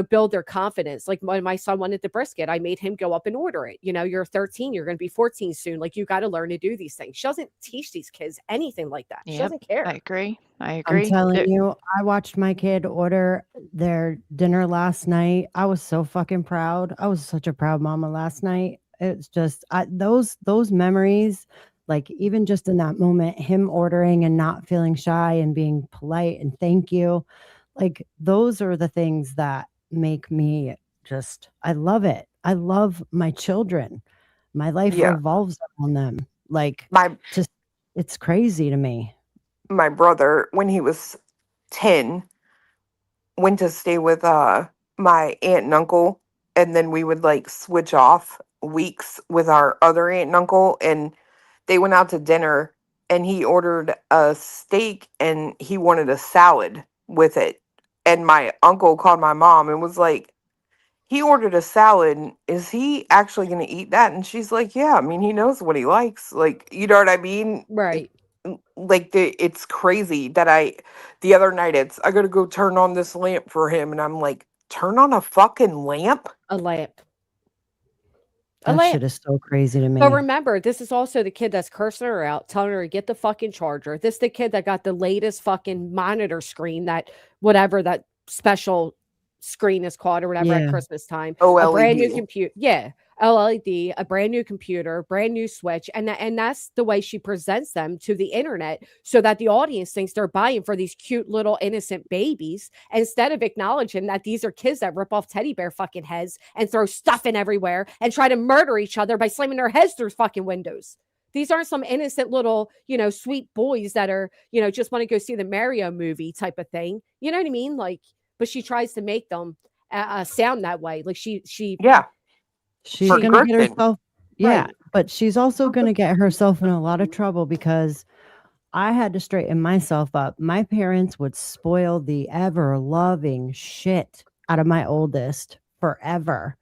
build their confidence. Like when my son wanted the brisket, I made him go up and order it. You're 13, you're going to be 14 soon. Like you got to learn to do these things. She doesn't teach these kids anything like that. She Yep, doesn't I care. agree. I I'm agree. telling you, I watched my kid order their dinner last night. I was so fucking proud. I was such a proud mama last night. It's just those memories, like even just in that moment, him ordering and not feeling shy and being polite and thank you, like those are the things that make me just I love it. I love my children. My life yeah, revolves around them. Like my just it's crazy to me. my brother when he was 10 went to stay with my aunt and uncle, and then we would like switch off weeks with our other aunt and uncle, and they went out to dinner, and he ordered a steak and he wanted a salad with it, and my uncle called my mom and was like, he ordered a salad, is he actually going to eat that? And she's like, yeah, I mean, he knows what he likes, like, you know what I mean? Right. Like it's crazy that the other night I gotta go turn on this lamp for him, and I'm like, turn on a fucking lamp. A lamp. A That lamp. shit is so crazy to But me. remember, this is also the kid that's cursing her out, telling her to get the fucking charger. This the kid that got the latest fucking monitor screen, that whatever that special screen is called or whatever at Yeah. Christmas time. A brand new OLED. computer. Yeah. LED, a brand new computer, brand new switch. And that's the way she presents them to the internet so that the audience thinks they're buying for these cute little innocent babies instead of acknowledging that these are kids that rip off teddy bear fucking heads and throw stuff in everywhere and try to murder each other by slamming their heads through fucking windows. These aren't some innocent little, sweet boys that are, just want to go see the Mario movie type of thing. You know what I mean? Like, but she tries to make them sound that way. Like she Yeah. She's For going to get Griffin. herself. Yeah, Right. but she's also going to get herself in a lot of trouble because I had to straighten myself up. My parents would spoil the ever loving shit out of my oldest forever,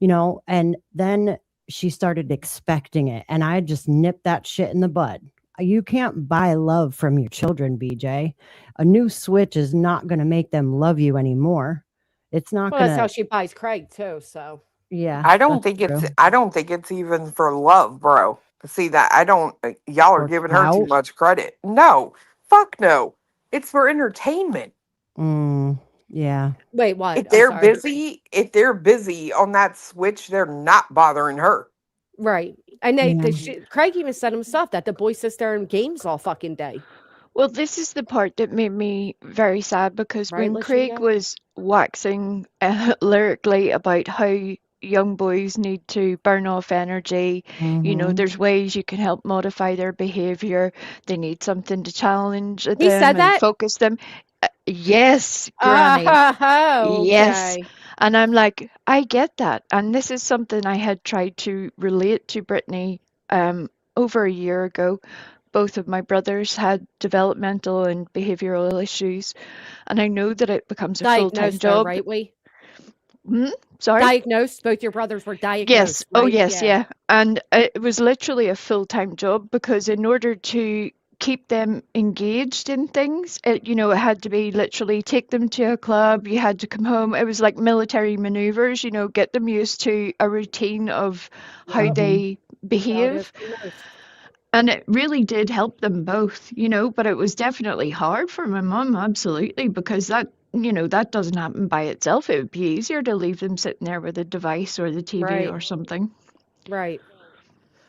and then she started expecting it. And I just nipped that shit in the bud. You can't buy love from your children, BJ. A new switch is not going to make them love you anymore. It's not Well, going that's how to, she buys Craig too. So yeah. I don't that's think it's true. I don't think it's even for love, bro. See that I don't y'all are For giving her too clout. much credit. No. Fuck no. It's for entertainment. Yeah. wait, what? If I'm they're sorry. busy on that switch, they're not bothering her. Right. And Yeah. Craig even said himself that the boy sits there in games all fucking day. Well, this is the part that made me very sad because Right, when Craig Lachina? was waxing lyrically about how young boys need to burn off energy, Mhm. there's ways you can help modify their behavior. They need something to challenge He them said and that? focus them. Yes, Granny. Yes. Okay. And I'm like, I get that. And this is something I had tried to relate to Brittany over a year ago. Both of my brothers had developmental and behavioral issues, and I know that it becomes a full-time Diagnosed though, job. right? Sorry? Diagnosed. Both your brothers were Yes. diagnosed, Oh, right? yes, Yeah. yeah. And it was literally a full-time job because in order to keep them engaged in things, it had to be literally take them to a club, you had to come home. It was like military maneuvers, get them used to a routine of how Yep. they That's how it is behave. for most. And it really did help them both, but it was definitely hard for my mum, absolutely, because that doesn't happen by itself. It would be easier to leave them sitting there with a device or the TV Right. or something. Right.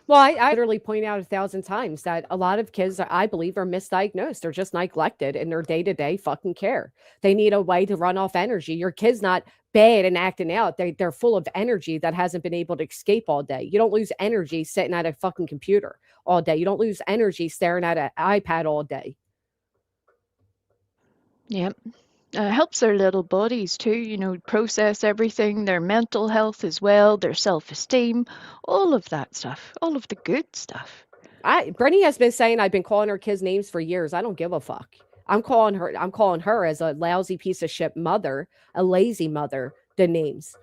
Well, I literally point out 1,000 times that a lot of kids, I believe, are misdiagnosed. They're just neglected in their day-to-day fucking care. They need a way to run off energy. Your kid's not bad and acting out. They're full of energy that hasn't been able to escape all day. You don't lose energy sitting at a fucking computer all day. You don't lose energy staring at an iPad all day. Yep. It helps their little bodies too, process everything, their mental health as well, their self-esteem, all of that stuff, all of the good stuff. Brittany has been saying I've been calling her kids names for years. I don't give a fuck. I'm calling her as a lousy piece of shit mother, a lazy mother, the names.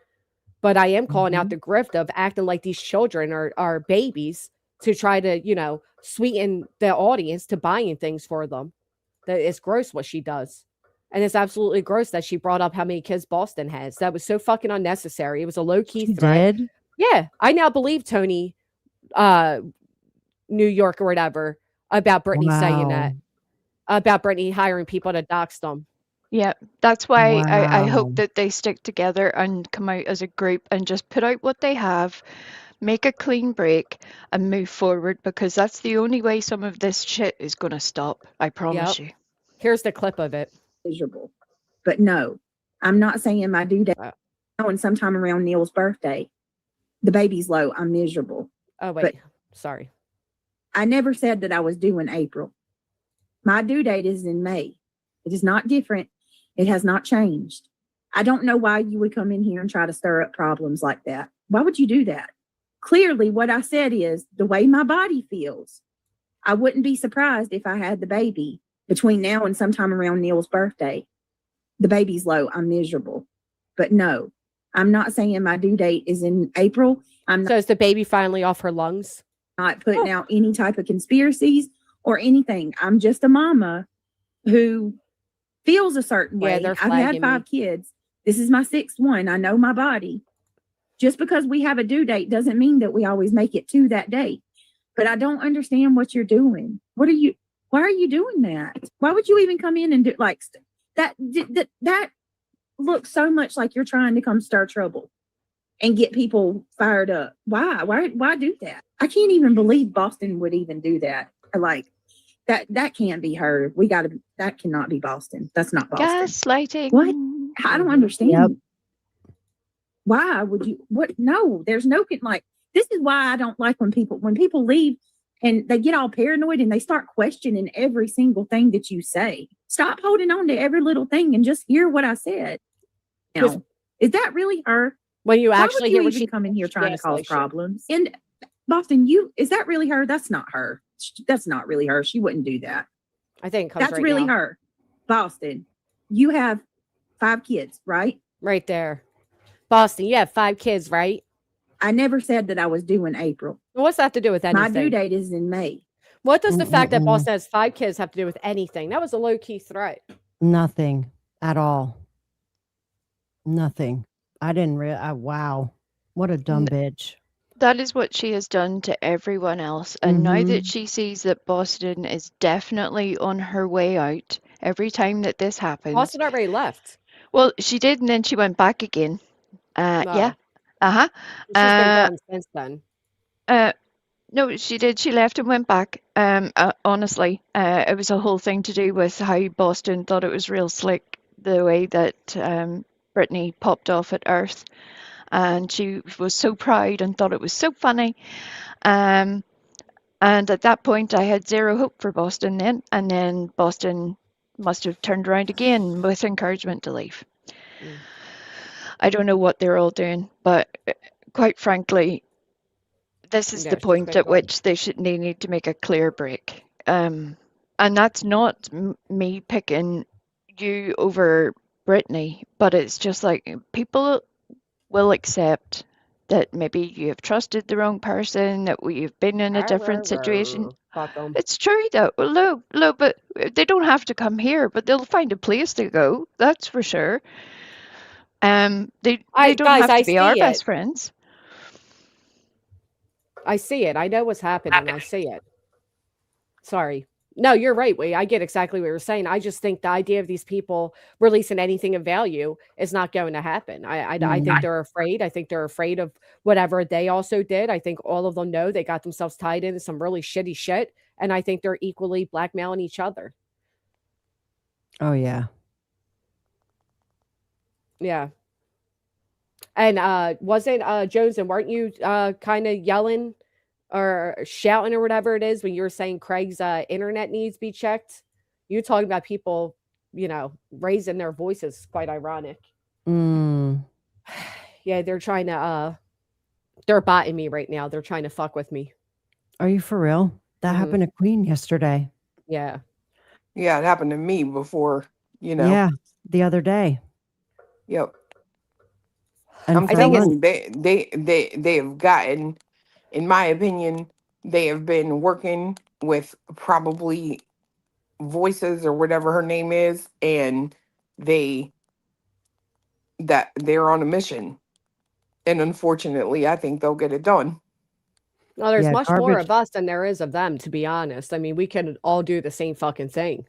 But I am calling out the grift of acting like these children are babies to try to, sweeten the audience to buying things for them. That it's gross what she does. And it's absolutely gross that she brought up how many kids Boston has. That was so fucking unnecessary. It was a low-key She threat. did. Yeah. I now believe Tony New York or whatever about Brittany saying that. Wow. About Brittany hiring people to dox them. Yeah, that's why I hope Wow. that they stick together and come out as a group and just put out what they have, make a clean break, and move forward because that's the only way some of this shit is going to stop. I promise you. Here's the clip of it. Miserable. But no, I'm not saying my due date. Oh, and sometime around Neil's birthday, the baby's low. I'm miserable. Oh, wait. But sorry. I never said that I was due in April. My due date is in May. It is not different. It has not changed. I don't know why you would come in here and try to stir up problems like that. Why would you do that? Clearly, what I said is the way my body feels. I wouldn't be surprised if I had the baby between now and sometime around Neil's birthday. The baby's low. I'm miserable. But no, I'm not saying my due date is in April. I'm So is the baby finally off her lungs? not putting out any type of conspiracies or anything. I'm just a mama who feels a certain way. they're I've had flagging 5 kids. This is my 6th one. I know my body. Just because we have a due date doesn't mean that we always make it to that date. But I don't understand what you're doing. Why are you doing that? Why would you even come in and do like that? That looks so much like you're trying to come stir trouble and get people fired up. Why do that? I can't even believe Boston would even do that. Like that can't be her. That cannot be Boston. That's not Boston. Gaslighting. What? I don't understand. Yep. Why would you? What? No, there's no like. This is why I don't like when people leave and they get all paranoid and they start questioning every single thing that you say. Stop holding on to every little thing and just hear what I said. Is that really her? When you Why would actually you hear what even she come in here trying to cause gaslights you. problems? And Boston, is that really her? That's not her. That's not really her. She wouldn't do that. I think it comes That's right really now. her. Boston, you have 5 kids, right? Right there. Boston, you have 5 kids, right? I never said that I was due in April. What's that have to do with My due anything? date is in May. What does the fact that Mm-mm-mm. Boston has 5 kids have to do with anything? That was a low-key threat. Nothing at all. Nothing. I didn't wow. What a dumb bitch. That is what she has done to everyone else. And now Mhm. that she sees that Boston is definitely on her way out, every time that this happens. Boston already left. Well, she did, and then she went back again. Yeah. No. Uh-huh. She's been gone since then. No, she did. She left and went back. Honestly, it was a whole thing to do with how Boston thought it was real slick the way that Brittany popped off at Earth, and she was so proud and thought it was so funny. And at that point, I had zero hope for Boston then, and then Boston must have turned around again with encouragement to leave. Mm. I don't know what they're all doing, but quite frankly, this is Yeah, the she's point been at gone. which they need to make a clear break. And that's not me picking you over Brittany, but it's just like people will accept that maybe you have trusted the wrong person, that we've been in a different situation. Fuck 'em. It's true though. Well, no, but they don't have to come here, but they'll find a place to go. That's for sure. They don't Guys, have I to be our see best it. friends. I see it. I know what's happening. I see it. Sorry. No, you're right, Wei. I get exactly what you're saying. I just think the idea of these people releasing anything of value is not going to happen. I think they're afraid. I think they're afraid of whatever they also did. I think all of them know they got themselves tied into some really shitty shit. And I think they're equally blackmailing each other. Oh yeah. Yeah. And wasn't Jones, and weren't you kind of yelling or shouting or whatever it is when you were saying Craig's internet needs be checked? You talking about people, raising their voices. Quite ironic. Mm. Yeah, they're trying to they're botting me right now. They're trying to fuck with me. Are you for real? That Mhm. happened to Queen yesterday. Yeah. Yeah, it happened to me before, Yeah, the other day. Yep. And I'm I think it's thinking they have gotten, in my opinion, they have been working with probably Voices or whatever her name is, and they're on a mission. And unfortunately, I think they'll get it done. well, there's yeah, much more garbage. of us than there is of them, to be honest. I mean, we can all do the same fucking thing.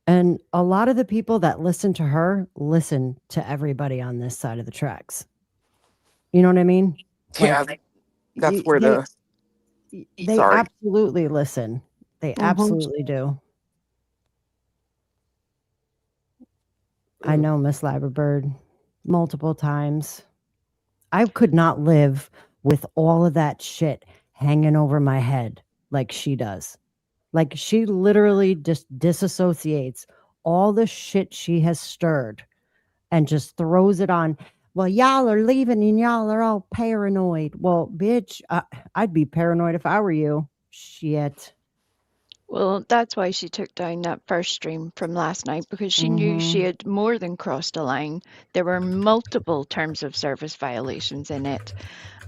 And a lot of the people that listen to her listen to everybody on this side of the tracks. You know what I mean? Yeah, that's where they sorry. absolutely listen. They absolutely do. I Mm. know Miss Laberbird multiple times. I could not live with all of that shit hanging over my head like she does. Like she literally just disassociates all the shit she has stirred and just throws it on. Well, y'all are leaving and y'all are all paranoid. Well, bitch, I'd be paranoid if I were you. Shit. Well, that's why she took down that first stream from last night, because she knew she had more than crossed a line. There were multiple terms of service violations in it,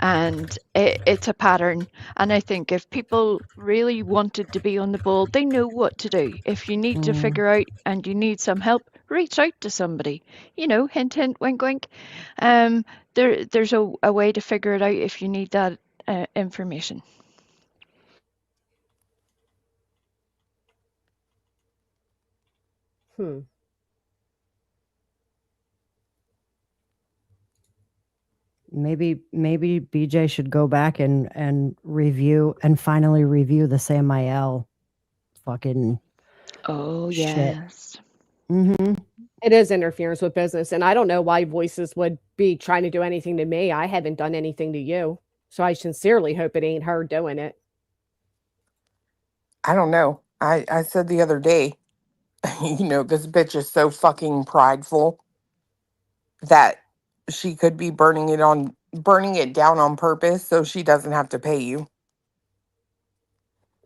and it's a pattern. And I think if people really wanted to be on the ball, they know what to do. If you need to figure out and you need some help, reach out to somebody. Hint, hint, wink, wink. There's a way to figure it out if you need that information. Hmm. Maybe BJ should go back and review and finally review the Samael fucking Oh, shit. yes. It is interference with business, and I don't know why Voices would be trying to do anything to me. I haven't done anything to you. So I sincerely hope it ain't her doing it. I don't know. I said the other day, this bitch is so fucking prideful that she could be burning it down on purpose so she doesn't have to pay you.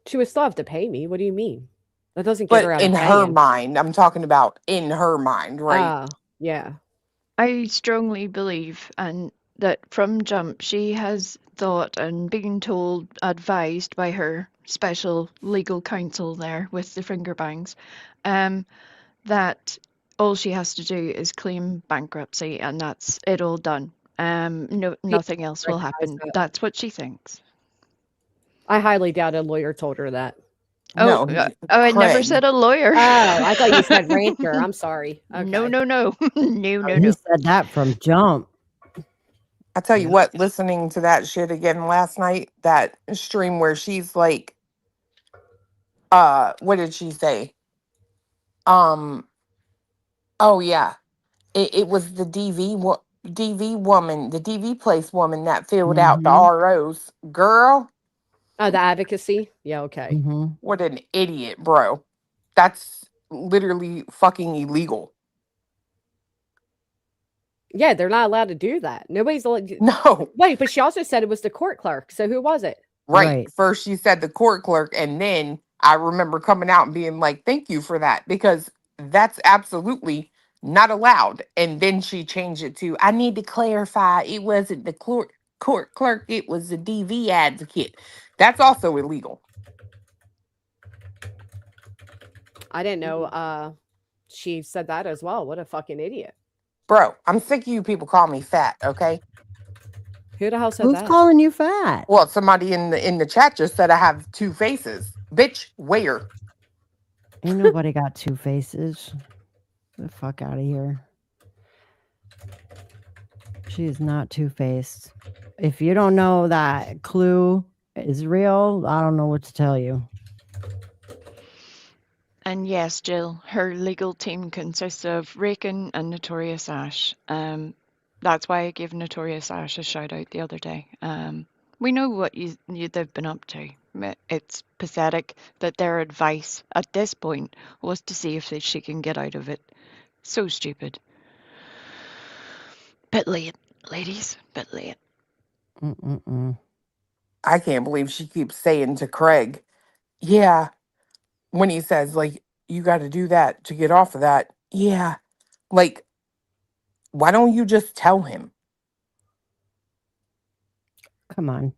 She would still have to pay me. What do you mean? That doesn't get But her out in of her paying. mind, I'm talking about in her mind, right? Yeah. I strongly believe and that from jump she has thought and been told, advised by her special legal counsel there with the finger bangs, that all she has to do is claim bankruptcy and that's it all done. No, Yeah, nothing else I will recognize happen. that. That's what she thinks. I highly doubt a lawyer told her that. Oh, No, I never Craig. said a lawyer. Oh, I thought you said rancher. I'm sorry. No, Okay. no, no, no, Oh, no, he no. said that from jump. I tell you Yeah. what, listening to that shit again last night, that stream where she's like, what did she say? Um, oh yeah, it was the DV woman, the DV place woman that filled out the Mhm. ROs. Girl, Oh, the advocacy? Yeah, okay. Mhm. what an idiot, bro. That's literally fucking illegal. Yeah, they're not allowed to do that. Nobody's No. Wait, but she also said it was the court clerk. So who was it? Right. Right. First, she said the court clerk, and then I remember coming out and being like, thank you for that, because that's absolutely not allowed. And then she changed it to, I need to clarify, it wasn't the court clerk, it was the DV advocate. That's also illegal. I didn't know she said that as well. What a fucking idiot. Bro, I'm sick of you people calling me fat, okay? Who the hell said Who's that? calling you fat? Well, somebody in the chat just said I have two faces. Bitch, where? Ain't nobody got two faces. Get the fuck out of here. She is not two-faced. If you don't know that clue is real, I don't know what to tell you. And yes, Jill, her legal team consists of Raken and Notorious Ash. That's why I gave Notorious Ash a shout out the other day. We know what they've been up to. It's pathetic that their advice at this point was to see if she can get out of it. So stupid. Bit late, ladies. Bit late. Mm-mm-mm. I can't believe she keeps saying to Craig, yeah, when he says, like, you got to do that to get off of that. Yeah. Like, why don't you just tell him? Come on.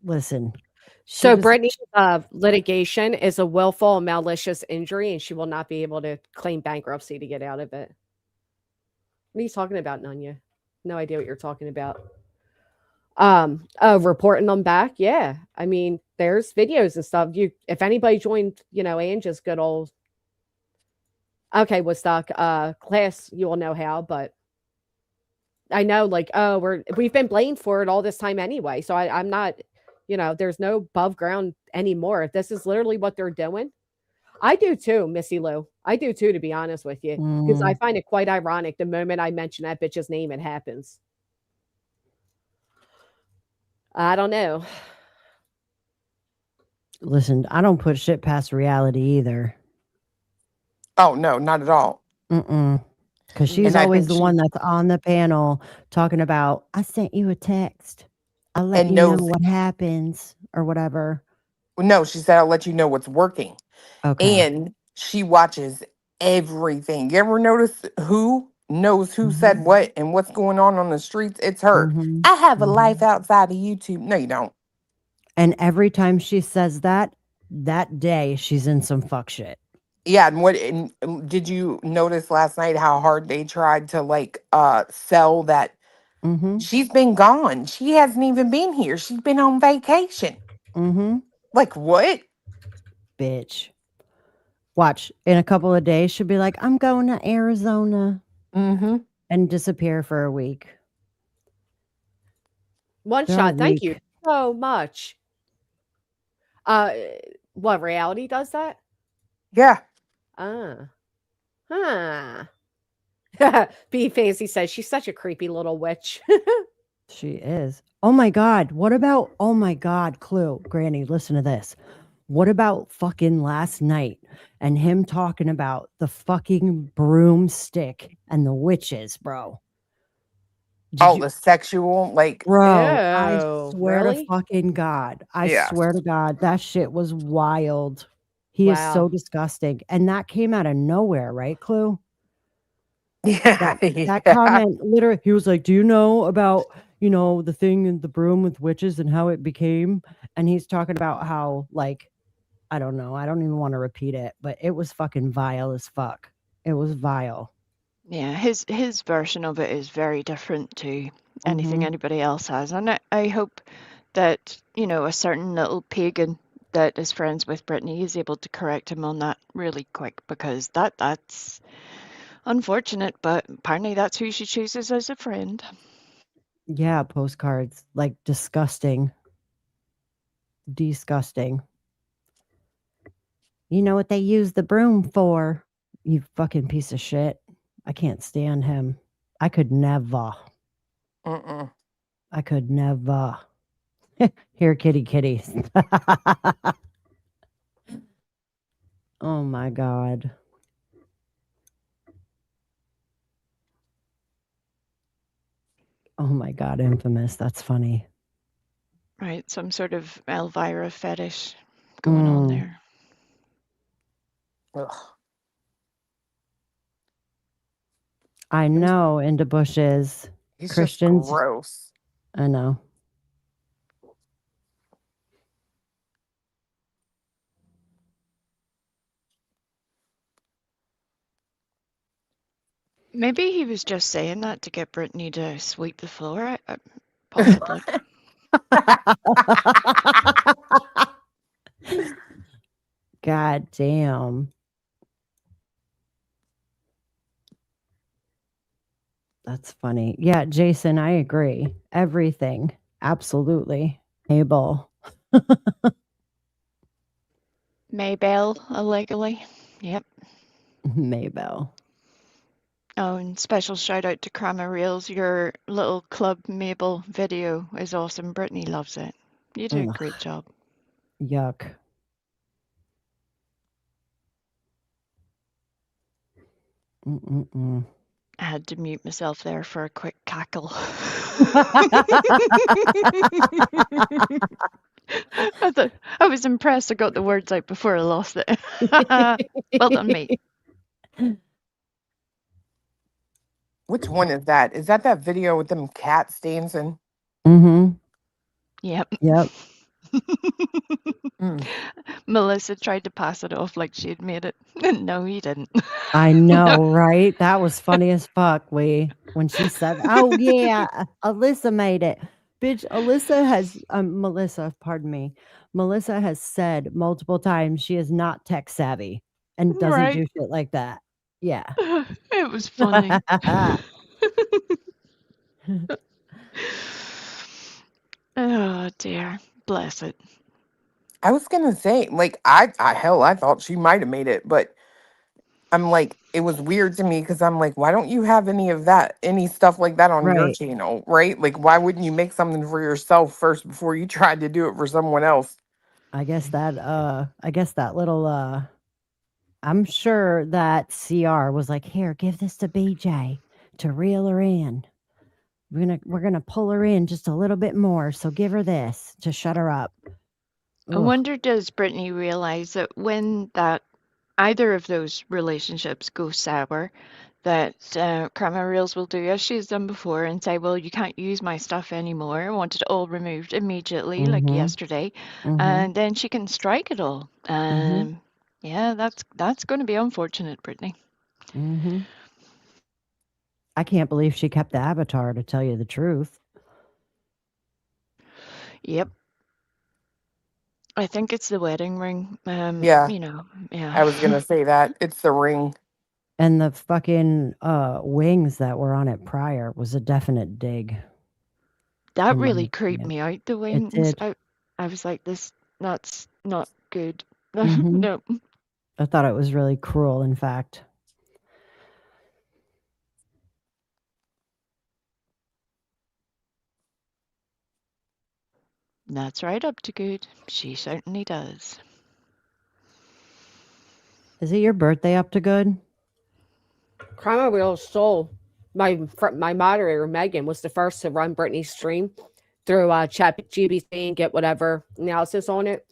Listen. She So was Brittany's litigation is a willful and malicious injury, and she will not be able to claim bankruptcy to get out of it. What are you talking about, Nunya? No idea what you're talking about. Reporting them back. Yeah. I mean, there's videos and stuff. If anybody joined, Ange's good old Woodstock class, you will know how, but I know like, we've been blamed for it all this time anyway. So I'm not, there's no above ground anymore. This is literally what they're doing. I do too, Missy Lou. I do too, to be honest with you. Because I find it quite ironic the moment I mention that bitch's name, it happens. I don't know. Listen, I don't put shit past reality either. Oh, no, not at all. Because she's And I always think the one that's on the panel talking about, I sent you a text. I'll let and you know knows, what happens or whatever. no, she said, I'll let you know what's working. Okay. And she watches everything. You ever notice who knows who said what and what's going on the streets? It's her. I have a life outside of YouTube. No, you don't. And every time she says that day, she's in some fuck shit. Yeah, and did you notice last night how hard they tried to like sell that she's been gone? She hasn't even been here. She's been on vacation. Like what? Bitch. Watch, in a couple of days, she'll be like, I'm going to Arizona. And disappear for a week. One They're shot. a Thank you week. so much. What reality does that? Yeah. B Fancy says she's such a creepy little witch. She is. Oh my God. What about, oh my God, Clue. Granny, listen to this. What about fucking last night and him talking about the fucking broomstick and the witches, bro? Did Oh, you, the sexual, like, bro? I Oh, swear to really? fucking God. I yeah. swear to God, that shit was wild. He is so Wow. disgusting. And that came out of nowhere, right, Clue? Yeah, That yeah. comment literally, he was like, "Do you know about, the thing in the broom with witches and how it became?" And he's talking about how, like, I don't know, I don't even want to repeat it, but it was fucking vile as fuck. It was vile. Yeah, his version of it is very different to anything Mhm. anybody else has, and I hope that a certain little pagan that is friends with Brittany is able to correct him on that really quick, because that's unfortunate, but apparently that's who she chooses as a friend. Yeah, postcards, like, disgusting. Disgusting. You know what they use the broom for? You fucking piece of shit. I can't stand him. I could never. Mm-mm. I could never. Here, kitty kitties. Oh my God. Oh my God, infamous. That's funny. Right, some sort of Elvira fetish going on Mm, there. Ugh. I He's, know, into bushes. he's just Christians. gross. I know. Maybe he was just saying that to get Brittany to sweep the floor, possibly. God damn. That's funny. Yeah, Jason, I agree. Everything. Absolutely. Mabel. Maybelle, illegally. Yep. Mabel. Oh, and special shout out to Crammer Reels. Your little Club Mabel video is awesome. Brittany loves it. You do a Ugh, great job. yuck. Mm-mm-mm. I had to mute myself there for a quick cackle. I was impressed I got the words out before I lost it. Well done, mate. Which one is that? Is that video with them cats dancing? Mm-hmm. Yep. Yep. Mm. Melissa tried to pass it off like she'd made it. No, he didn't. I No. know, right? That was funny as fuck, when she said, "Oh yeah, Alyssa made it." Bitch, Alyssa has Melissa, pardon me. Melissa has said multiple times she is not tech savvy and doesn't Right. do shit like that. Yeah. It was funny. Oh dear. Bless it. I was gonna say, like, I thought she might have made it, but I'm like, it was weird to me because I'm like, why don't you have any stuff like that on your Right. channel, right? Like, why wouldn't you make something for yourself first before you tried to do it for someone else? I guess that little I'm sure that CR was like, "Here, give this to BJ to reel her in. We're gonna pull her in just a little bit more. So give her this to shut her up." I Ugh. wonder, does Brittany realize that when that either of those relationships go sour, that Karma Reels will do as she's done before and say, well, you can't use my stuff anymore. I want it all removed immediately, like Mhm. yesterday. Mhm. And then she can strike it all. Mhm. Yeah, that's going to be unfortunate, Brittany. Mhm. I can't believe she kept the avatar, to tell you the truth. Yep. I think it's the wedding ring. Yeah, Yeah. I was gonna say that. It's the ring. And the fucking wings that were on it prior was a definite dig, That in my really creeped opinion. me out, the It wings. did. I was like, that's not good. Mhm. No. I thought it was really cruel, in fact. That's right up to good. She certainly does. Is it your birthday up to good? Crime Wheel stole my moderator Megan was the first to run Brittany's stream through ChatGPT and get whatever analysis on it,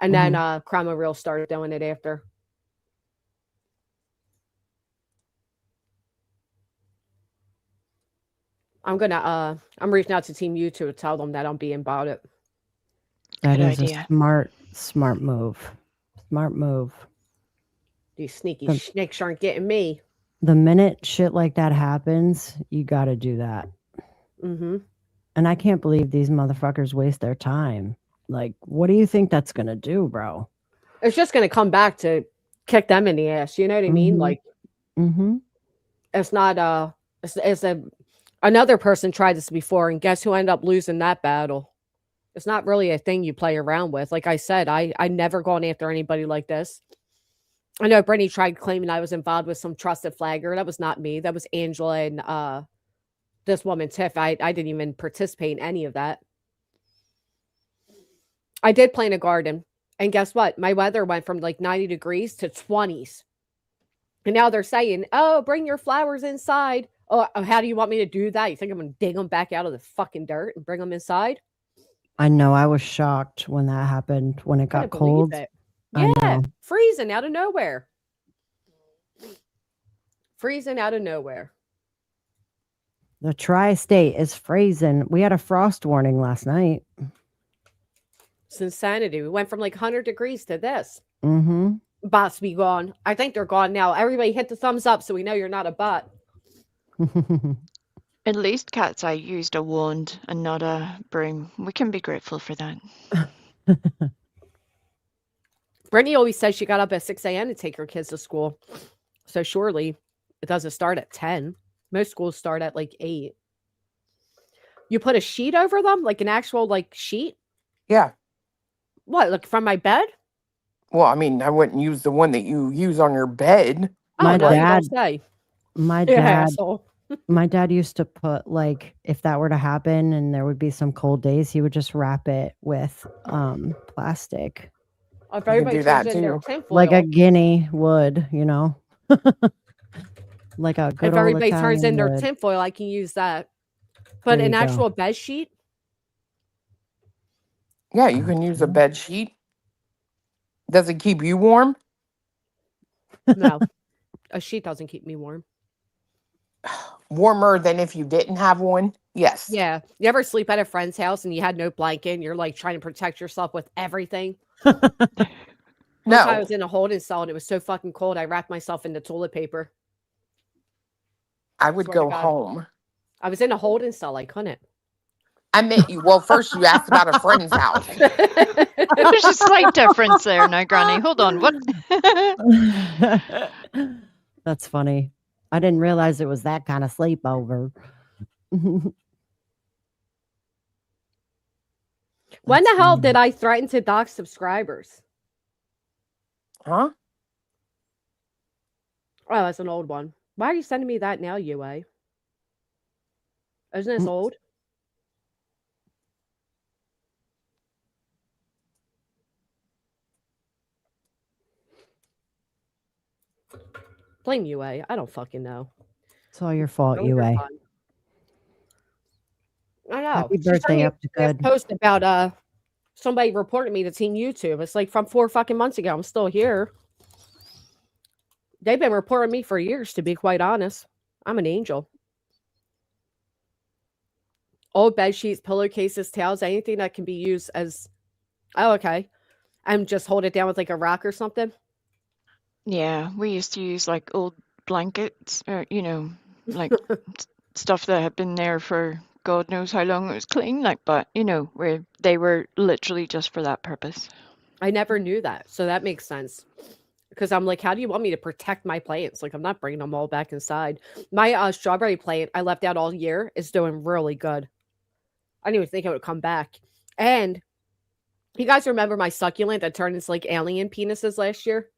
and then Crime Real started doing it after. I'm reaching out to Team YouTube to tell them that I'm being about it. That Good is idea. a smart move. Smart move. These sneaky snakes aren't getting me. The minute shit like that happens, you got to do that. Mm-hmm. And I can't believe these motherfuckers waste their time. Like, what do you think that's going to do, bro? It's just going to come back to kick them in the ass. You know what I mean? Like, it's not another person tried this before, and guess who ended up losing that battle? It's not really a thing you play around with. Like I said, I never gone after anybody like this. I know Brittany tried claiming I was involved with some trusted flagger. That was not me. That was Angela and this woman, Tiff. I didn't even participate in any of that. I did plant a garden. And guess what? My weather went from like 90 degrees to 20s. And now they're saying, oh, bring your flowers inside. Oh, how do you want me to do that? You think I'm going to dig them back out of the fucking dirt and bring them inside? I know. I was shocked when that happened, when it got cold. Yeah, freezing out of nowhere. Freezing out of nowhere. The tri-state is freezing. We had a frost warning last night. It's insanity. We went from like 100 degrees to this. Bots be gone. I think they're gone now. Everybody hit the thumbs up so we know you're not a bot. At least Cat's Eye used a wand and not a broom. We can be grateful for that. Brittany always says she got up at 6 a.m. to take her kids to school. So surely it doesn't start at 10. Most schools start at like 8. You put a sheet over them? Like an actual like sheet? Yeah. What, like from my bed? Well, I mean, I wouldn't use the one that you use on your bed. My dad asshole. My dad used to put, like, if that were to happen and there would be some cold days, he would just wrap it with plastic. If everybody do that turns in their too. tinfoil, Like a guinea would, you know. Like a good if old everybody turns in Italian their wood. tinfoil, I can use that. But There an you go. actual bed sheet? Yeah, you can use a bed sheet. Does it keep you warm? No. A sheet doesn't keep me warm. Warmer than if you didn't have one? Yes. Yeah. You ever sleep at a friend's house and you had no blanket and you're like trying to protect yourself with everything? One time I was in a holding cell and it was so fucking cold I wrapped myself in the toilet paper. I would Swear to go God. home. I was in a holding cell. I couldn't. I meant you. Well, first you asked about a friend's house. There's a slight difference there now, Granny. Hold on. What? That's funny. I didn't realize it was that kind of sleepover. When the hell did I threaten to dox subscribers? Huh? Oh, that's an old one. Why are you sending me that now, UA? Isn't this old? Blame UA. I don't fucking know. It's all your fault, Those are UA. fun. I know. Happy She sent birthday me up to a good. post about somebody reported me to Team YouTube. It's like from 4 fucking months ago. I'm still here. They've been reporting me for years, to be quite honest. I'm an angel. Old bed sheets, pillowcases, towels, anything that can be used as... Oh, okay. And just hold it down with like a rock or something? Yeah, we used to use like old blankets, or, you know, like stuff that had been there for God knows how long it was clean, like, but, you know, where they were literally just for that purpose. I never knew that. So that makes sense. Because I'm like, how do you want me to protect my plants? Like, I'm not bringing them all back inside. My strawberry plant I left out all year is doing really good. I didn't even think it would come back. And you guys remember my succulent that turned into like alien penises last year?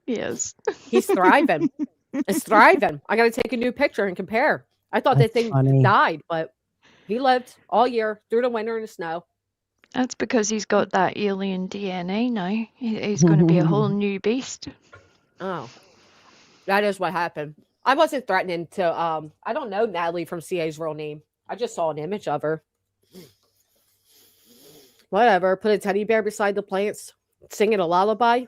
Yes. He's thriving. It's thriving. I got to take a new picture and compare. I thought that thing died, but he lived all year through the winter and the snow. That's because he's got that alien DNA now. He's going to be a whole new beast. Oh, that is what happened. I wasn't threatening to I don't know Natalie from CA's real name. I just saw an image of her. Whatever. Put a teddy bear beside the plants, singing a lullaby.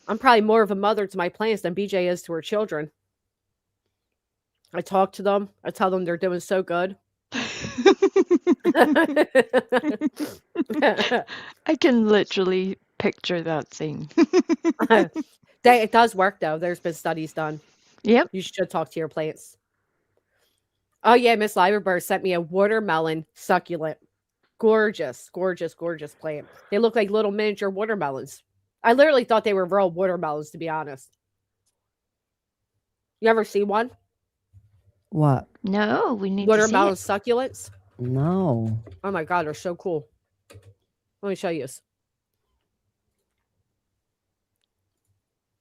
I'm probably more of a mother to my plants than BJ is to her children. I talk to them. I tell them they're doing so good. I can literally picture that scene. It does work though. There's been studies done. Yep. You should talk to your plants. Oh yeah, Miss Liverberg sent me a watermelon succulent. Gorgeous, gorgeous, gorgeous plant. They look like little miniature watermelons. I literally thought they were real watermelons, to be honest. You ever see one? What? No, we need Watermelon to see succulents? No. Oh my god, they're so cool. Let me show you this.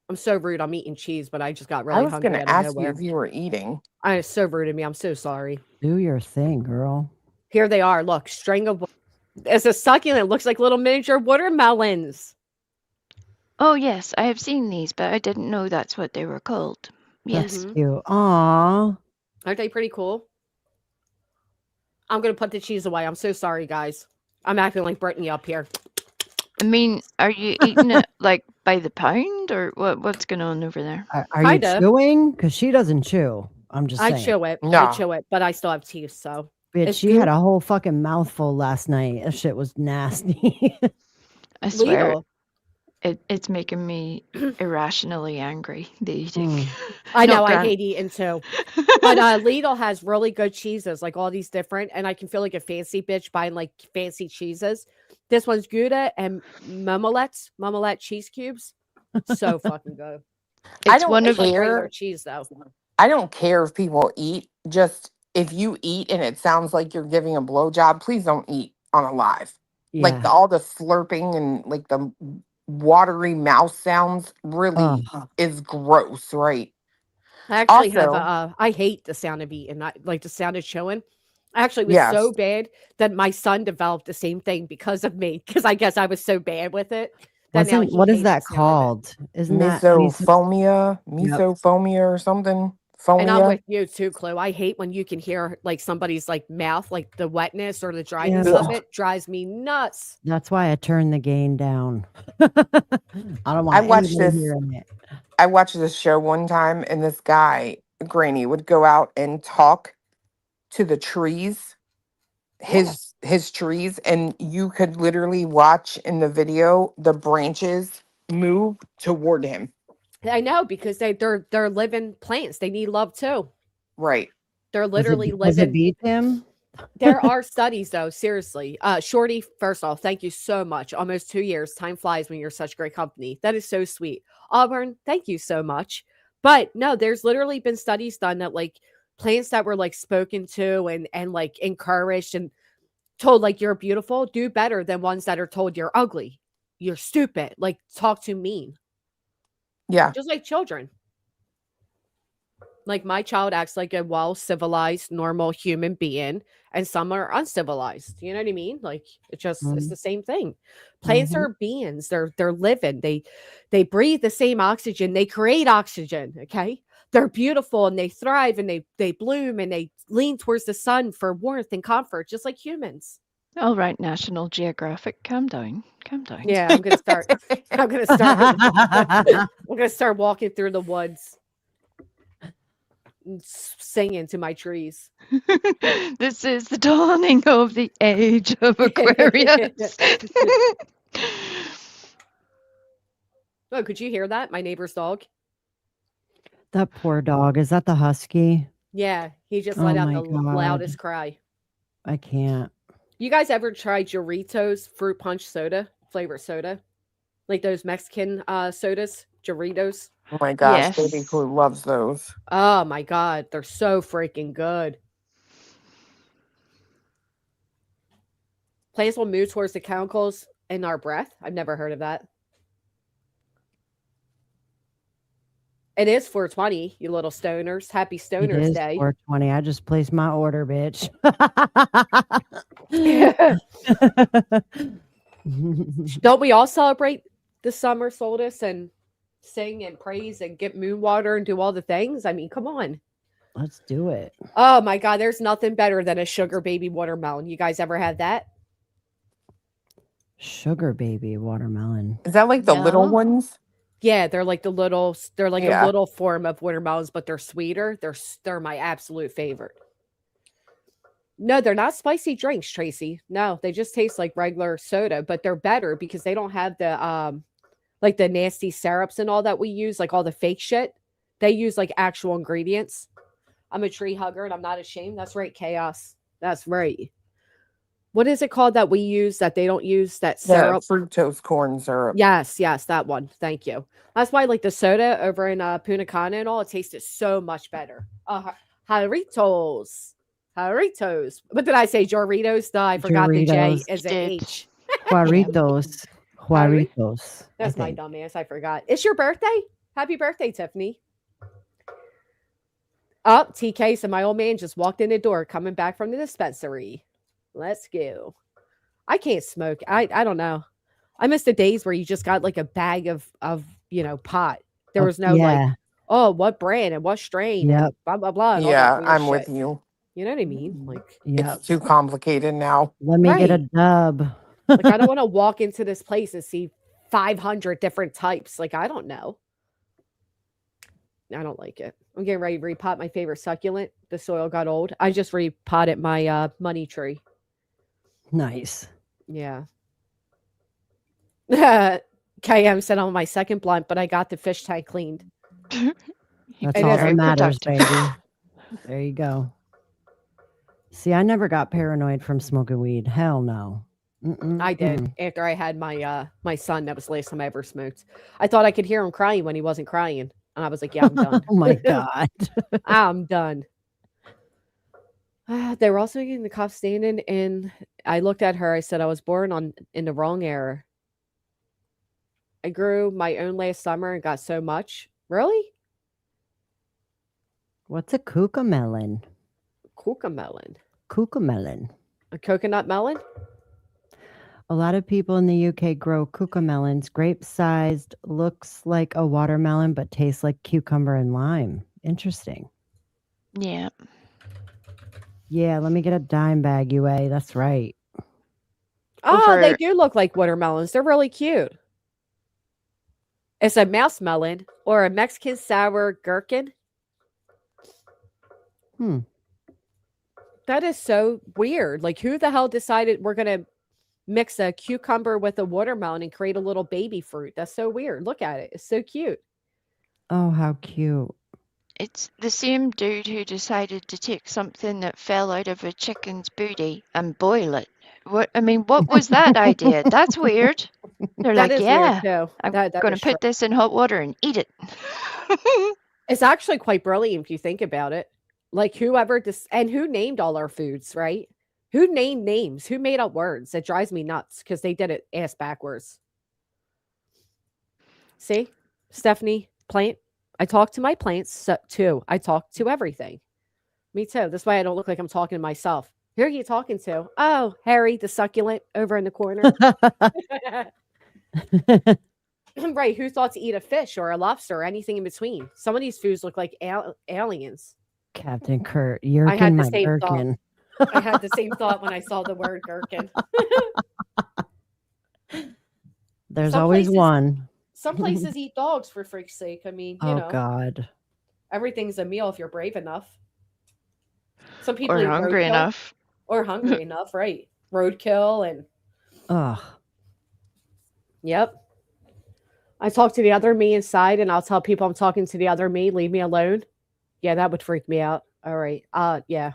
I'm so rude. I'm eating cheese, but I just got really I was hungry going out to of ask you nowhere. if you were eating. It's so rude of me. I'm so sorry. Do your thing, girl. Here they are. Look, string of. It's a succulent. It looks like little miniature watermelons. it. Oh, yes, I have seen these, but I didn't know that's what they were called. Yes. That's cute. Aw. Aren't they pretty cool? I'm going to put the cheese away. I'm so sorry, guys. I'm acting like Brittany up here. I mean, are you eating it like by the pound or what's going on over there? Are you Kinda. chewing? Because she doesn't chew. I'm just I saying. chew it. No. I chew it, but I still have teeth, so. Bitch, It's she had good. a whole fucking mouthful last night. That shit was nasty. I swear, Legal. it's making me irrationally angry, the eating. Mm. I Not know. I Grant. hate eating too. But Lidl has really good cheeses, like all these different, and I can feel like a fancy bitch buying like fancy cheeses. This one's Gouda and Marmalette cheese cubes. So fucking good. I It's don't one It's of like regular care. cheese though. I don't care if people eat. Just if you eat and it sounds like you're giving a blowjob, please don't eat on a live. Like Yeah. all the slurping and like the watery mouth sounds really is gross, right? I actually have Also, I hate the sound of eating. I like the sound of chewing. Actually, it was yes, so bad that my son developed the same thing because of me. Because I guess I was so bad with it that now he What is hates that the sound of it. called? Isn't that misophomia or something. And I'm Phomia. with you too, Chloe. I hate when you can hear like somebody's like mouth, like the wetness or the dryness Yeah. of it drives me nuts. That's why I turned the gain down. I don't want I watched anybody this. hearing it. I watched this show one time, and this guy, Granny, would go out and talk to the trees, his trees, and you could literally watch in the video the branches move toward him. I know because they're living plants. They need love too. Right. They're Does literally it living. beat him? There are studies though, seriously. Shorty, first off, thank you so much. Almost 2 years. Time flies when you're such great company. That is so sweet. Auburn, thank you so much. But no, there's literally been studies done that like plants that were like spoken to and like encouraged and told like you're beautiful do better than ones that are told you're ugly, you're stupid, like talk to mean. Yeah. Just like children. Like my child acts like a well civilized, normal human being, and some are uncivilized. You know what I mean? Like it's the same thing. Plants are beings. They're living. They breathe the same oxygen. They create oxygen. Okay. They're beautiful and they thrive and they bloom and they lean towards the sun for warmth and comfort, just like humans. All right, National Geographic, calm down. Calm down. Yeah, I'm gonna start. I'm gonna start walking through the woods, and singing to my trees. This is the dawning of the age of Aquarius. Oh, could you hear that? My neighbor's dog. That poor dog. Is that the husky? Yeah, he just Oh let out my the God. loudest cry. I can't. You guys ever tried Doritos fruit punch soda, flavor soda? Like those Mexican sodas, Doritos? Oh my gosh, Yes. baby who loves those. Oh my God, they're so freaking good. Plants will move towards the chemicals in our breath. I've never heard of that. It is 420, you little stoners. Happy It Stoners is Day. 420. I just placed my order, bitch. Don't we all celebrate the summer solstice and sing and praise and get moon water and do all the things? I mean, come on. Let's do it. Oh my God, there's nothing better than a sugar baby watermelon. You guys ever had that? Sugar baby watermelon. Is that like the little Yeah. ones? Yeah, they're like the little, they're like a Yeah. little form of watermelons, but they're sweeter. They're my absolute favorite. No, they're not spicy drinks, Tracy. No, they just taste like regular soda, but they're better because they don't have the like the nasty syrups and all that we use, like all the fake shit. They use like actual ingredients. I'm a tree hugger and I'm not ashamed. That's right, Chaos. That's right. What is it called that we use that they don't use? That The syrup? fructose corn syrup. Yes, that one. Thank you. That's why like the soda over in Punta Cana and all, it tasted so much better. Jarritos. What did I say? Doritos? No, I forgot the J Doritos. is You an did. H. Juaritos. Juaritos. That's my dumbass. I forgot. It's your birthday? Happy birthday, Tiffany. Oh, TK, so my old man just walked in the door coming back from the dispensary. Let's go. I can't smoke. I don't know. I miss the days where you just got like a bag of pot. There was no like, oh, what brand and what strain and blah blah blah. And all Yeah, that weird I'm shit. with you. You know what I mean? Like, It's too complicated now. Let me get a Right. dub. like I don't want to walk into this place and see 500 different types. Like, I don't know. I don't like it. I'm getting ready to repot my favorite succulent. The soil got old. I just repotted my money tree. Nice. Yeah. KM said on my second blunt, but I got the fish tank cleaned. That's It all is that matters, productive. baby. There you go. See, I never got paranoid from smoking weed. Hell no. I did after I had my my son. That was the last time I ever smoked. I thought I could hear him crying when he wasn't crying. And I was like, yeah, I'm done. Oh my God. I'm done. They were also getting the cop standing, and I looked at her. I said, I was born in the wrong era. I grew my own last summer and got so much. Really? What's a cucamelon? Cucamelon. Cucamelon. A coconut melon? A lot of people in the UK grow cucamelons, grape-sized, looks like a watermelon, but tastes like cucumber and lime. Interesting. Yeah. Yeah, let me get a dime bag, UA. That's right. Oh, they Over- do look like watermelons. They're really cute. It's a mouse melon or a Mexican sour gherkin. That is so weird. Like, who the hell decided we're going to mix a cucumber with a watermelon and create a little baby fruit? That's so weird. Look at it. It's so cute. Oh, how cute. It's the same dude who decided to take something that fell out of a chicken's booty and boil it. What was that idea? That's weird. They're That like, is yeah, weird too. I'm That going is to put this in hot water and eat it. It's actually quite brilliant if you think about it. Like, whoever and who named all our foods, right? Who named names? Who made up words? It drives me nuts because they did it ass backwards. See, Stephanie, plant. I talk to my plants too. I talk to everything. Me too. That's why I don't look like I'm talking to myself. Who are you talking to? Oh, Harry, the succulent over in the corner. Right. Who thought to eat a fish or a lobster or anything in between? Some of these foods look like aliens. Captain Kurt, I Yerkin had the my same gherkin. I had the same thought when I saw the word gherkin. There's Some always places- one. Some places eat dogs, for freak's sake. I mean, you Oh know, God. everything's a meal if you're brave enough. Some people Or eat hungry roadkill, enough. or hungry enough, right? Roadkill and Ugh. yep. I talk to the other me inside, and I'll tell people I'm talking to the other me. Leave me alone. Yeah, that would freak me out. All right. Yeah.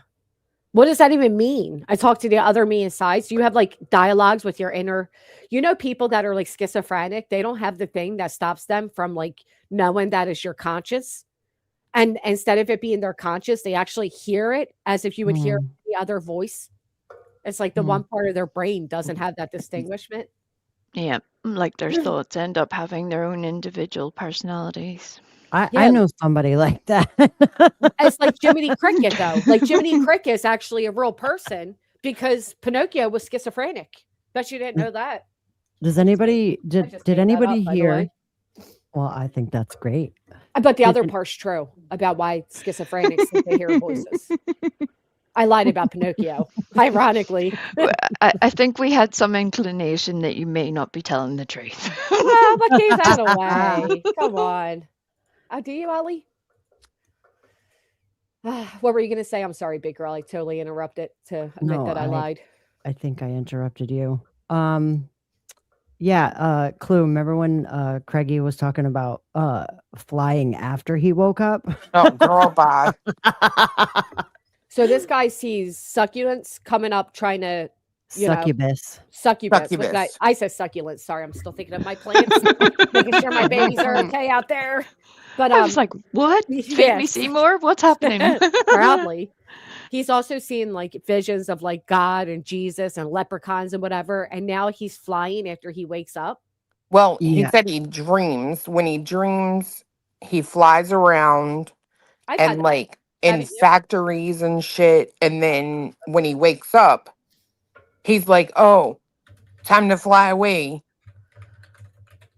What does that even mean? I talk to the other me inside. So you have like dialogues with your inner, people that are like schizophrenic. They don't have the thing that stops them from like knowing that is your conscious. And instead of it being their conscious, they actually hear it as if you would hear the other voice. It's like the one part of their brain doesn't have that distinguishment. Yeah, like their thoughts end up having their own individual personalities. I Yeah. know somebody like that. It's like Jiminy Cricket, though. Like Jiminy Cricket is actually a real person because Pinocchio was schizophrenic. Bet you didn't know that. Does anybody I just made did that anybody up, by the hear? way. Well, I think that's great. But the other Didn't- part's true about why schizophrenics think they hear voices. I lied about Pinocchio, ironically. I think we had some inclination that you may not be telling the truth. Well, but gave that away. Come on. Do you, Ollie? What were you going to say? I'm sorry, big girl. I totally interrupted to admit No, that I lied. I think I interrupted you. Yeah, Clue, remember when Craigie was talking about flying after he woke up? Oh, girl, bye. So this guy sees succulents coming up trying to, you know, Succubus. succubus. What did Succubus. I said succulents. Sorry, I'm still thinking of my plants, making sure my babies are okay out there. But I was like, what? Feed me yes. Seymour? What's happening? Proudly. He's also seen like visions of like God and Jesus and leprechauns and whatever. And now he's flying after he wakes up. Well, he Yeah. said he dreams. When he dreams, he flies around I've had and that. like in Haven't you? factories and shit. And then when he wakes up, he's like, oh, time to fly away.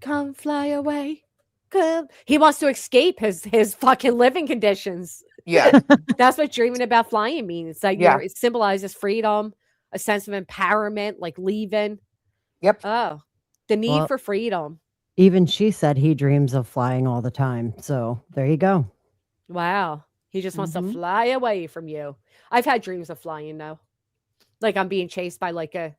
Come fly away. Come. He wants to escape his fucking living conditions. Yeah. That's what dreaming about flying means. Like, Yeah. it symbolizes freedom, a sense of empowerment, like leaving. Yep. Oh, the need Well, for freedom. Even she said he dreams of flying all the time. So there you go. Wow. He just wants to Mhm. fly away from you. I've had dreams of flying though. Like I'm being chased by like a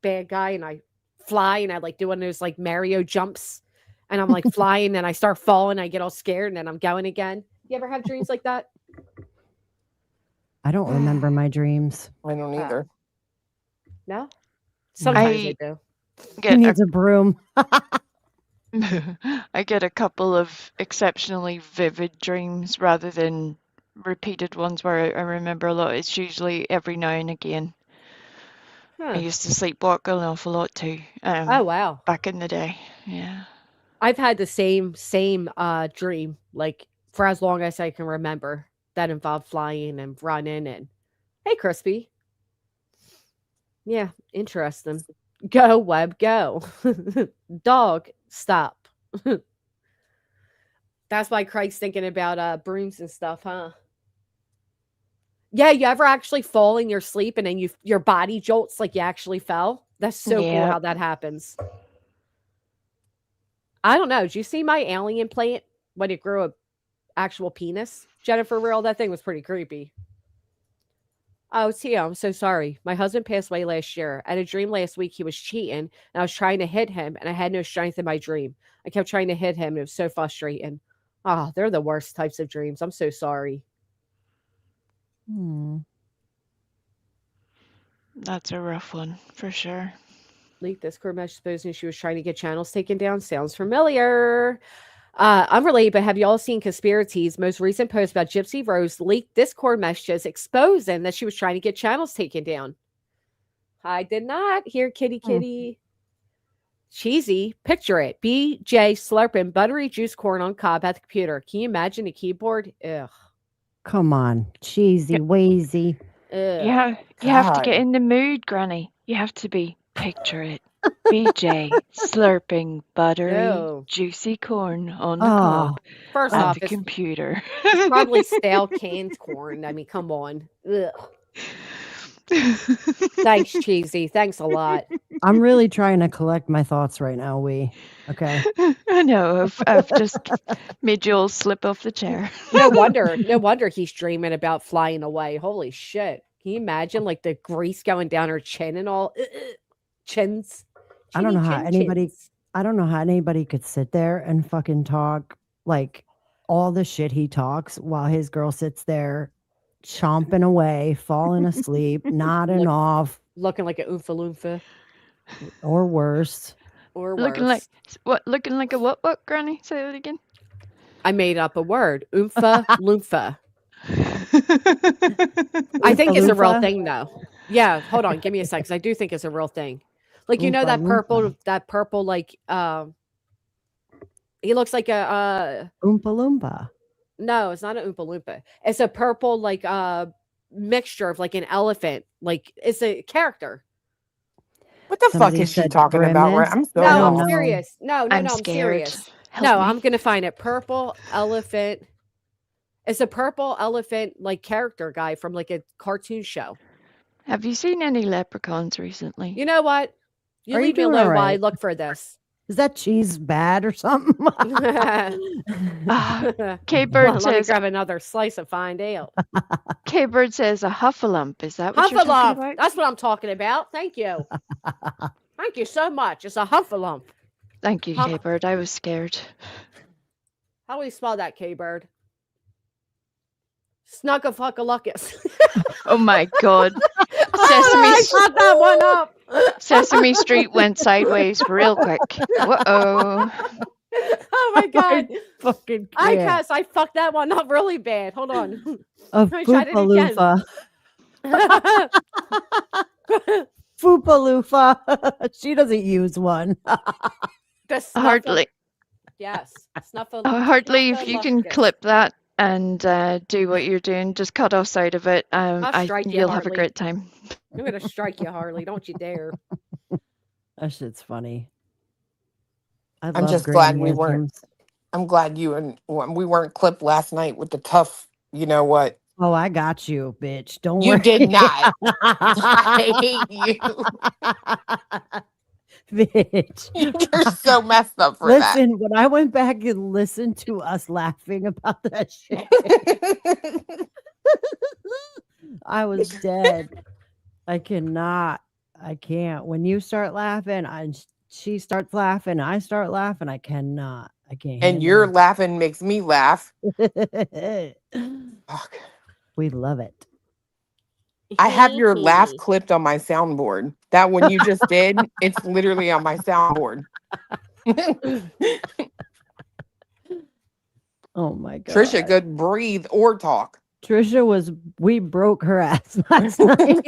bad guy and I fly and I like do one of those like Mario jumps and I'm like flying and I start falling. I get all scared and then I'm going again. You ever have dreams like that? I don't remember my dreams. I don't either. No? Sometimes I I do. He get a, needs a broom. I get a couple of exceptionally vivid dreams rather than repeated ones where I remember a lot. It's usually every now and again. I Huh. used to sleepwalk an awful lot too. Oh wow. Back in the day. Yeah. I've had the same dream like for as long as I can remember that involved flying and running and hey Crispy. Yeah, interesting. Go web go. Dog stop. That's why Craig's thinking about brooms and stuff, huh? Yeah, you ever actually fall in your sleep and then your body jolts like you actually fell? That's so cool Yeah. how that happens. I don't know. Did you see my alien plant when it grew a actual penis? Jennifer Real, that thing was pretty creepy. Oh, Tia, I'm so sorry. My husband passed away last year. I had a dream last week he was cheating, and I was trying to hit him, and I had no strength in my dream. I kept trying to hit him, and it was so frustrating. Ah, they're the worst types of dreams. I'm so sorry. Hmm. That's a rough one for sure. Leaked Discord message supposing she was trying to get channels taken down. Sounds familiar. Unrelated, but have you all seen Conspiracy's most recent post about Gypsy Rose leaked Discord messages exposing that she was trying to get channels taken down? I did not hear kitty. Cheesy. Picture it. BJ slurping buttery juice corn on cob at the computer. Can you imagine the keyboard? Ugh. Come on. Cheesy, Yep. wheezy. Ugh. You have to get God. in the mood, Granny. You have to be picture it. BJ slurping buttery, No. juicy corn on the Oh, cob First at off, the it's computer. probably stale canned corn. I mean, come on. Ugh. Thanks, Cheesy. Thanks a lot. I'm really trying to collect my thoughts right now, Okay. I know. I've just made you all slip off the chair. No wonder he's dreaming about flying away. Holy shit. Can you imagine like the grease going down her chin and all? Chins. I don't know Chinny how chin anybody chins. I don't know how anybody could sit there and fucking talk like all the shit he talks while his girl sits there chomping away, falling asleep, nodding Look- off, Looking like a oompa loompa or worse. or Looking worse. looking like a what, Granny? Say that again. I made up a word. Oompa loompa. I think it's a real Oompa-loompa? thing though. Yeah, hold on, give me a second. 'Cause I do think it's a real thing. Like you know Oompa-loompa. that purple like he looks like a Oompa Loompa. no, it's not an Oompa Loompa. It's a purple like mixture of like an elephant. Like it's a character. What the Somebody fuck is she said talking about? grimace. I'm so No, don't I'm know. serious. No, I'm I'm scared. serious. Help me. I'm gonna find it. Purple elephant. It's a purple elephant like character guy from like a cartoon show. Have you seen any leprechauns recently? You know what? You Are you leave me doing alone all while I right? look for this. Is that cheese bad or something? K-Bird Let me says, grab another slice and find out. K-Bird says a huffalump. Is that what you're talking Huffalump. about? That's what I'm talking about. Thank you. Thank you so much. It's a huffalump. Thank you, Huff- K-Bird. I was scared. How do you spell that, K-Bird? Snugglefuckaluckus. Oh my God. I fucked that one up. Sesame Street went sideways real quick. Whoa. Oh my God. Fucking I can't. cuss. I fucked that one up really bad. Hold on. Of Let me try it again. Foopaloofa. Foopaloofa. She doesn't use one. The snuffle. Hardly. Yes. Snuffle. Hardly, if you can Snuffleupagus. clip that and do what you're doing, just cut off side of it. I'll strike you, You'll have a Harley. great time. I'm gonna strike you, Harley. Don't you dare. That shit's funny. I I'm love just glad we grannyisms. weren't. I'm glad we weren't clipped last night with the tough. You know what? Oh, I got you, bitch. Don't You worry. did not. I hate you. Bitch. You're so messed up for that. Listen, when I went back and listened to us laughing about that shit, I was dead. I cannot. I can't. When you start laughing, she starts laughing, I start laughing. I cannot. I can't. And your laughing makes me laugh. it. Fuck. We love it. I have your laugh clipped on my soundboard. That one you just did, it's literally on my soundboard. Oh my God. Trisha could breathe or talk. We broke her ass last night.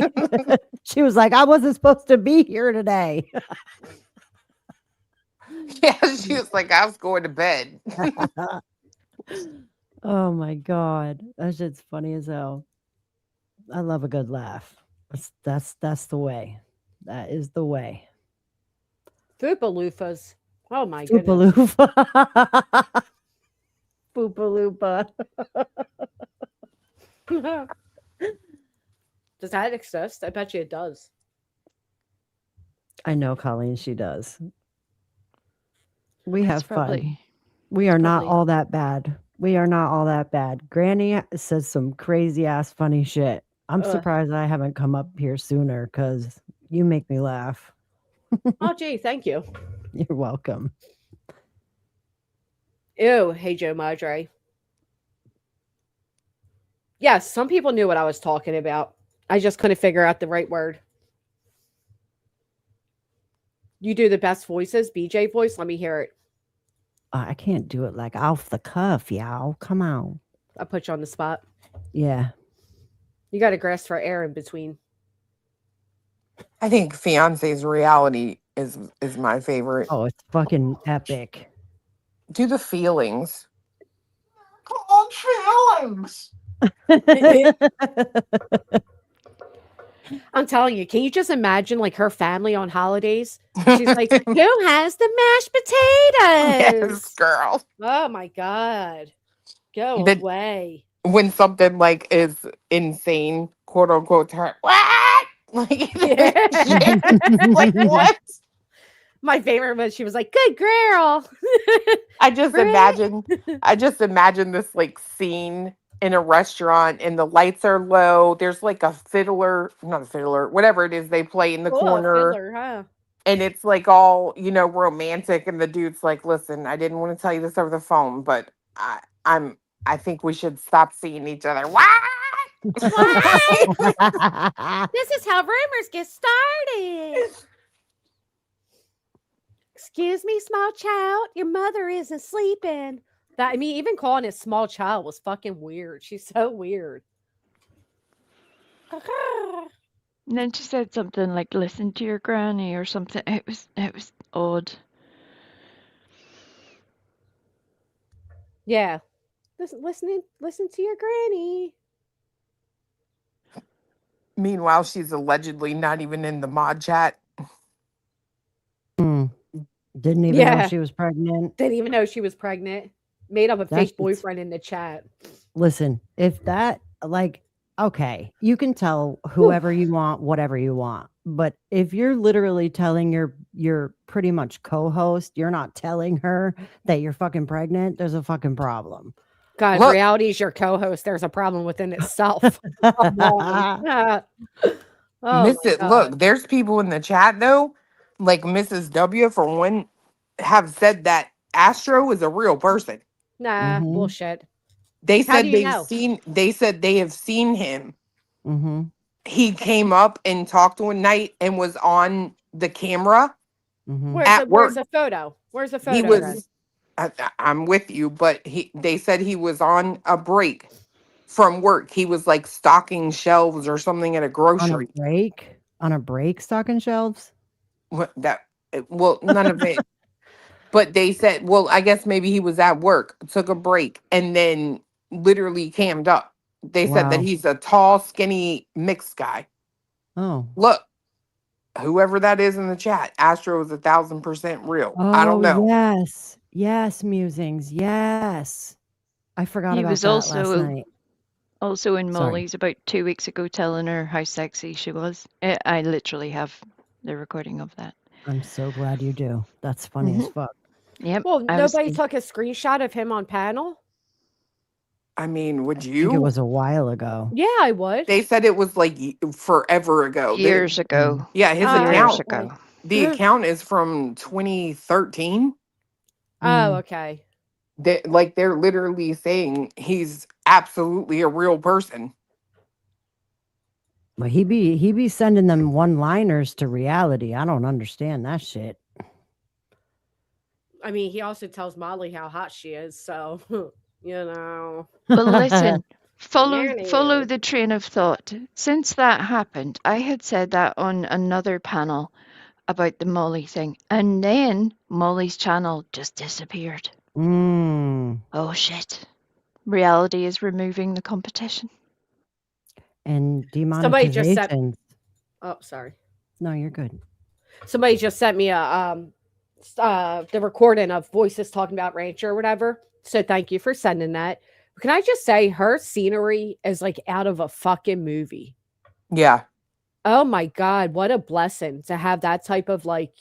She was like, I wasn't supposed to be here today. Yeah, she was like, I was going to bed. Oh my God. That shit's funny as hell. I love a good laugh. That's the way. That is the way. Foopaloofas. Oh my goodness. Foopaloofa. Foopaloopa. Does that exist? I bet you it does. I know, Colleen, she does. We That's have fun. probably. We are not probably- all that bad. We are not all that bad. Granny says some crazy ass funny shit. I'm Ugh. surprised I haven't come up here sooner because you make me laugh. Oh, gee, thank you. You're welcome. Ew, hey Joe Madre. Yes, some people knew what I was talking about. I just couldn't figure out the right word. You do the best voices, BJ voice. Let me hear it. I can't do it like off the cuff, y'all. Come on. I put you on the spot. Yeah. You got to grasp for air in between. I think Fiance's reality is my favorite. Oh, it's fucking epic. Do the feelings. Come on, feelings. I'm telling you, can you just imagine like her family on holidays? She's like, who has the mashed potatoes? Yes, girl. Oh my God. Go The- away. When something like is insane, quote unquote, to her, what? Like, like what? My favorite was she was like, good girl. I just Right? imagine this like scene in a restaurant and the lights are low. There's like a fiddler, not a fiddler, whatever it is they play in the Oh, corner. fiddler, huh? And it's like all, romantic. And the dude's like, listen, I didn't want to tell you this over the phone, but I think we should stop seeing each other. What? This is how rumors get started. Excuse me, small child. Your mother isn't sleeping. Even calling it small child was fucking weird. She's so weird. And then she said something like, listen to your granny or something. It was odd. Yeah. Listen to your granny. Meanwhile, she's allegedly not even in the mod chat. Mm. Didn't even know Yeah. she was pregnant. Didn't even know she was pregnant. Made up a That fake shit's boyfriend in the chat. Listen, if that like okay, you can tell Whew. whoever you want, whatever you want. But if you're literally telling your pretty much co-host, you're not telling her that you're fucking pregnant, there's a fucking problem. God, if Look, reality is your co-host, there's a problem within itself. Come on. Ah. Oh my Mrs. God. Look, there's people in the chat though, like Mrs. W for one, have said that Astro is a real person. Nah, Mhm. bullshit. They How do said you know? they said they have seen him. Mhm. He came up and talked one night and was on the camera Mhm. at Where's work. the photo? Where's the He photo then? was I'm with you, but they said he was on a break from work. He was like stocking shelves or something at a On a grocery. break? On a break stocking shelves? Well, none of it. But they said, well, I guess maybe he was at work, took a break, and then literally cammed up. They said that Wow. he's a tall, skinny, mixed guy. Oh. Look, whoever that is in the chat, Astro is 1,000% real. I don't Oh, know. yes. Yes, musings. Yes. I forgot He about was that last night. also in Sorry. Molly's about 2 weeks ago telling her how sexy she was. I literally have the recording of that. I'm so glad you do. That's funny as fuck. Yep. Well, I was nobody took a screenshot of him on panel? I mean, would I think it you? was a while ago. Yeah, I would. They said it was like forever ago. years ago. Yeah, his Oh, Years account, okay. ago. the account is from 2013. Oh, Mm. okay. They're literally saying he's absolutely a real person. But he be sending them one-liners to reality. I don't understand that shit. I mean, he also tells Molly how hot she is, so you know. Well, listen, follow Anywho. the train of thought. Since that happened, I had said that on another panel about the Molly thing, and then Molly's channel just disappeared. Mm. Oh shit. Reality is removing the competition. And Somebody just sent demonetizations. Oh, sorry. No, you're good. Somebody just sent me the recording of voices talking about Rancher or whatever. So thank you for sending that. Can I just say her scenery is like out of a fucking movie. Yeah. Oh my God, what a blessing to have that type of like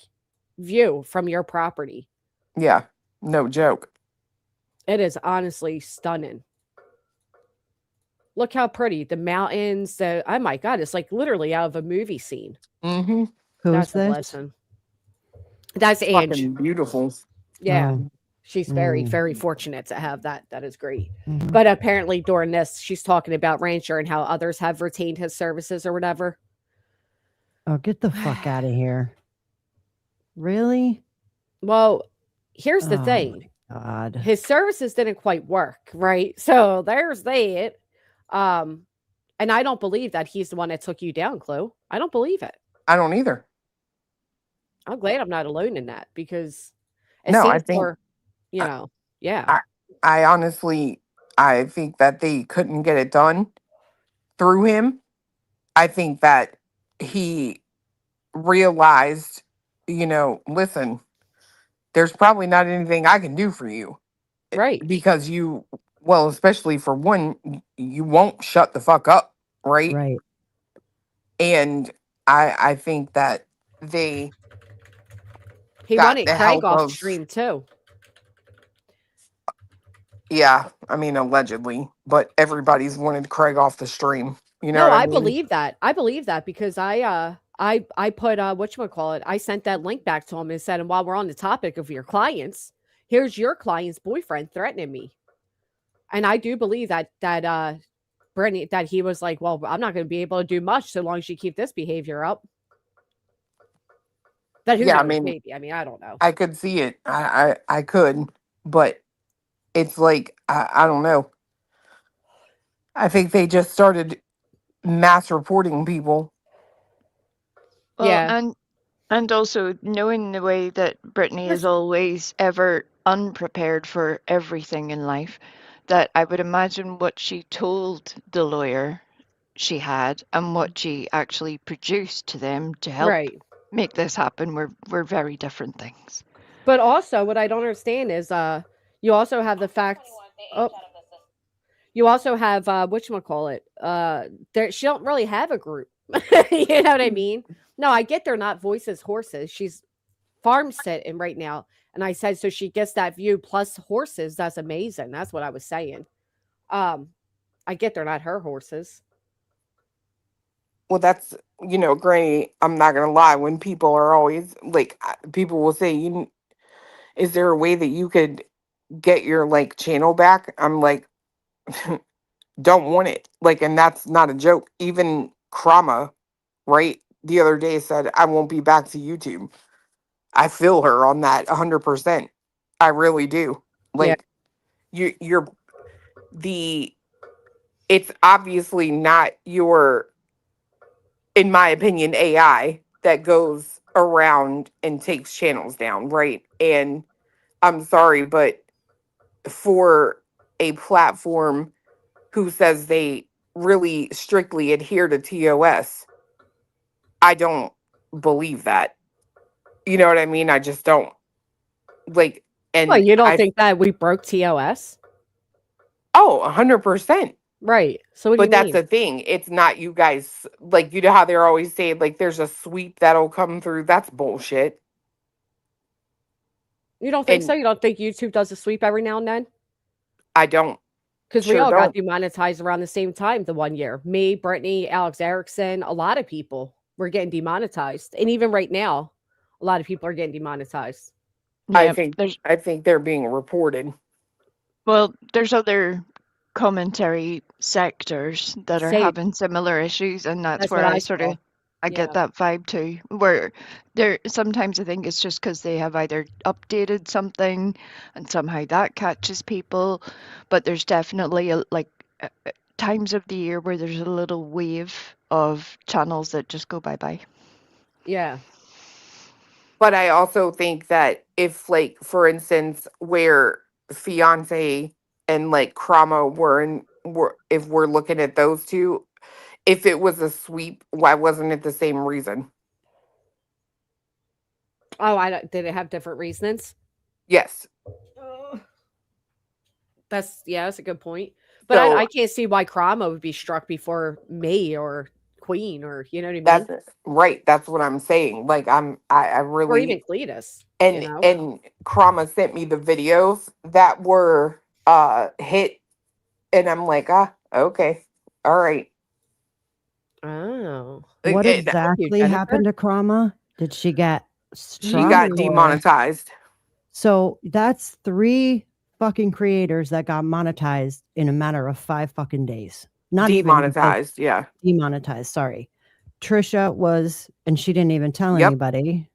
view from your property. Yeah. No joke. It is honestly stunning. Look how pretty the mountains, oh my God, it's like literally out of a movie scene. Mm-hmm. Who's That's a this? blessing. That's Ange. Fucking beautiful. Yeah. Oh. She's very, Mm. very fortunate to have that. That is great. Mhm. But apparently during this, she's talking about Rancher and how others have retained his services or whatever. Oh, get the fuck out of here. Really? Well, here's the Oh thing. my God. His services didn't quite work, right? So there's that. And I don't believe that he's the one that took you down, Chloe. I don't believe it. I don't either. I'm glad I'm not alone in that because it No, I seems think more, yeah. I honestly I think that they couldn't get it done through him. I think that he realized, listen, there's probably not anything I can do for you Right. because well, especially for one, you won't shut the fuck up, right? Right. And I think that they He got wanted the Craig help off of, stream too. yeah, I mean, allegedly, but everybody's wanted Craig off the stream. You know No, what I I mean? believe that. I believe that because I put whatchamacallit, I sent that link back to him and said, and while we're on the topic of your clients, here's your client's boyfriend threatening me. And I do believe that Brittany, that he was like, well, I'm not going to be able to do much so long as you keep this behavior up. That who Yeah, I knows? mean, Maybe. I mean, I don't know. I could see it. I could, but it's like I don't know. I think they just started mass reporting people. Well, Yeah. and also knowing the way that Brittany is There's- always ever unprepared for everything in life, that I would imagine what she told the lawyer she had and what she actually produced to them to help Right. make this happen were very different things. But also, what I don't understand is, you also have the fact. Oh, you also have whatchamacallit. There she don't really have a group. You know what I mean? No, I get they're not voices horses. She's farm sitting right now. And I said, so she gets that view plus horses. That's amazing. That's what I was saying. Um, I get they're not her horses. Well, that's, Granny, I'm not going to lie. When people are always like, people will say, is there a way that you could get your like channel back? I'm like, don't want it. Like, and that's not a joke. Even Krama, right? The other day said, I won't be back to YouTube. I feel her on that 100%. I really do. Yeah. Like, you're the, it's obviously not your, in my opinion, AI that goes around and takes channels down, right? And I'm sorry, but for a platform who says they really strictly adhere to TOS, I don't believe that. You know what I mean? I just don't. Like, Well, and you don't think that we broke TOS? 100%. Right. So what do you But that's mean? the thing. It's not you guys, like, you know how they're always saying, like, there's a sweep that'll come through. That's bullshit. You don't think so? And You don't think YouTube does a sweep every now and then? I don't, Because we sure all got don't. demonetized around the same time the one year. Me, Brittany, Alex Erickson, a lot of people were getting demonetized. And even right now, a lot of people are getting demonetized. I Yeah, think, there's I think they're being reported. well, there's other commentary sectors that are Same. having similar issues, and that's That's where what I I sort saw. of I get Yeah. that vibe too. Where there sometimes I think it's just because they have either updated something and somehow that catches people, but there's definitely times of the year where there's a little wave of channels that just go bye bye. Yeah. But I also think that if, like, for instance, where fiance and like Krama were if we're looking at those two, if it was a sweep, why wasn't it the same reason? Oh, I don't, did it have different reasons? Yes. Uh, that's a good point. But So I can't see why Krama would be struck before me or Queen or you know what I mean? that's right. That's what I'm saying. Like, I Or even really, Cletus, you and know? and Krama sent me the videos that were hit, and I'm like, okay, all right. Oh. Like, What Thank you, exactly Jennifer. happened to Krama? Did she get she struck got or demonetized. so that's 3 fucking creators that got monetized in a matter of 5 fucking days. Not even like Demonetized, yeah. demonetized, sorry. Trisha was and she didn't even tell Yep. anybody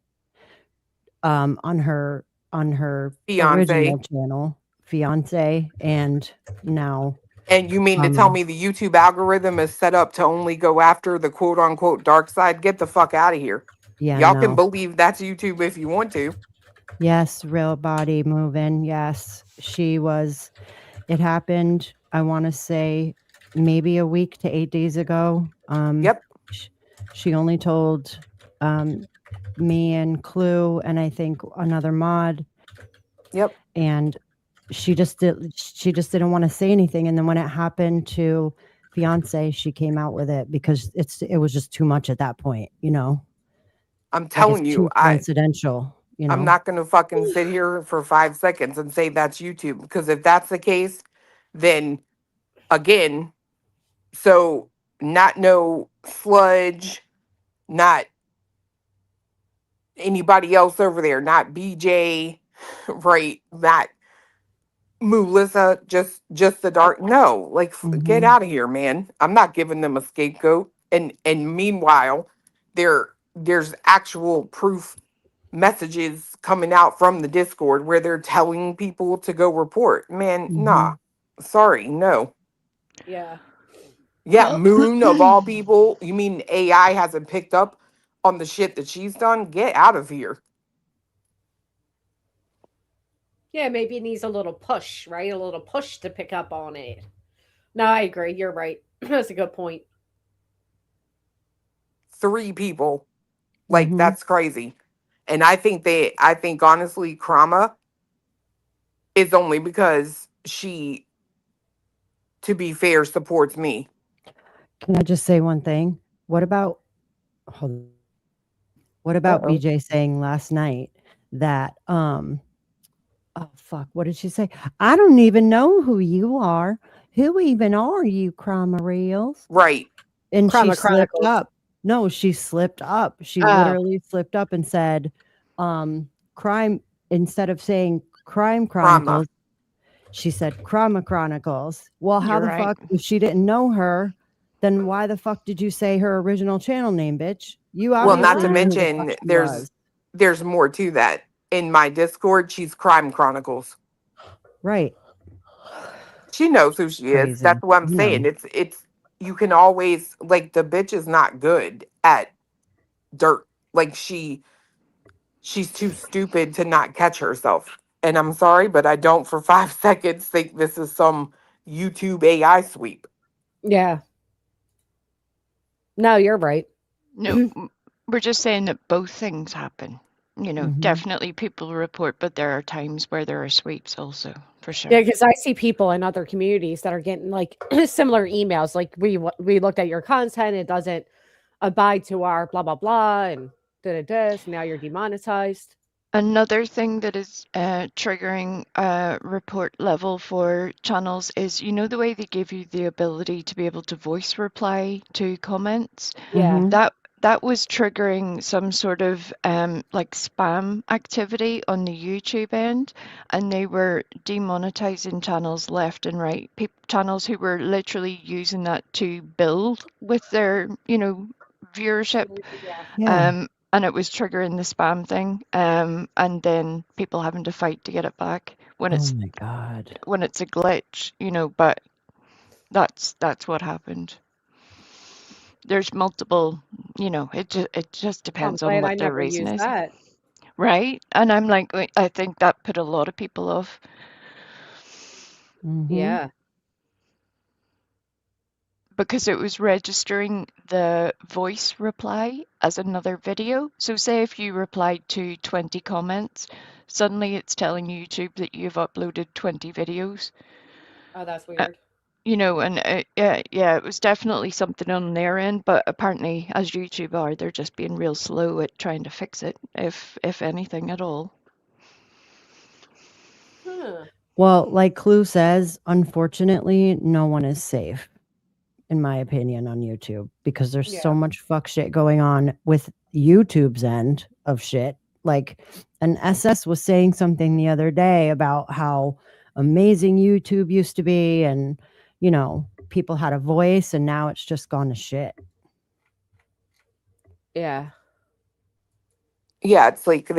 on her original Fiance. channel, fiance, and now And you mean to tell me the YouTube algorithm is set up to only go after the quote unquote dark side? Get the fuck out of here. yeah, Y'all can no. believe that's YouTube if you want to. Yes, real body moving. Yes, she was. It happened. I want to say maybe a week to 8 days ago. Yep. She only told me and Clue, and I think another mod, Yep. and she just didn't want to say anything. And then when it happened to fiance, she came out with it because it was just too much at that point. I'm Like it's telling you, too coincidental. I'm not gonna fucking sit here for 5 seconds and say that's YouTube. Because if that's the case, then again, so not no sludge, not anybody else over there, not BJ, right? Not Melissa, just the Yep. dark. No, like get Mhm. out of here, man. I'm not giving them a scapegoat. And meanwhile, there's actual proof messages coming out from the Discord where they're telling people to go report. Man, nah. Mhm. Sorry, no. Yeah. Yeah, Well, Moon of all people. You mean AI hasn't picked up on the shit that she's done? Get out of here. yeah, maybe it needs a little push, right? A little push to pick up on it. No, I agree. You're right. That's a good point. 3 people. Like, Mhm. that's crazy. And I think honestly, Krama is only because she, to be fair, supports me. Can I just say one thing? What about hold on. What about Uh-oh. BJ saying last night that oh fuck, what did she say? I don't even know who you are. Who even are you, Crime Reels? Right. And she Chroma slipped Chronicles. up. No, she slipped up. She Oh, literally slipped up and said, crime instead of saying crime Krama. chronicles, she said Crime Chronicles. Well, how You're the right. fuck, if she didn't know her, then why the fuck did you say her original channel name, bitch? You Well, not obviously to knew who the fuck mention, she was. there's more to that. In my Discord, she's Crime Chronicles. Right. She knows who she is. Crazy. That's what I'm You saying. know. It's you can always, like, the bitch is not good at dirt. Like, she's too stupid to not catch herself. And I'm sorry, but I don't for 5 seconds think this is some YouTube AI sweep. yeah. No, you're right. No, we're just saying that both things happen. Mhm. Definitely people report, but there are times where there are sweeps also, for sure. Yeah, because I see people in other communities that are getting like similar emails. Like we looked at your content, it doesn't abide to our blah blah blah, and so now you're demonetized. Another thing that is triggering a report level for channels is, the way they give you the ability to be able to voice reply to comments? Yeah. Mhm. That was triggering some sort of like spam activity on the YouTube end, and they were demonetizing channels left and right. Channels who were literally using that to build with their, viewership. Yeah. Yeah. And it was triggering the spam thing, and then people having to fight to get it back when Oh it's my god. a glitch, But that's what happened. There's multiple, it just I'm depends on glad I what their never reason used is, that. right? And I'm like, I think that put a lot of people off. Mhm. Yeah. Because it was registering the voice reply as another video. So say if you replied to 20 comments, suddenly it's telling YouTube that you've uploaded 20 videos. Oh, that's weird. And yeah, it was definitely something on their end, but apparently, as YouTube are, they're just being real slow at trying to fix it, if anything at all. Huh. Well, like Clue says, unfortunately, no one is safe, in my opinion, on YouTube because there's so Yeah. much fuck shit going on with YouTube's end of shit. Like, an SS was saying something the other day about how amazing YouTube used to be, and people had a voice, and now it's just gone to shit. Yeah. Yeah, it's like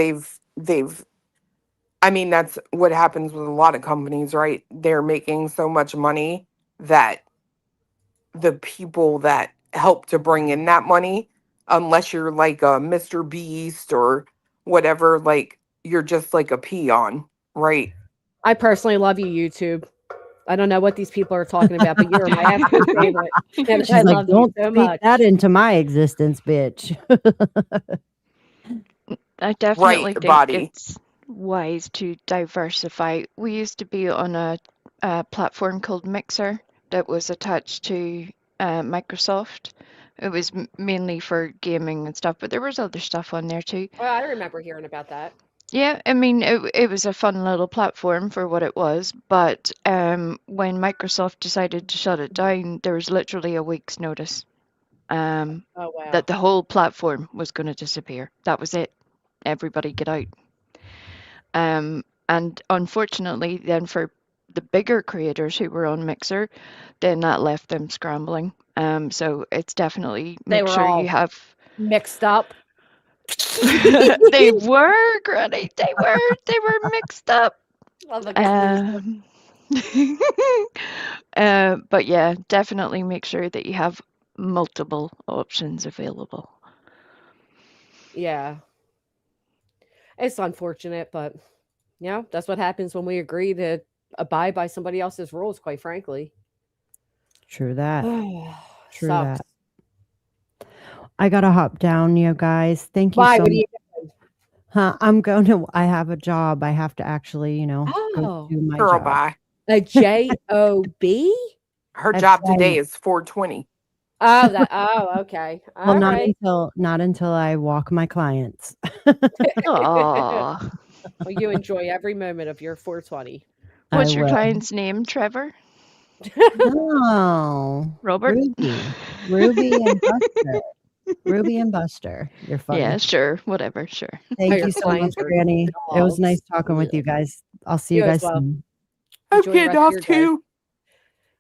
I mean, that's what happens with a lot of companies, right? They're making so much money that the people that help to bring in that money, unless you're like a Mr. Beast or whatever, like, you're just like a peon, right? I personally love you, YouTube. I don't know what these people are talking about, but you're my absolute favorite. And I She's like, love you don't so speak much. that into my existence, bitch. I definitely Right, think body. it's wise to diversify. We used to be on a platform called Mixer that was attached to Microsoft. It was mainly for gaming and stuff, but there was other stuff on there too. Well, I remember hearing about that. Yeah, I mean, it was a fun little platform for what it was, but when Microsoft decided to shut it down, there was literally a week's notice Oh wow. that the whole platform was going to disappear. That was it. Everybody get out. And unfortunately, then for the bigger creators who were on Mixer, then that left them scrambling. So it's definitely They make were sure you all have. mixed up. They were, Granny. They were mixed up. Love a good loser. Um, but yeah, definitely make sure that you have multiple options available. Yeah. It's unfortunate, but that's what happens when we agree to abide by somebody else's rules, quite frankly. True that. True Sucks. that. I gotta hop down, you guys. Thank you Why? so What do much. you doing? I'm going to. I have a job. I have to actually, go Oh, do my Girl, job. bye. a job? Her I job fly today is 420. Oh, okay. Well, All right. not until I walk my clients. Oh, Well, you enjoy every moment of your 420. I what's your will. client's name? Trevor? No, Robert? Ruby and Buster. Ruby and Buster. You're funny. Yeah, sure. Whatever. Sure. Thank your you so much, clients are Granny. It was nice dogs. talking with Yeah. you guys. I'll see you You as guys well. soon. I'm Enjoy the getting rest of off your day. too.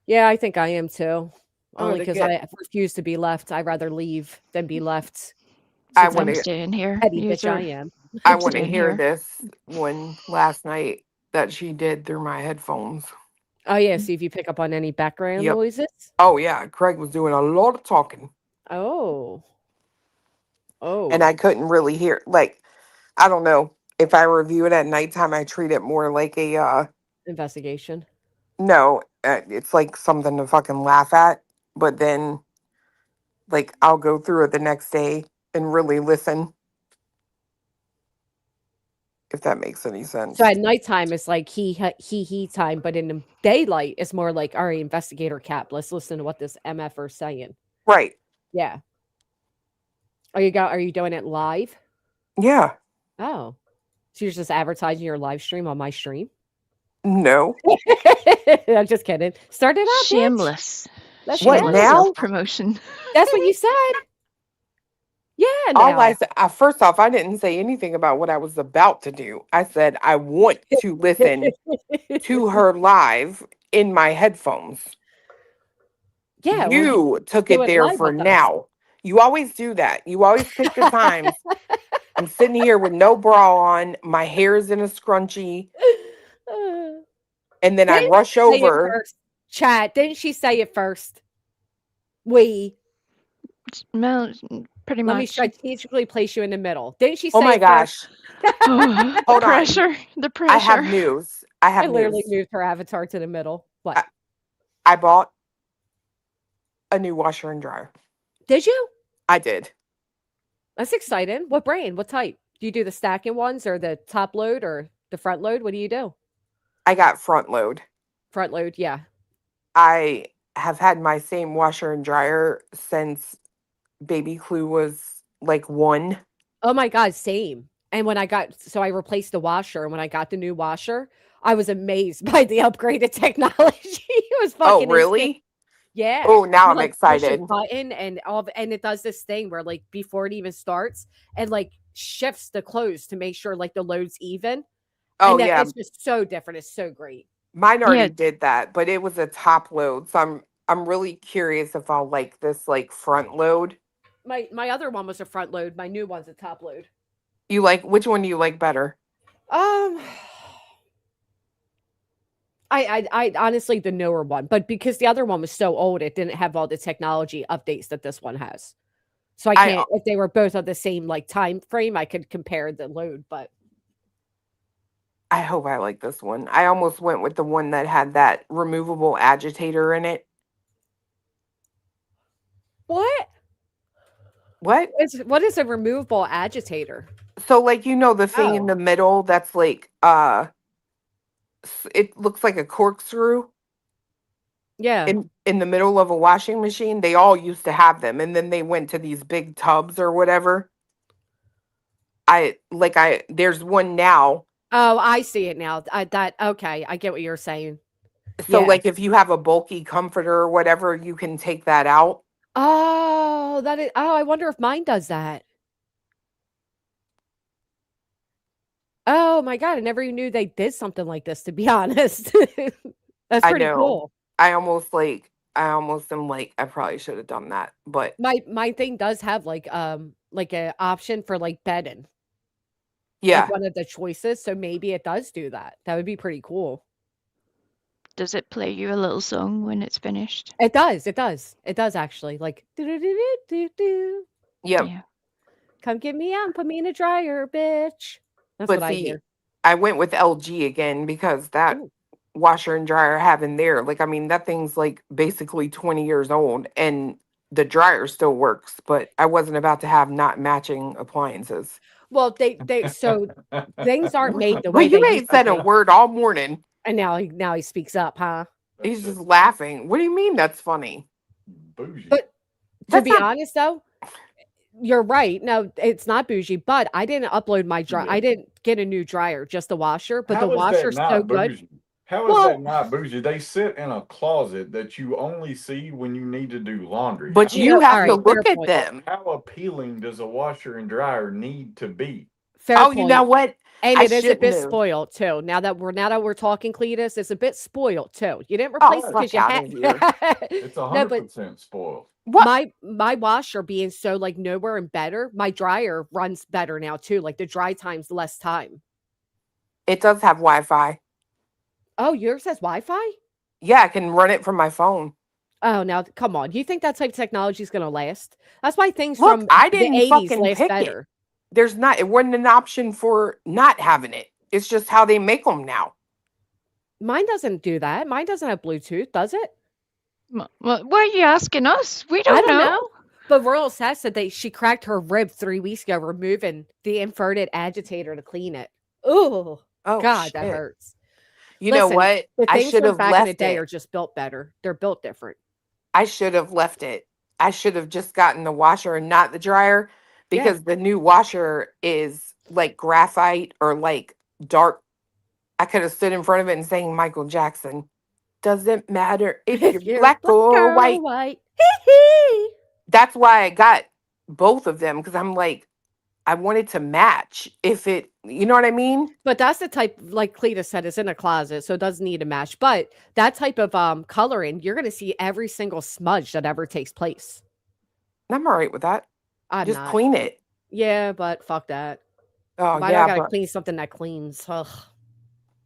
Yeah, I think I am too. I'm Only gonna because get. I refuse to be left. I'd rather leave than be left. I Since I'm want I'm the to. staying here. petty bitch User. I am. I I'm want to staying hear here. this one last night that she did through my headphones. Oh yeah, see if you pick up on any background Yep. noises. Oh yeah, Craig was doing a lot of talking, Oh. and Oh. I couldn't really hear. Like, I don't know if I review it at nighttime. I treat it more like a Investigation. no. It's like something to fucking laugh at. But then, like, I'll go through it the next day and really listen. If that makes any sense. So at nighttime it's like he time, but in the daylight it's more like, all right, investigator Cap. Let's listen to what this MF is saying. Right. Yeah. Are you doing it live? Yeah. Oh. So you're just advertising your live stream on my stream? No. I'm just kidding. Start it up, bitch. Shameless. Let's What go. Shameless now? self-promotion. That's what you said. Yeah, All I now. said, first off, I didn't say anything about what I was about to do. I said I want to listen to her live in my headphones. Yeah, well, You took do it it there live for with us. now. You always do that. You always pick the times. I'm sitting here with no bra on, my hair's in a scrunchie, and then I Didn't rush she say it over. first? Chat, didn't she say it first? We. Well, pretty Let me much. strategically place you in the middle. Didn't she Oh say my it first? gosh. The Hold on. pressure. The I have pressure. news. I I have literally news. moved her avatar to the middle. What? I bought a new washer and dryer. Did you? I did. That's exciting. What brand? What type? Do you do the stacking ones or the top load or the front load? What do you do? I got front load. Front load, yeah. I have had my same washer and dryer since baby Clue was like 1. Oh my God, same. And when I replaced the washer, and when I got the new washer, I was amazed by the upgraded technology. It was Oh, fucking insane. really? Yeah. Oh, now You I'm like push a excited. button and it does this thing where like before it even starts and like shifts the clothes to make sure like the load's even. Oh, And that yeah. it's just so different. It's so great. Mine already Yeah. did that, but it was a top load. So I'm really curious if I'll like this like front load. My other one was a front load. My new one's a top load. You like which one do you like better? I honestly the newer one, but because the other one was so old, it didn't have all the technology updates that this one has. So I I can't if they were both of the same like time frame, I could compare the load, but I hope I like this one. I almost went with the one that had that removable agitator in it. what? What? What is a removable agitator? So like the thing in Oh. the middle that's like it looks like a corkscrew Yeah. in the middle of a washing machine. They all used to have them, and then they went to these big tubs or whatever. There's one now. Oh, I see it now. Okay, I get what you're saying. So Yeah. like if you have a bulky comforter or whatever, you can take that out. Oh, I wonder if mine does that. Oh my God, I never even knew they did something like this, to be honest. That's I pretty know. cool. I almost am like I probably should have done that, but My thing does have like a option for like bedding. yeah, Like one of the choices, so maybe it does do that. That would be pretty cool. Does it play you a little song when it's finished? It does. It does. It does actually. Like do. yep. Yeah. Come get me out and put me in a dryer, bitch. That's But what I see, hear. I went with LG again because that Ooh. washer and dryer I have in there, like I mean that thing's like basically 20 years old, and the dryer still works, but I wasn't about to have not matching appliances. Well, so things aren't made the Well, way you they ain't used to said a be. word all morning. And now he speaks up, huh? He's just laughing. What do you mean that's funny? Bougie. But to That's be not honest, though, you're right. No, it's not bougie. But I didn't upload my dryer. Yeah. I didn't get a new dryer, just the washer. But the How is that washer's so not good. bougie? How is Well, that not bougie? They sit in a closet that you only see when you need to do laundry. but How, you you know, all have to right, fair look at point. them. how appealing does a washer and dryer need to be? Fair Oh, you know point. what? And I it is a shouldn't bit have. spoiled too. Now that we're talking Cletus, it's a bit spoiled too. You didn't Oh, replace it because fuck you out had. of here. It's No, but 100% spoiled. What? my washer being so like nowhere and better, my dryer runs better now too. Like the dry time's less time. It does have Wi-Fi. Oh, yours has Wi-Fi? Yeah, I can run it from my phone. Oh, now come on. You think that type of technology is going to last? That's why things Look, from I the didn't 80s fucking last pick it. better. There's not. It wasn't an option for not having it. It's just how they make them now. Mine doesn't do that. Mine doesn't have Bluetooth, does it? Well, why are you asking us? We I don't don't know. know. But Royal Sass said that she cracked her rib 3 weeks ago removing the inverted agitator to clean it. Ooh, Oh God, that shit! hurts. You know Listen, what? the I things should from have back in the left day it. are just built better. They're built different. I should have left it. I should have just gotten the washer and not the dryer Yeah. because the new washer is like graphite or like dark. I could have stood in front of it and sang Michael Jackson. Doesn't matter if you're If you're black black or or white. white. Hee-hee. That's why I got both of them because I'm like, I wanted to match if it, you know what I mean? But that's the type, like Cleta said, it's in a closet, so it doesn't need a match. But that type of coloring, you're going to see every single smudge that ever takes place. I'm all right with that. I'm Just not. clean it. Yeah, but fuck that. Oh, Why do I gotta clean something that cleans? Ugh.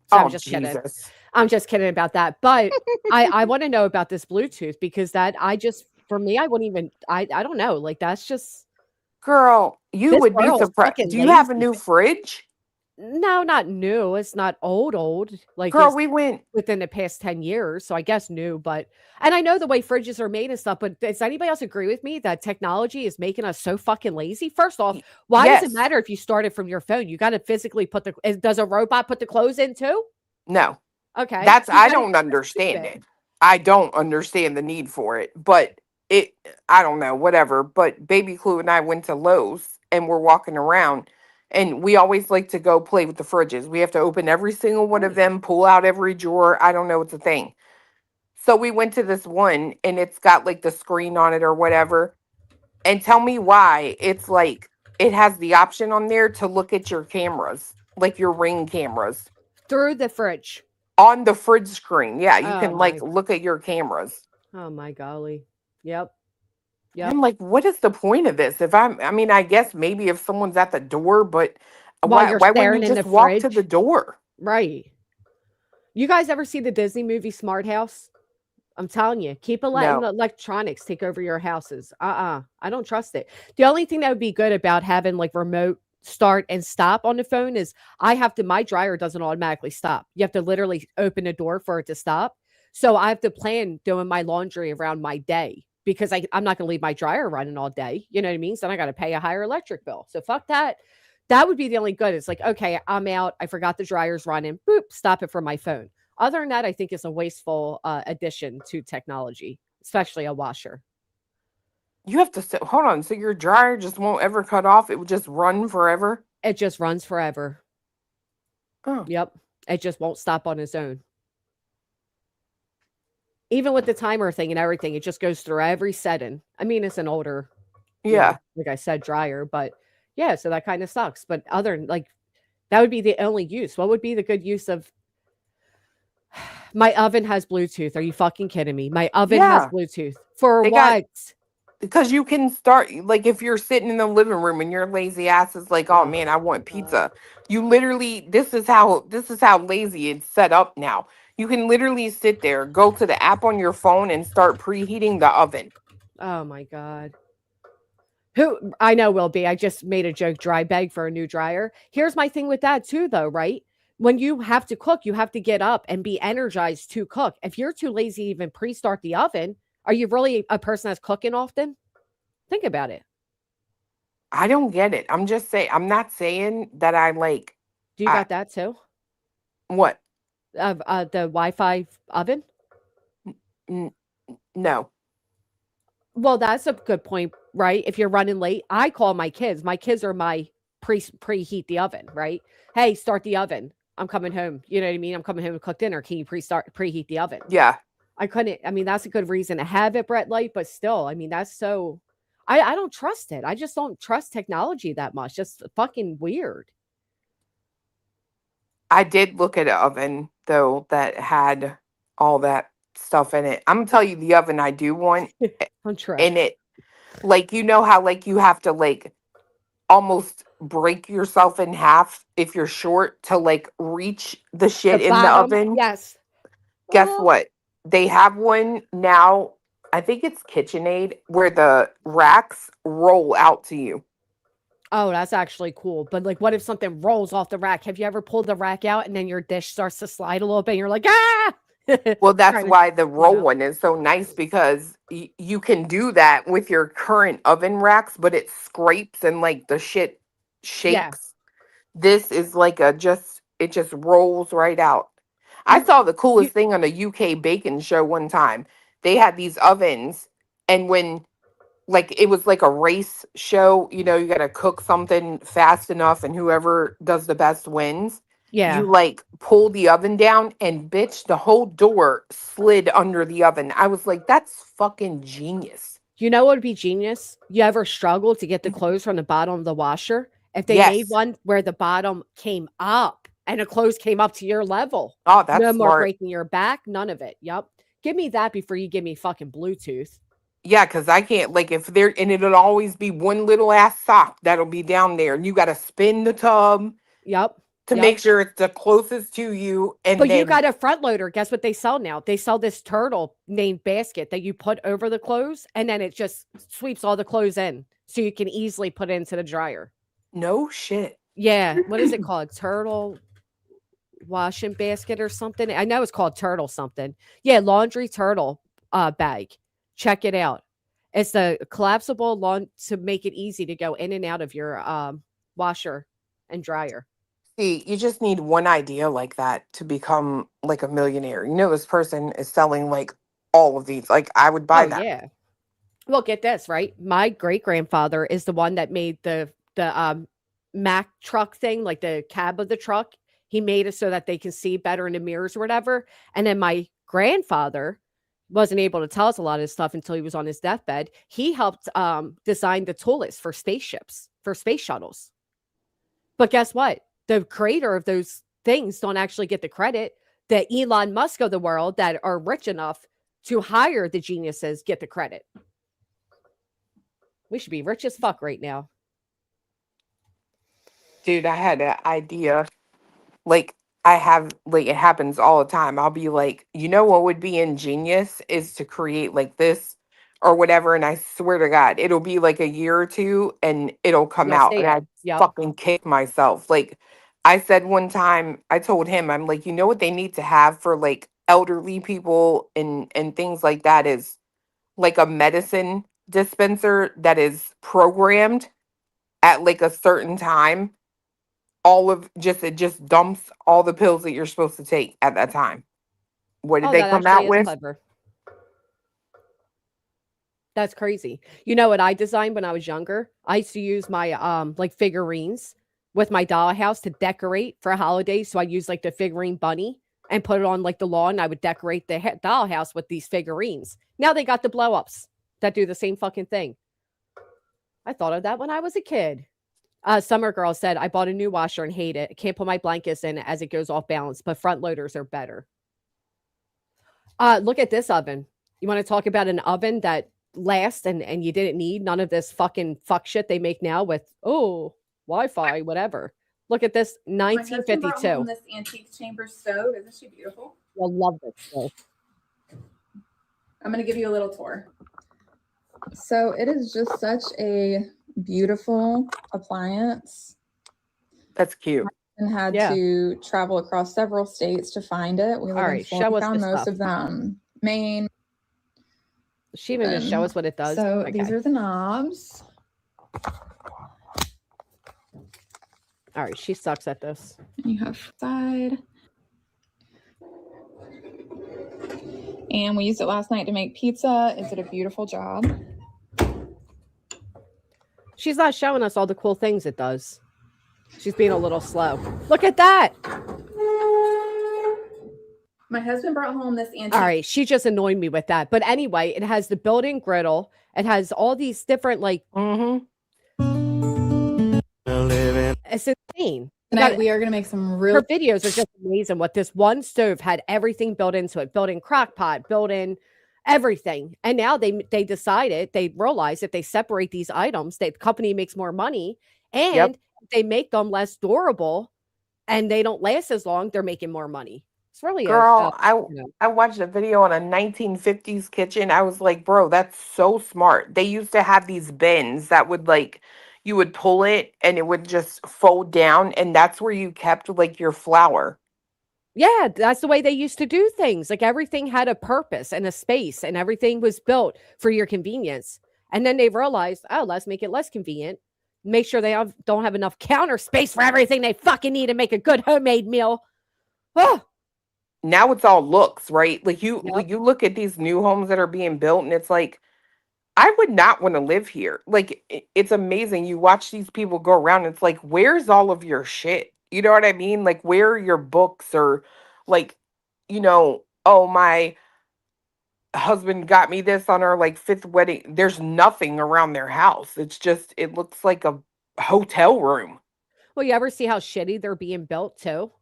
So I'm oh, just kidding. Jesus. I'm just kidding about that. But I want to know about this Bluetooth because for me, I wouldn't even I don't know. Like that's just Girl, you this would be world's surprised. fucking Do you have a lazy. new fridge? No, not new. It's not old. Like Girl, it's we went. within the past 10 years. So I guess new, but and I know the way fridges are made and stuff, but does anybody else agree with me that technology is making us so fucking lazy? First off, why does it Yes. matter if you start it from your phone? You got to physically does a robot put the clothes in too? No, Okay. I don't understand it. I don't understand the need for it, but I don't know, whatever. But Baby Clue and I went to Lowe's and we're walking around and we always like to go play with the fridges. We have to open every single one of them, pull out every drawer. I don't know, it's a thing. So we went to this one and it's got like the screen on it or whatever. And tell me why it's like it has the option on there to look at your cameras, like your Ring cameras Through the fridge. on the fridge screen. Yeah, you Oh can like look at your cameras. Oh my golly. Yep. And I'm like, what is the point of this? I mean, I guess maybe if someone's at the door, but While you're why wouldn't staring you in the just walk to fridge. the door? Right. You guys ever see the Disney movie Smart House? I'm telling you, keep letting No. electronics take over your houses. I don't trust it. The only thing that would be good about having like remote start and stop on the phone is my dryer doesn't automatically stop. You have to literally open the door for it to stop. So I have to plan doing my laundry around my day because I'm not going to leave my dryer running all day. You know what I mean? So then I got to pay a higher electric bill. So fuck that. That would be the only good. It's like, okay, I'm out. I forgot the dryer's running. Boop, stop it from my phone. Other than that, I think it's a wasteful addition to technology, especially a washer. You have to hold on. So your dryer just won't ever cut off. It would just run forever. It just runs forever. Oh. Yep. It just won't stop on its own. Even with the timer thing and everything, it just goes through every setting. I mean, it's an older, Yeah. like I said, dryer, but yeah, so that kind of sucks. But that would be the only use. What would be the good use of my oven has Bluetooth? Are you fucking kidding me? My oven has Bluetooth. For what? Because you can start, like, if you're sitting in the living room and your lazy ass is like, oh man, I want pizza. You literally, this is how lazy it's set up now. You can literally sit there, go to the app on your phone and start preheating the oven. Oh my God. Who I know will be. I just made a joke, dry bag for a new dryer. Here's my thing with that too, though, right? When you have to cook, you have to get up and be energized to cook. If you're too lazy to even pre-start the oven, Are you really a person that's cooking often? Think about it. I don't get it. I'm just saying. I'm not saying that I like. Do you I got that too? what? The Wi-Fi oven? N- no. Well, that's a good point, right? If you're running late, I call my kids. My kids are my preheat the oven, right? Hey, start the oven. I'm coming home. You know what I mean? I'm coming home to cook dinner. Can you preheat the oven? Yeah. I couldn't. I mean, that's a good reason to have it, Brett Light, but still, I mean, that's so. I don't trust it. I just don't trust technology that much. Just fucking weird. I did look at an oven though that had all that stuff in it. I'm gonna tell you the oven I do want I'm trust. in it. Like you know how like you have to like almost break yourself in half if you're short to like reach the shit The in the bottom, oven. yes. Guess Uh-huh. what? They have one now. I think it's KitchenAid where the racks roll out to you. Oh, that's actually cool. But like, what if something rolls off the rack? Have you ever pulled the rack out and then your dish starts to slide a little bit and you're like, ah? Well, that's Trying to, why the roll know. one is so nice because you can do that with your current oven racks, but it scrapes and like the shit Yeah. shakes. This is like it just rolls right out. I You, saw the you, coolest thing on a UK baking show one time. They had these ovens, and when like it was like a race show, you know, you got to cook something fast enough, and whoever does the best wins. yeah. You like pull the oven down, and bitch, the whole door slid under the oven. I was like, that's fucking genius. You know what would be genius? You ever struggled to get the clothes from the bottom of the washer? If they made Yes. one where the bottom came up and the clothes came up to your level, Oh, that's no more smart. breaking your back, none of it. Yep. Give me that before you give me fucking Bluetooth. Yeah, because I can't like if there and it'll always be one little ass sock that'll be down there, and you got to spin the tub Yep. to Yep. make sure it's the closest to you, and But you then got a front loader. Guess what they sell now? They sell this turtle named basket that you put over the clothes and then it just sweeps all the clothes in so you can easily put it into the dryer. no shit. Yeah. What is it called? Turtle washing basket or something. I know it's called turtle something. Yeah, laundry turtle bag. Check it out. It's a collapsible lawn to make it easy to go in and out of your washer and dryer. See, you just need one idea like that to become like a millionaire. You know, this person is selling like all of these. Like, I would buy Oh that. yeah. Well, get this, right? My great grandfather is the one that made the Mack truck thing, like the cab of the truck. He made it so that they can see better in the mirrors or whatever. And then my grandfather wasn't able to tell us a lot of this stuff until he was on his deathbed. He helped design the toolets for spaceships, for space shuttles. But guess what? The creator of those things don't actually get the credit. The Elon Musk of the world that are rich enough to hire the geniuses get the credit. We should be rich as fuck right now. Dude, I had an idea. Like, I have, like, it happens all the time. I'll be like, you know what would be ingenious is to create like this or whatever. And I swear to God, it'll be like a year or two and it'll come You'll out. see And it. I Yep. fucking kick myself. Like, I said one time, I told him, I'm like, you know what they need to have for like elderly people and things like that is like a medicine dispenser that is programmed at like a certain time. All of just it just dumps all the pills that you're supposed to take at that time. What did Oh, they that come actually out is with? clever. That's crazy. You know what I designed when I was younger? I used to use my like figurines with my dollhouse to decorate for holidays. So I used like the figurine bunny and put it on like the lawn. I would decorate the dollhouse with these figurines. Now they got the blow ups that do the same fucking thing. I thought of that when I was a kid. Summer Girl said, I bought a new washer and hate it. I can't put my blankets in as it goes off balance, but front loaders are better. Look at this oven. You want to talk about an oven that lasts and you didn't need none of this fucking fuck shit they make now with, Wi-Fi, whatever. Look at this My husband brought 1952. home this antique chamber stove. Isn't she beautiful? I love this stove. I'm going to give you a little tour. So it is just such a beautiful appliance That's cute. and had Yeah. to travel across several states to find it. We live All in right, Florida, show us found this most stuff. of them. Maine. She even just show us what it does. So Okay. these are the knobs. All right, she sucks at this. And you have side. And we used it last night to make pizza. It did a beautiful job. She's not showing us all the cool things it does. She's being a little slow. Look at that. My husband brought home this antique. All right, she just annoyed me with that. But anyway, it has the built-in griddle. It has all these different like. It's insane. Tonight we are going to make some real. Her videos are just amazing. What this one stove had everything built into it, built-in crock pot, built-in everything. And now they decided, they realized if they separate these items, the company makes more money, and if they make them less durable and they don't last as long, they're making more money. It's really Girl, I watched a video on a 1950s kitchen. I was like, bro, that's so smart. They used to have these bins that would like, you would pull it and it would just fold down, and that's where you kept like your flour. Yeah, that's the way they used to do things. Like everything had a purpose and a space, and everything was built for your convenience. And then they realized, oh, let's make it less convenient. Make sure they don't have enough counter space for everything they fucking need to make a good homemade meal. Oh. Now it's all looks, right? Like you look at these new homes that are being built, and it's like, I would not want to live here. Like, it's amazing. You watch these people go around, and it's like, where's all of your shit? You know what I mean? Like, where are your books? Or like, oh, my husband got me this on our like 5th wedding. There's nothing around their house. It's just, it looks like a hotel room. Well, you ever see how shitty they're being built too?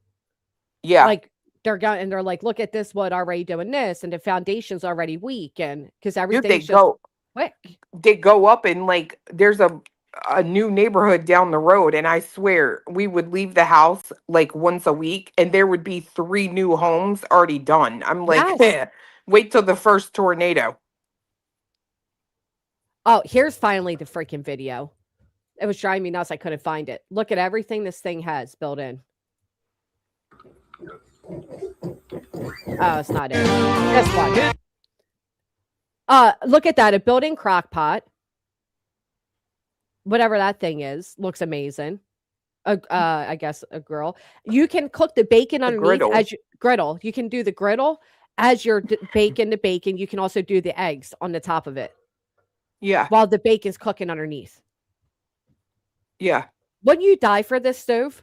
Yeah. Like, they're like, look at this wood already doing this, and the foundation's already weak, and because everything's just quick. They go up, and like there's a new neighborhood down the road, and I swear we would leave the house like once a week, and there would be 3 new homes already done. I'm like, Yes. Wait till the first tornado. Oh, here's finally the freaking video. It was driving me nuts. I couldn't find it. Look at everything this thing has built in. Oh, it's not it. This one. Look at that. A built-in crock pot. Whatever that thing is. Looks amazing. I guess a grill. You can cook the bacon underneath as your griddle. You can do the griddle as you're baking the bacon. You can also do the eggs on the top of it. Yeah. While the bacon's cooking underneath. Yeah. Wouldn't you die for this stove?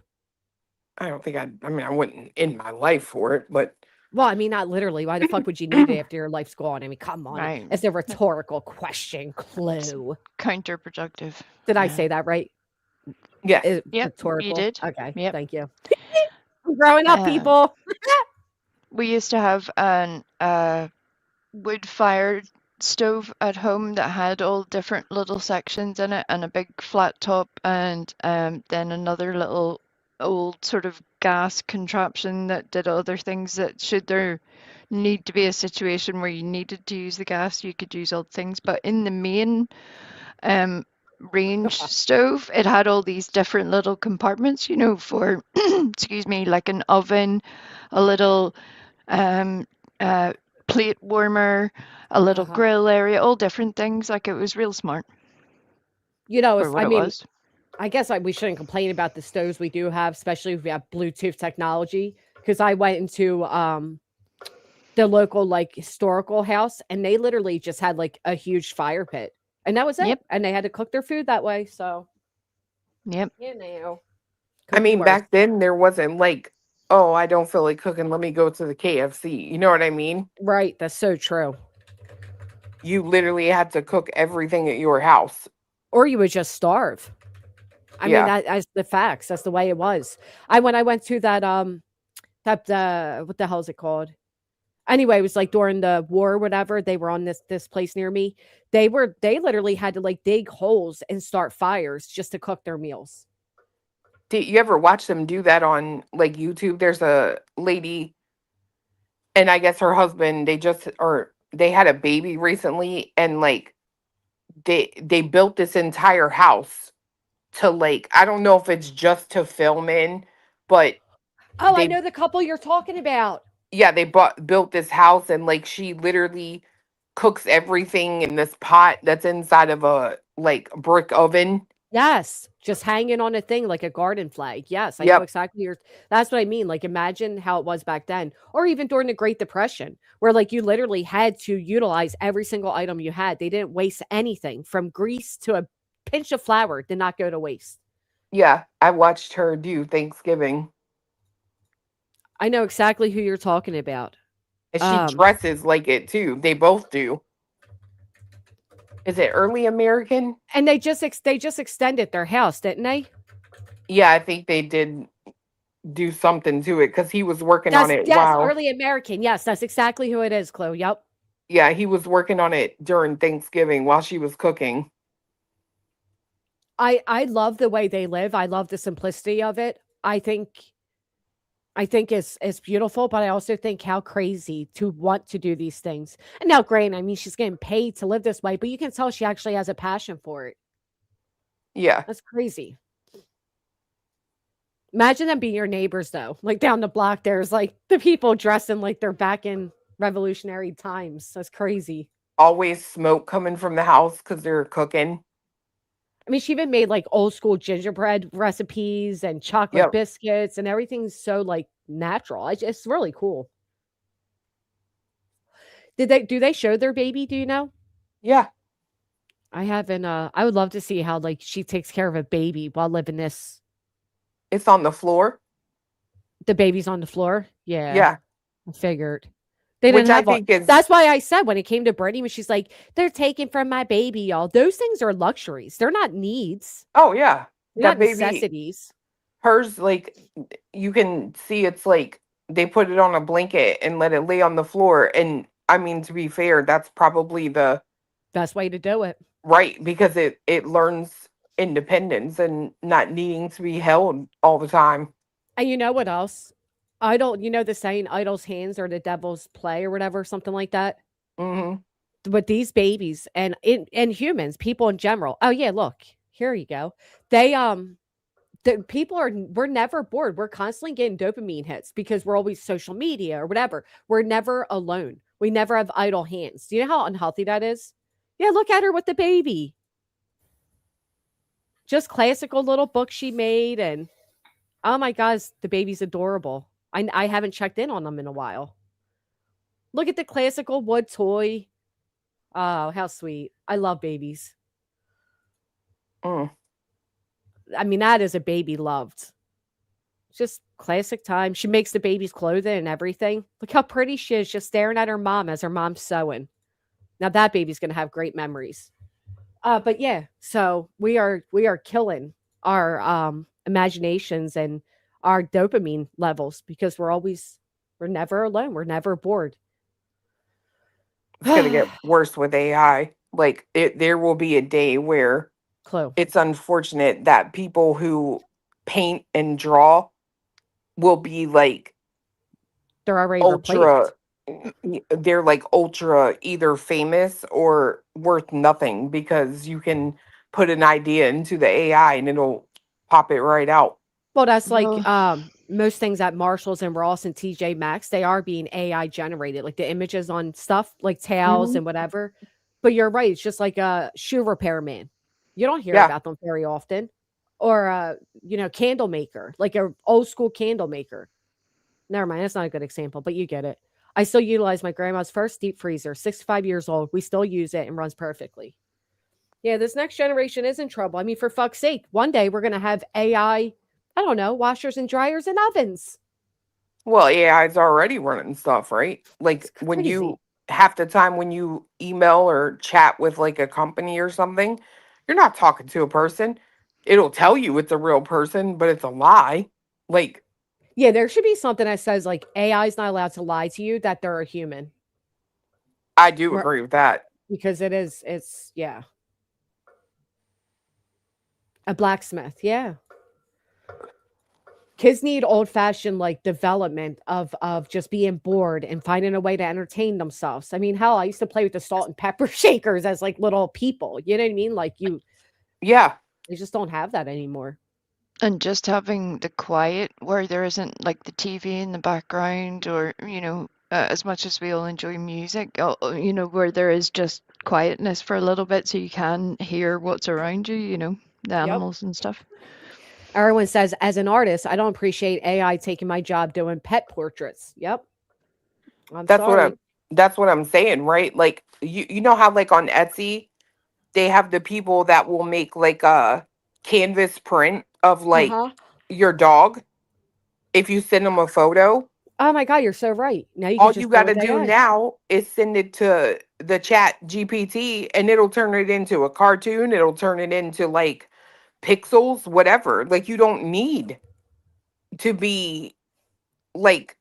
I don't think I wouldn't end my life for it, but. Well, I mean, not literally. Why the fuck would you need it after your life's gone? I mean, come on. Right. It's a rhetorical question. Clue. Counterproductive. Did I say that right? Yeah. Yep, Rhetorical. you did. Okay. Yep. Thank you. I'm growing up, people. We used to have an wood-fired stove at home that had all different little sections in it, and a big flat top, and then another little old sort of gas contraption that did other things. That should there need to be a situation where you needed to use the gas, you could use other things. But in the main range stove, it had all these different little compartments, for excuse me, like an oven, a little plate warmer, a little grill area, all different things. Like, it was real smart. I guess we shouldn't complain about the stoves we do have, especially if we have Bluetooth technology. Because I went into the local historical house, and they literally just had like a huge fire pit, and that was it. Yep. And they had to cook their food that way. So, yep. I mean, back then there wasn't like, oh, I don't feel like cooking, let me go to the KFC. You know what I mean? Right. That's so true. You literally had to cook everything at your house. Or you would just starve. I mean, that's the facts. That's the way it was. When I went to that, what the hell is it called? Anyway, it was like during the war or whatever. They were on this place near me. They literally had to like dig holes and start fires just to cook their meals. Did you ever watch them do that on like YouTube? There's a lady, and I guess her husband, they had a baby recently, and like they built this entire house to like, I don't know if it's just to film in, but I know the couple you're talking about. Yeah, they built this house, and like she literally cooks everything in this pot that's inside of a like brick oven. Yes, just hanging on a thing like a garden flag. Yes, I know Yep. exactly that's what I mean. Like imagine how it was back then or even during the Great Depression where like you literally had to utilize every single item you had. They didn't waste anything from grease to a pinch of flour did not go to waste. Yeah, I watched her do Thanksgiving. I know exactly who you're talking about. And she dresses like it too. They both do. Is it early American? And they just extended their house, didn't they? Yeah, I think they did do something to it because he was working on it. Yes, Wow. early American. Yes, that's exactly who it is, Chloe. Yep. Yeah, he was working on it during Thanksgiving while she was cooking. I love the way they live. I love the simplicity of it. I think it's beautiful, but I also think how crazy to want to do these things. And now, granted, I mean, she's getting paid to live this way, but you can tell she actually has a passion for it. Yeah. That's crazy. Imagine them being your neighbors, though. Like down the block, there's like the people dressing like they're back in revolutionary times. That's crazy. Always smoke coming from the house because they're cooking. I mean, she even made like old school gingerbread recipes and chocolate Yep. biscuits, and everything's so like natural. It's really cool. Do they show their baby? Do you know? Yeah. I haven't. I would love to see how like she takes care of a baby while living this. It's on the floor. The baby's on the floor. Yeah, Yeah. I figured they Which didn't I have. think is That's why I said when it came to Brittany, when she's like, "They're taking from my baby, y'all." Those things are luxuries. They're not needs. oh yeah. They're That not baby, necessities. hers, like you can see it's like they put it on a blanket and let it lay on the floor. And I mean, to be fair, that's probably the Best way to do it. right because it learns independence and not needing to be held all the time. And you know what else? You know the saying, idle's hands are the devil's play or whatever, something like that. Hmm. But these babies and humans, people in general. Oh yeah, look, here you go. They the people we're never bored. We're constantly getting dopamine hits because we're always social media or whatever. We're never alone. We never have idle hands. Do you know how unhealthy that is? Yeah, look at her with the baby. Just classical little book she made and oh my gosh, the baby's adorable. I haven't checked in on them in a while. Look at the classical wood toy. Oh, how sweet. I love babies. Mm. I mean, that is a baby loved. Just classic time. She makes the baby's clothing and everything. Look how pretty she is just staring at her mom as her mom's sewing. Now that baby's going to have great memories. But yeah, so we are killing our imaginations and our dopamine levels because we're never alone. We're never bored. It's gonna get worse with AI. Like there will be a day where Clue. it's unfortunate that people who paint and draw will be like They're already ultra replaced. they're like ultra either famous or worth nothing because you can put an idea into the AI and it'll pop it right out. Well, that's like Ugh. most things at Marshalls and Ross and TJ Maxx, they are being AI generated, like the images on stuff like towels Mhm. and whatever. But you're right, it's just like a shoe repairman. You don't hear Yeah. about them very often. Or candle maker, like a old school candle maker. Never mind, that's not a good example, but you get it. I still utilize my grandma's first deep freezer, 65 years old. We still use it and runs perfectly. Yeah, this next generation is in trouble. I mean, for fuck's sake, one day we're going to have AI, I don't know, washers and dryers and ovens. Well, AI is already running stuff, right? Like It's when crazy. you half the time when you email or chat with like a company or something, you're not talking to a person. It'll tell you it's a real person, but it's a lie. Like Yeah, there should be something that says like AI is not allowed to lie to you that they're a human. I do Right. agree with that. Because it's yeah. A blacksmith, yeah. Kids need old fashioned like development of just being bored and finding a way to entertain themselves. I mean, hell, I used to play with the salt and pepper shakers as like little people. You know what I mean? Like Yeah. they just don't have that anymore. And just having the quiet where there isn't like the TV in the background or, as much as we all enjoy music, you know, where there is just quietness for a little bit so you can hear what's around you, you know, the Yep. animals and stuff. Everyone says, as an artist, I don't appreciate AI taking my job doing pet portraits. Yep. I'm That's what sorry. I'm saying, right? Like you know how like on Etsy they have the people that will make like a canvas print of like Uh-huh. your dog if you send them a photo. Oh my God, you're so right. Now you can All you just do it got to with do AI. now is send it to the chat GPT and it'll turn it into a cartoon. It'll turn it into like pixels, whatever. Like you don't need to be like,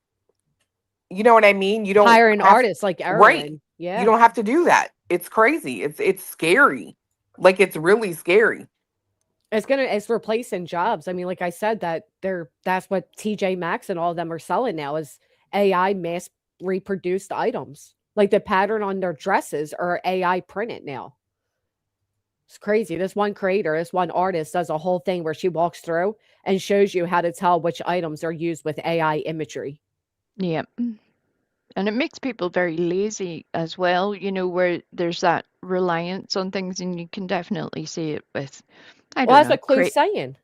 you know what I mean? You don't Hire an have artist like right. Erwin. You Yeah. don't have to do that. It's crazy. It's scary. Like it's really scary. It's replacing jobs. I mean, like I said, that's what TJ Maxx and all of them are selling now is AI mass reproduced items. Like the pattern on their dresses are AI printed now. It's crazy. This one artist does a whole thing where she walks through and shows you how to tell which items are used with AI imagery. Yeah. And it makes people very lazy as well, you know, where there's that reliance on things, and you can definitely see it with, I Well, don't that's know, what Clue's saying.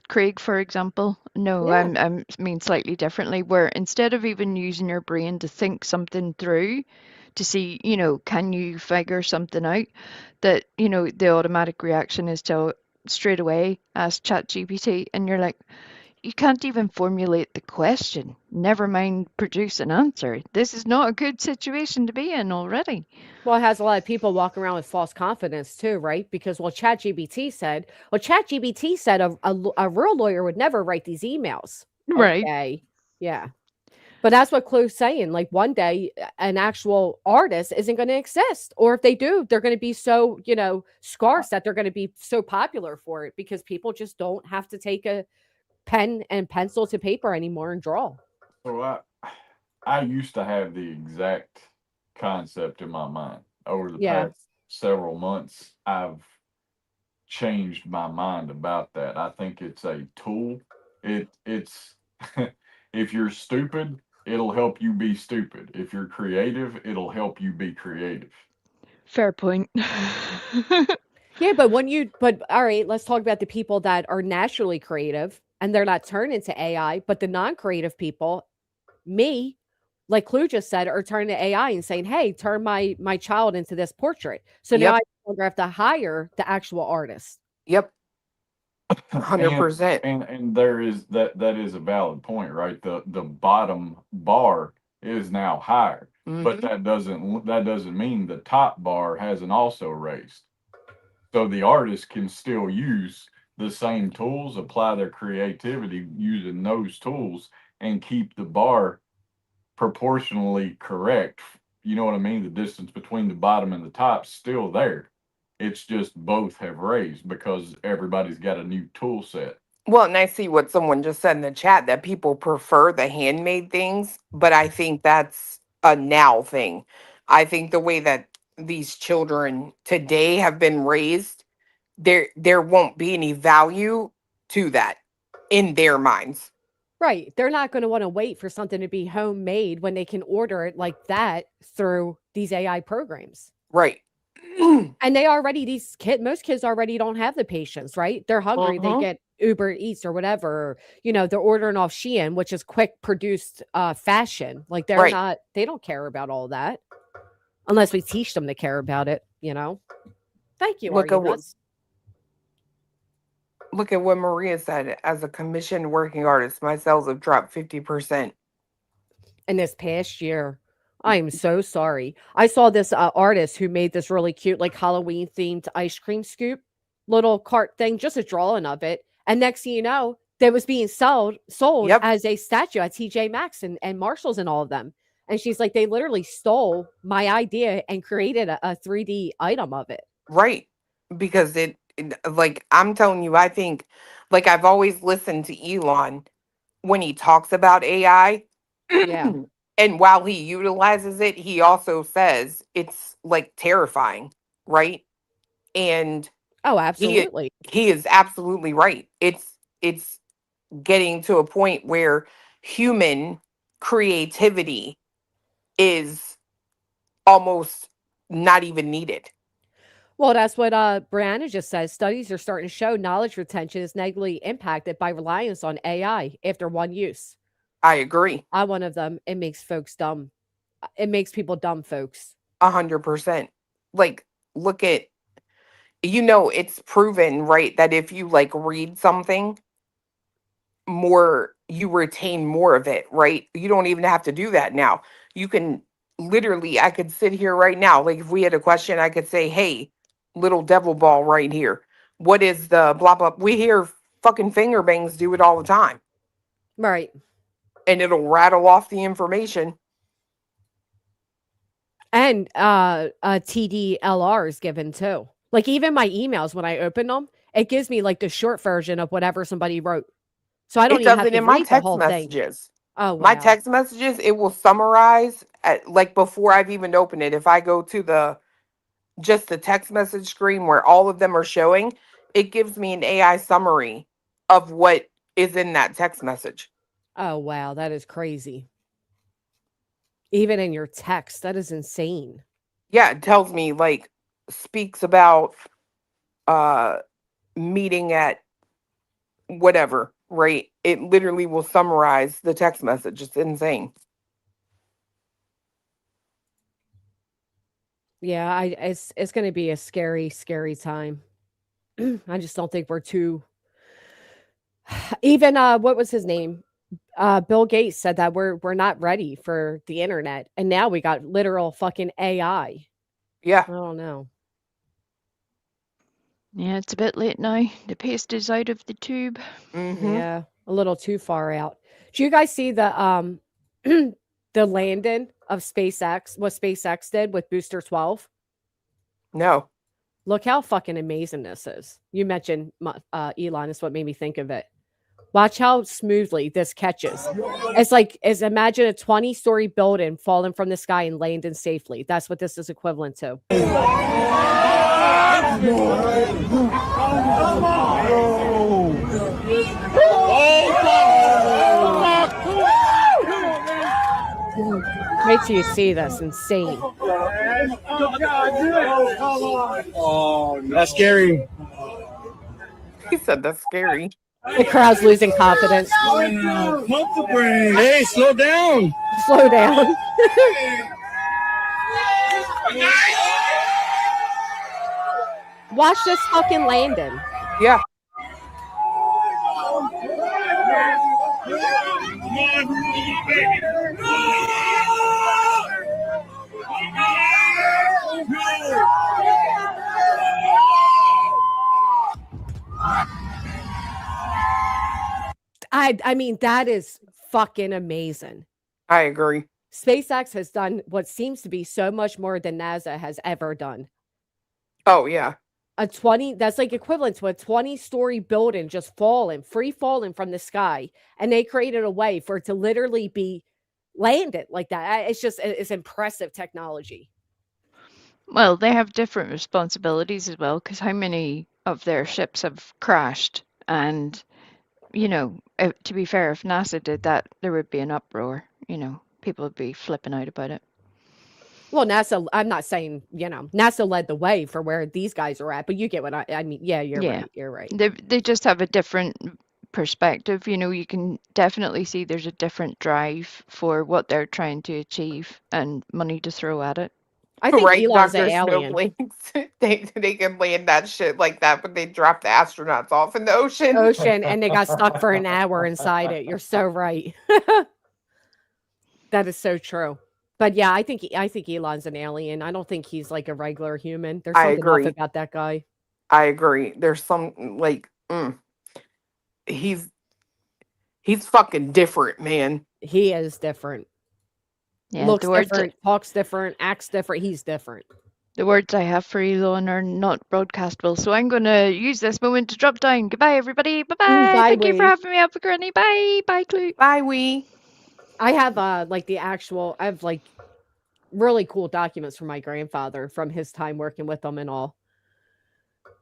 Craig, for example. No, Yeah. I'm mean slightly differently, where instead of even using your brain to think something through, to see, you know, can you figure something out, that, you know, the automatic reaction is to straight away ask ChatGPT, and you're like, you can't even formulate the question, never mind produce an answer. This is not a good situation to be in already. Well, it has a lot of people walking around with false confidence too, right? Because ChatGPT said a real lawyer would never write these emails. Right. Okay. Yeah. But that's what Clue's saying. Like one day, an actual artist isn't going to exist. Or if they do, they're going to be so, scarce that they're going to be so popular for it because people just don't have to take a pen and pencil to paper anymore and draw. So I used to have the exact concept in my mind. Over the Yeah. past several months, I've changed my mind about that. I think it's a tool. It's if you're stupid, it'll help you be stupid. If you're creative, it'll help you be creative. Fair point. Yeah, but all right, let's talk about the people that are naturally creative and they're not turned into AI, but the non-creative people, me, like Clue just said, are turning to AI and saying, "Hey, turn my child into this portrait." So now I Yep. no longer have to hire the actual artist. Yep. And 100%. and there is that is a valid point, right? The bottom bar is now higher, but Mhm. that doesn't mean the top bar hasn't also raised. So the artist can still use the same tools, apply their creativity using those tools, and keep the bar proportionally correct. You know what I mean? The distance between the bottom and the top's still there. It's just both have raised because everybody's got a new tool set. Well, and I see what someone just said in the chat that people prefer the handmade things, but I think that's a now thing. I think the way that these children today have been raised, there won't be any value to that in their minds. Right. They're not going to want to wait for something to be homemade when they can order it like that through these AI programs. Right. And most kids already don't have the patience, right? They're hungry. They Uh-huh. get Uber Eats or whatever. Or, they're ordering off Shein, which is quick produced fashion. Like Right. they don't care about all that unless we teach them to care about it. Thank you, Are Look You at what Nuts? look at what Maria said. As a commissioned working artist, my sales have dropped 50%. In this past year. I am so sorry. I saw this artist who made this really cute, like Halloween themed ice cream scoop little cart thing, just a drawing of it. And next thing you know, that was being sold Yep. as a statue at TJ Maxx and Marshalls and all of them. And she's like, they literally stole my idea and created a 3D item of it. Right. Because like I'm telling you, I think like I've always listened to Elon when he talks about AI. Yeah. And while he utilizes it, he also says it's like terrifying, right? And Oh, he absolutely. he is absolutely right. It's getting to a point where human creativity is almost not even needed. Well, that's what Brianna just said. Studies are starting to show knowledge retention is negatively impacted by reliance on AI after one use. I agree. I'm one of them. It makes folks dumb. It makes people dumb, folks. 100%. Like, look at, it's proven, right, that if you like read something more, you retain more of it, right? You don't even have to do that now. You can literally, I could sit here right now. Like, if we had a question, I could say, hey, little devil ball right here. What is the blah, blah? We hear fucking finger bangs do it all the time. Right. And it'll rattle off the information. And TDLR is given too. Like even my emails, when I open them, it gives me like the short version of whatever somebody wrote. So I don't It even does have it to in my read the text whole thing. messages. Oh, My wow. text messages, it will summarize like before I've even opened it. If I go to just the text message screen where all of them are showing, it gives me an AI summary of what is in that text message. Oh, wow. That is crazy. Even in your text, that is insane. Yeah, it tells me like speaks about meeting at whatever, right? It literally will summarize the text message. It's insane. Yeah, it's going to be a scary, scary time. I just don't think we're too. Even what was his name? Bill Gates said that we're not ready for the internet, and now we got literal fucking AI. Yeah. I don't know. Yeah, it's a bit late now. The paste is out of the tube. Mm-hmm. Yeah, a little too far out. Do you guys see the the landing of SpaceX? What SpaceX did with Booster 12? No. Look how fucking amazing this is. You mentioned Elon. Is what made me think of it. Watch how smoothly this catches. It's imagine a 20-story building falling from the sky and landing safely. That's what this is equivalent to. Wait till you see this. Insane. Oh, that's scary. He said that's scary. The crowd's losing confidence. Hey, slow down. Slow down. Watch this fucking landing. Yeah. I mean, that is fucking amazing. I agree. SpaceX has done what seems to be so much more than NASA has ever done. Oh, yeah. That's like equivalent to a 20-story building just free falling from the sky. And they created a way for it to literally be landed like that. It's impressive technology. Well, they have different responsibilities as well, because how many of their ships have crashed? And, to be fair, if NASA did that, there would be an uproar. People would be flipping out about it. Well, NASA, I'm not saying, NASA led the way for where these guys are at, but you get what I mean. Yeah, you're right. You're right. They just have a different perspective. You can definitely see there's a different drive for what they're trying to achieve and money to throw at it. I think Right, Elon's an Dr. alien. Snowflakes. They can land that shit like that, but they drop the astronauts off in the ocean. And they got stuck for an hour inside it. You're so right. That is so true. But yeah, I think Elon's an alien. I don't think he's like a regular human. There's I something off agree. about that guy. I agree. There's some he's fucking different, man. He is different. Yeah, Looks different, talks different, acts different. He's different. The words I have for Elon are not broadcastable, so I'm going to use this moment to drop down. Goodbye, everybody. Bye-bye. Thank you for having me up, Granny. Bye. Bye, Clue. Bye, Wee. I have I have really cool documents from my grandfather from his time working with them and all.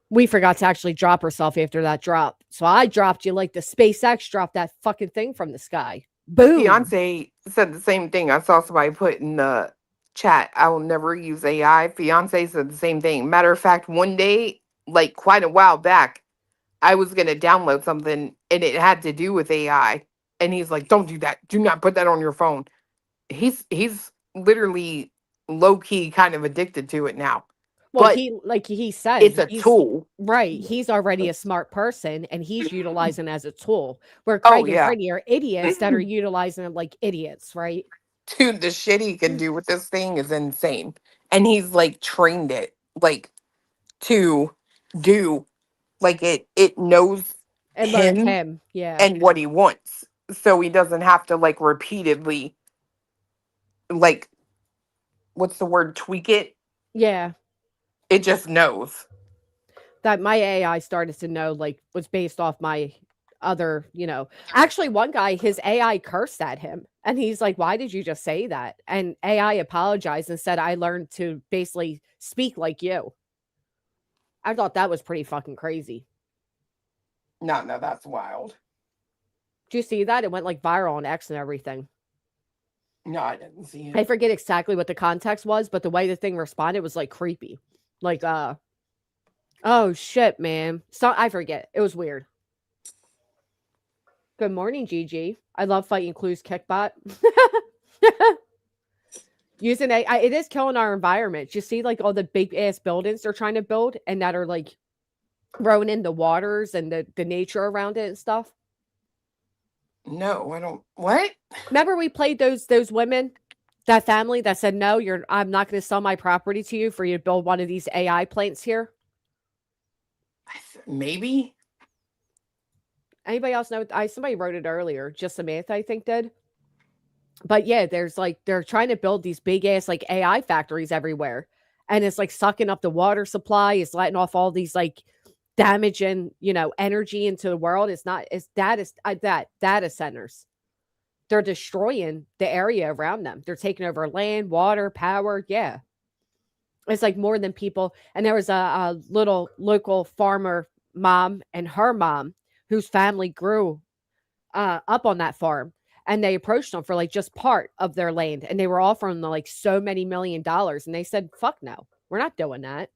We forgot to actually drop herself after that drop. So I dropped you like the SpaceX dropped that fucking thing from the sky. Boom. Fiance said the same thing. I saw somebody put in the chat, I will never use AI. Fiance said the same thing. Matter of fact, one day, like quite a while back, I was going to download something and it had to do with AI. And he's like, don't do that. Do not put that on your phone. He's literally low key kind of addicted to it now. Well, But he like he said, it's a he's tool. right. He's already a smart person and he's utilizing it as a tool. Where Oh, Craig and yeah. Brittany are idiots that are utilizing it like idiots, right? Dude, the shit he can do with this thing is insane. And he's like trained it like to do like it knows And learned him him. Yeah. and what he wants. So he doesn't have to like repeatedly like what's the word, tweak it. Yeah. It just knows. That my AI started to know like was based off my other, actually one guy, his AI cursed at him and he's like, why did you just say that? And AI apologized and said, I learned to basically speak like you. I thought that was pretty fucking crazy. No, that's wild. Did you see that? It went like viral on X and everything. No, I didn't see it. I forget exactly what the context was, but the way the thing responded was like creepy. Like, oh shit, man. So I forget. It was weird. Good morning, Gigi. I love fighting clues kickbot. Using AI, it is killing our environment. You see, like all the big ass buildings they're trying to build and that are like ruining the waters and the nature around it and stuff. No, I don't. What? Remember we played those women, that family that said, no, I'm not going to sell my property to you for you to build one of these AI plants here. Maybe. Anybody else know? Somebody wrote it earlier. Just Samantha, I think, did. But yeah, there's like they're trying to build these big ass like AI factories everywhere, and it's like sucking up the water supply. It's letting off all these like damaging, energy into the world. It's data centers. They're destroying the area around them. They're taking over land, water, power. Yeah, it's like more than people. And there was a little local farmer mom and her mom whose family grew up on that farm. And they approached them for like just part of their land. And they were offering them like so many $1 million. And they said, fuck no, we're not doing that.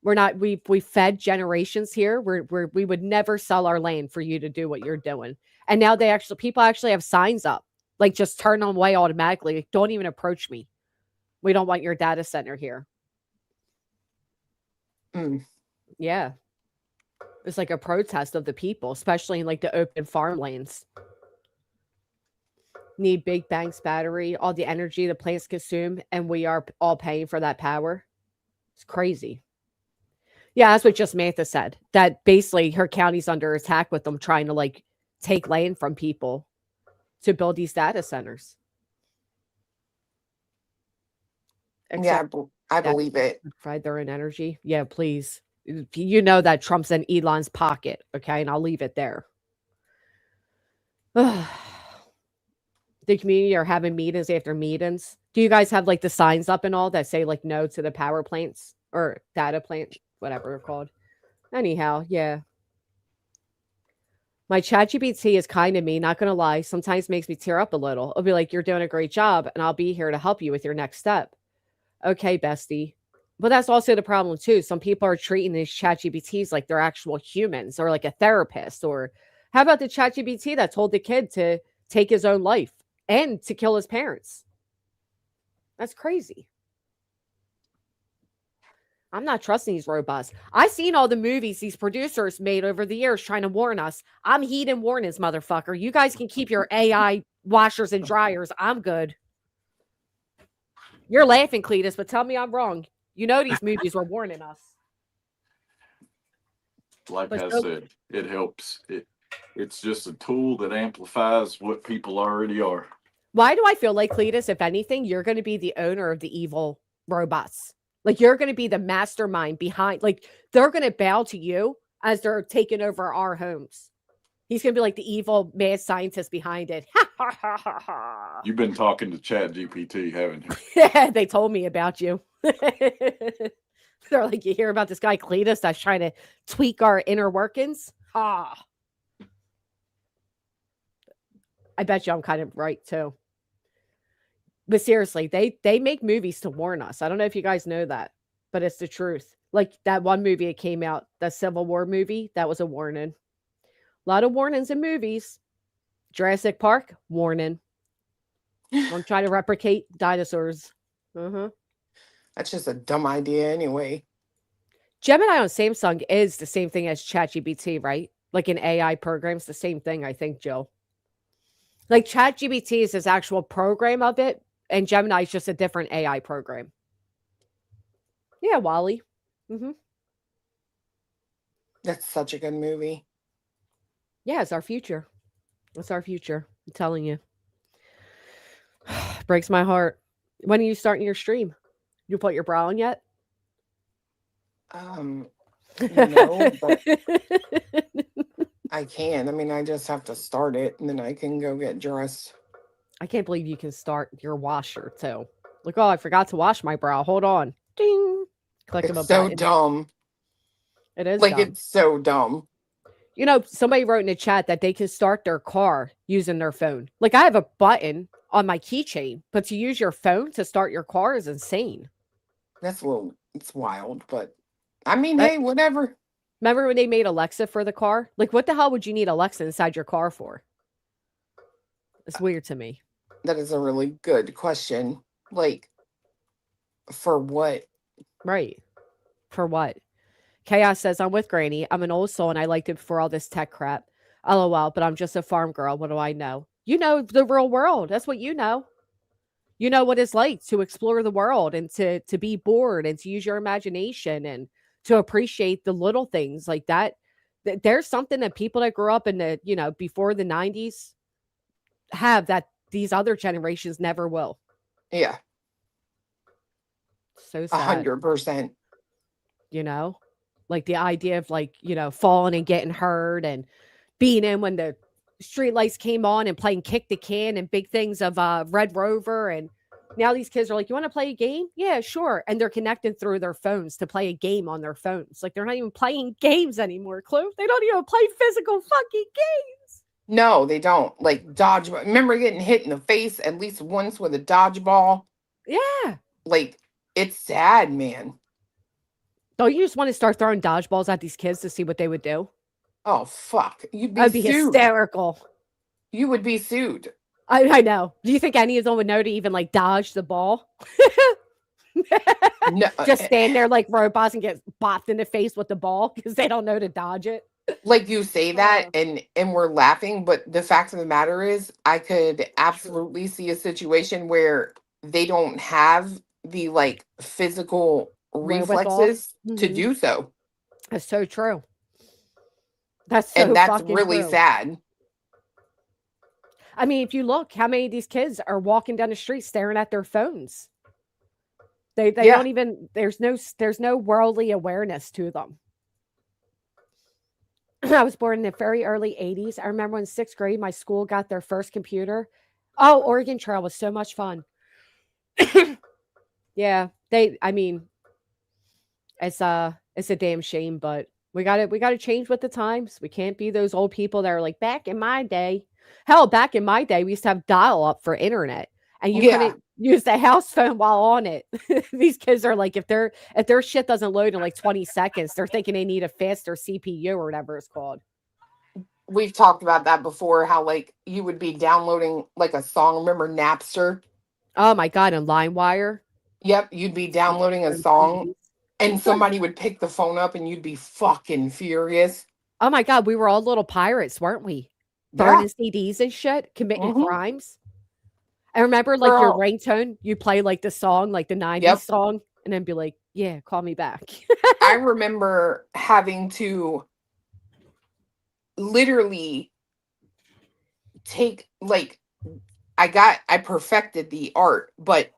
We're not, we fed generations here. We would never sell our land for you to do what you're doing. And now people actually have signs up, like just turn them away automatically. Like, don't even approach me. We don't want your data center here. Yeah. It's like a protest of the people, especially in like the open farmlands. Need big banks battery, all the energy the plants consume, and we are all paying for that power. It's crazy. Yeah, that's what just Samantha said. That basically her county's under attack with them trying to like take land from people to build these data centers. Except I believe it. Provide their own energy. Yeah, please. You know that Trump's in Elon's pocket, okay? And I'll leave it there. The community are having meetings after meetings. Do you guys have like the signs up and all that say like no to the power plants or data plant, whatever they're called? Anyhow, yeah. My ChatGPT is kind to me, not going to lie. Sometimes makes me tear up a little. It'll be like, you're doing a great job and I'll be here to help you with your next step. Okay, bestie. But that's also the problem too. Some people are treating these ChatGPTs like they're actual humans or like a therapist. Or how about the ChatGPT that told the kid to take his own life and to kill his parents? That's crazy. I'm not trusting these robots. I've seen all the movies these producers made over the years trying to warn us. I'm heeding warnings, motherfucker. You guys can keep your AI washers and dryers. I'm good. You're laughing, Cletus, but tell me I'm wrong. You know these movies were warning us. Like I said, it helps. It's just a tool that amplifies what people already are. Why do I feel like, Cletus, if anything, you're going to be the owner of the evil robots? Like, you're going to be the mastermind behind, like, they're going to bow to you as they're taking over our homes. He's going to be like the evil mad scientist behind it. You've been talking to ChatGPT, haven't you? Yeah, they told me about you. They're like, you hear about this guy Cletus that's trying to tweak our inner workings? I bet you I'm kind of right too. But seriously, they make movies to warn us. I don't know if you guys know that, but it's the truth. Like that one movie that came out, the Civil War movie, that was a warning. A lot of warnings in movies. Jurassic Park, warning. Don't try to replicate dinosaurs. That's just a dumb idea anyway. Gemini on Samsung is the same thing as ChatGPT, right? Like an AI program's the same thing, I think, Jill. Like ChatGPT is this actual program of it, and Gemini is just a different AI program. Yeah, Wally. That's such a good movie. Yeah, it's our future. It's our future. I'm telling you. Breaks my heart. When are you starting your stream? You put your bra on yet? No, but I can. I mean, I just have to start it and then I can go get dressed. I can't believe you can start your washer too. Like, oh, I forgot to wash my bra. Hold on. Ding. Click It's of a so button. dumb. It is Like, dumb. it's so dumb. You know, somebody wrote in the chat that they can start their car using their phone. Like, I have a button on my keychain, but to use your phone to start your car is insane. That's it's wild, but I mean, hey, whatever. Remember when they made Alexa for the car? Like, what the hell would you need Alexa inside your car for? It's weird to me. That is a really good question. Like, for what? Right. For what? Chaos says, I'm with Granny. I'm an old soul and I liked it before all this tech crap. LOL, but I'm just a farm girl. What do I know? You know the real world. That's what you know. You know what it's like to explore the world and to be bored and to use your imagination and to appreciate the little things like that. There's something that people that grew up in the, before the 90s have that these other generations never will. Yeah. So sad. 100%. Like the idea of falling and getting hurt and being in when the street lights came on and playing kick the can and big things of Red Rover. And now these kids are like, you want to play a game? Yeah, sure. And they're connected through their phones to play a game on their phones. Like they're not even playing games anymore, Clue. They don't even play physical fucking games. No, they don't. Like dodgeball. Remember getting hit in the face at least once with a dodgeball? Yeah. Like, it's sad, man. Don't you just want to start throwing dodgeballs at these kids to see what they would do? Oh, fuck. You'd be That'd be sued. hysterical. You would be sued. I know. Do you think any of them would know to even dodge the ball? No, just stand there like robots and get bopped in the face with the ball because they don't know to dodge it. Like you say that and we're laughing, but the fact of the matter is I could absolutely see a situation where they don't have the physical reflexes to do so. That's so true. That's so and that's fucking really true. sad. I mean, if you look, how many of these kids are walking down the street staring at their phones? They don't even, there's no worldly awareness to them. I was born in the very early 80s. I remember in 6th grade, my school got their first computer. Oh, Oregon Trail was so much fun. Yeah, it's a damn shame, but we gotta change with the times. We can't be those old people that are like, back in my day. Hell, back in my day, we used to have dial-up for internet. And you couldn't use the house phone while on it. These kids are like, if their shit doesn't load in 20 seconds, they're thinking they need a faster CPU or whatever it's called. We've talked about that before, how you would be downloading a song. Remember Napster? Oh my God, and LimeWire. Yep, you'd be downloading a song and somebody would pick the phone up and you'd be fucking furious. Oh my God, we were all little pirates, weren't we? Burning CDs and shit, committing crimes. I remember your ringtone, you play the song, the 90s song, and then be like, yeah, call me back. I remember having to literally take I perfected the art, but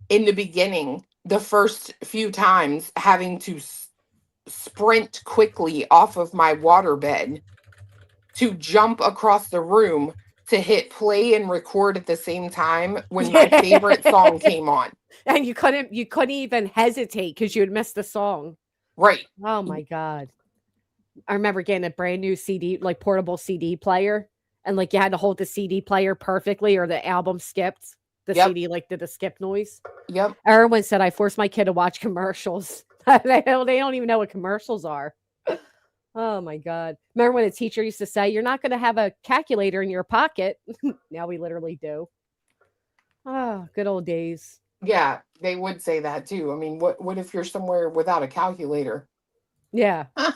in the beginning, the first few times having to sprint quickly off of my waterbed to jump across the room to hit play and record at the same time when my favorite song came on. And you couldn't even hesitate because you had missed the song. Right. Oh my God. I remember getting a brand new CD, portable CD player. and like you had to hold the CD player perfectly or the album skipped. The Yep. CD like did the skip noise. Yep. Erwin said I forced my kid to watch commercials. they don't even know what commercials are. Oh my God. Remember when a teacher used to say, you're not going to have a calculator in your pocket? Now we literally do. Oh, good old days. Yeah, they would say that too. I mean, what if you're somewhere without a calculator? Yeah. Tell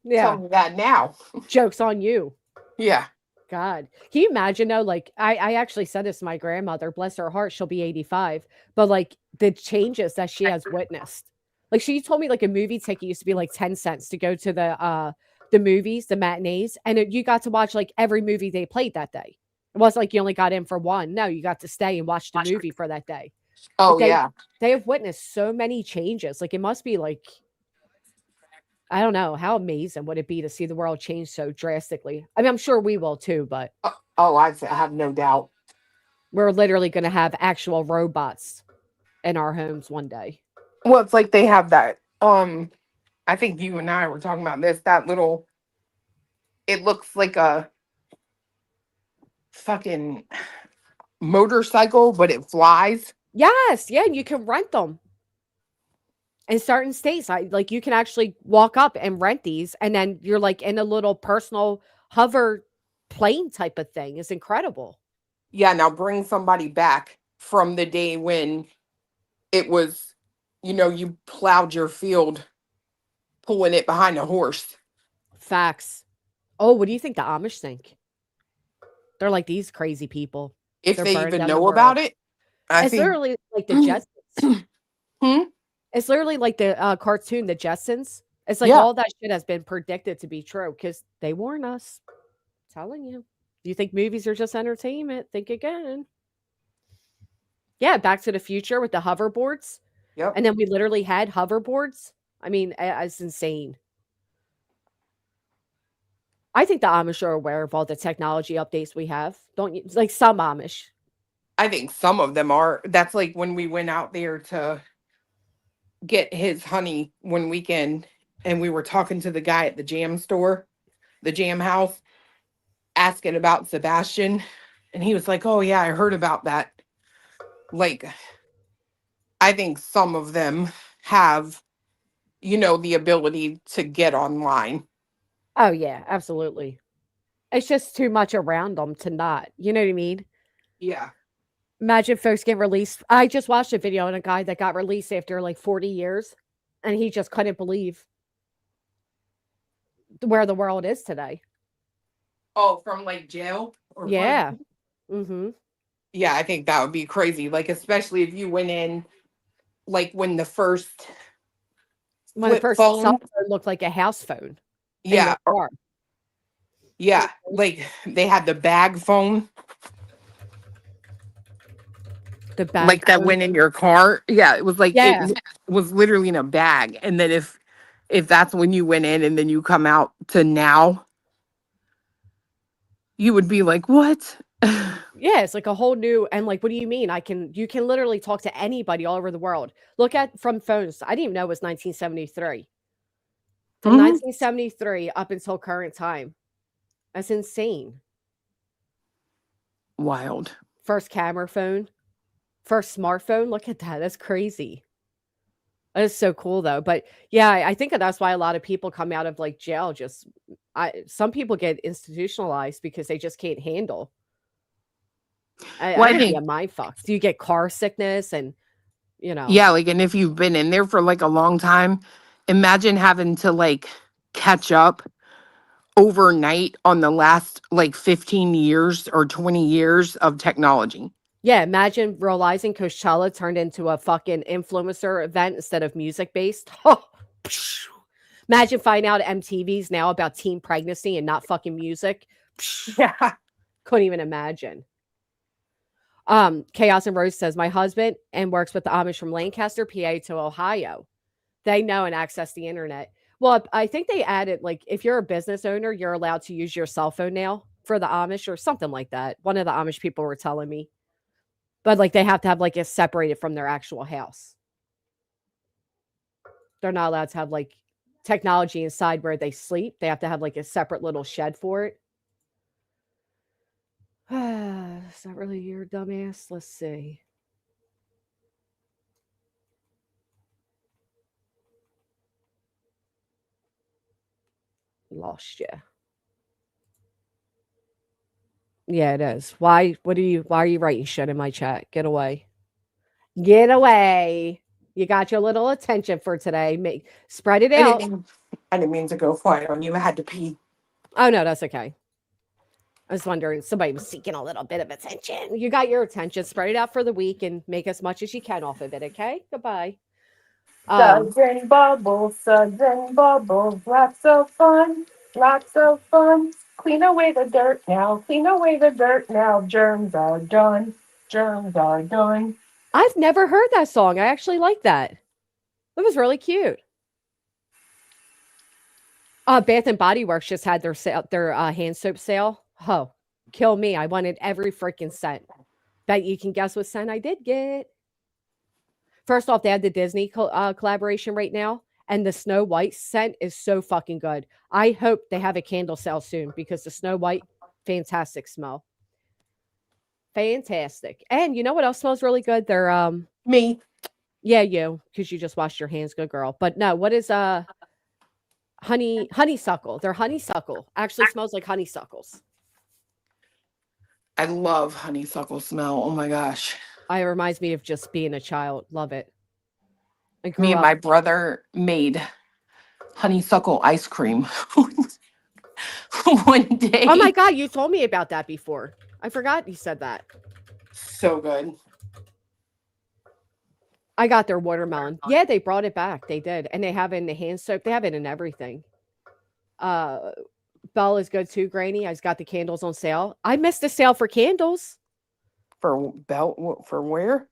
Yeah. me that now. Joke's on you. Yeah. God. Can you imagine though? Like I actually said this to my grandmother, bless her heart, she'll be 85. But like the changes that she has witnessed. Like she told me like a movie ticket used to be like 10 cents to go to the movies, the matinees, and you got to watch like every movie they played that day. It wasn't like you only got in for one. No, you got to stay and watch the movie for that day. Oh Like yeah. they have witnessed so many changes. Like it must be like I don't know, how amazing would it be to see the world change so drastically? I mean, I'm sure we will too, but Oh, I have no doubt. we're literally going to have actual robots in our homes one day. Well, it's like they have that. I think you and I were talking about this. That little. It looks like a fucking motorcycle, but it flies. Yes, yeah, you can rent them. In certain states, like you can actually walk up and rent these, and then you're like in a little personal hover plane type of thing. It's incredible. Yeah. Now bring somebody back from the day when it was, you plowed your field, pulling it behind a horse. Facts. Oh, what do you think the Amish think? They're like these crazy people. If They're they burning even down the know about world. it, I It's think. literally like the Jetsons. Hmm? It's literally like the cartoon, the Jetsons. It's like Yeah. all that shit has been predicted to be true because they warn us. Telling you. Do you think movies are just entertainment? Think again. Yeah, Back to the Future with the hoverboards. Yep. And then we literally had hoverboards. I mean, it's insane. I think the Amish are aware of all the technology updates we have. Don't you? Like some Amish. I think some of them are. That's like when we went out there to get his honey one weekend, and we were talking to the guy at the jam store, the jam house, asking about Sebastian. And he was like, oh, yeah, I heard about that. Like, I think some of them have, the ability to get online. Oh, yeah, absolutely. It's just too much around them to not. You know what I mean? Yeah. Imagine folks get released. I just watched a video on a guy that got released after like 40 years, and he just couldn't believe where the world is today. Oh, from like jail? Or Yeah. Mm-hmm. Yeah, I think that would be crazy. Like, especially if you went in, like when the first When the flip first cell phone. phone looked like a house phone in Yeah. your car. Yeah. Like they had the bag phone. The bag Like that phone. went in your car. Yeah. It was like, Yeah. it was literally in a bag. And then if that's when you went in and then you come out to now, you would be like, what? Yeah, it's like a whole new and like what do you mean? You can literally talk to anybody all over the world. Look at from phones. I didn't even know it was 1973. From Mhm. 1973 up until current time. That's insane. Wild. First camera phone, first smartphone. Look at that. That's crazy. That is so cool though. But yeah, I think that's why a lot of people come out of like jail just some people get institutionalized because they just can't handle. Well, I It'd be think, a mind fuck. Do you get car sickness and yeah, like, and if you've been in there for like a long time, imagine having to like catch up overnight on the last like 15 years or 20 years of technology. Yeah, imagine realizing Coachella turned into a fucking influencer event instead of music based. Imagine finding out MTV's now about teen pregnancy and not fucking music. Yeah. Couldn't even imagine. Chaos and Rose says, my husband and works with the Amish from Lancaster, PA to Ohio. They know and access the internet. Well, I think they added, like, if you're a business owner, you're allowed to use your cell phone now for the Amish or something like that. One of the Amish people were telling me. But, like, they have to have, like, it separated from their actual house. They're not allowed to have, like, technology inside where they sleep. They have to have, like, a separate little shed for it. that really your dumbass? Let's see. Lost you. Yeah, it is. Why? Why are you writing shit in my chat? Get away. Get away. You got your little attention for today. Spread it out. I didn't mean to go quiet on you. I had to pee. Oh no, that's okay. I was wondering, somebody was seeking a little bit of attention. You got your attention. Spread it out for the week and make as much as you can off of it. Okay. Goodbye. Suds and bubbles, lots of fun, lots of fun. Clean away the dirt now, clean away the dirt now. Germs are done, germs are done. I've never heard that song. I actually like that. It was really cute. Bath and Body Works just had their hand soap sale. Oh, kill me. I wanted every freaking scent. Bet you can guess what scent I did get. First off, they had the Disney collaboration right now, and the Snow White scent is so fucking good. I hope they have a candle sale soon because the Snow White, fantastic smell. Fantastic. And you know what else smells really good? They're Me. Yeah, you, because you just washed your hands, good girl. But no, what is honeysuckle? Their honeysuckle actually smells like honeysuckles. I love honeysuckle smell. Oh my gosh. It reminds me of just being a child. Love it. Me and my brother made honeysuckle ice cream one day. Oh my God, you told me about that before. I forgot you said that. So good. I got their watermelon. Yeah, they brought it back. They did. And they have it in the hand soap. They have it in everything. Belle is good too, Granny. I just got the candles on sale. I missed the sale for candles. For Belle? For where?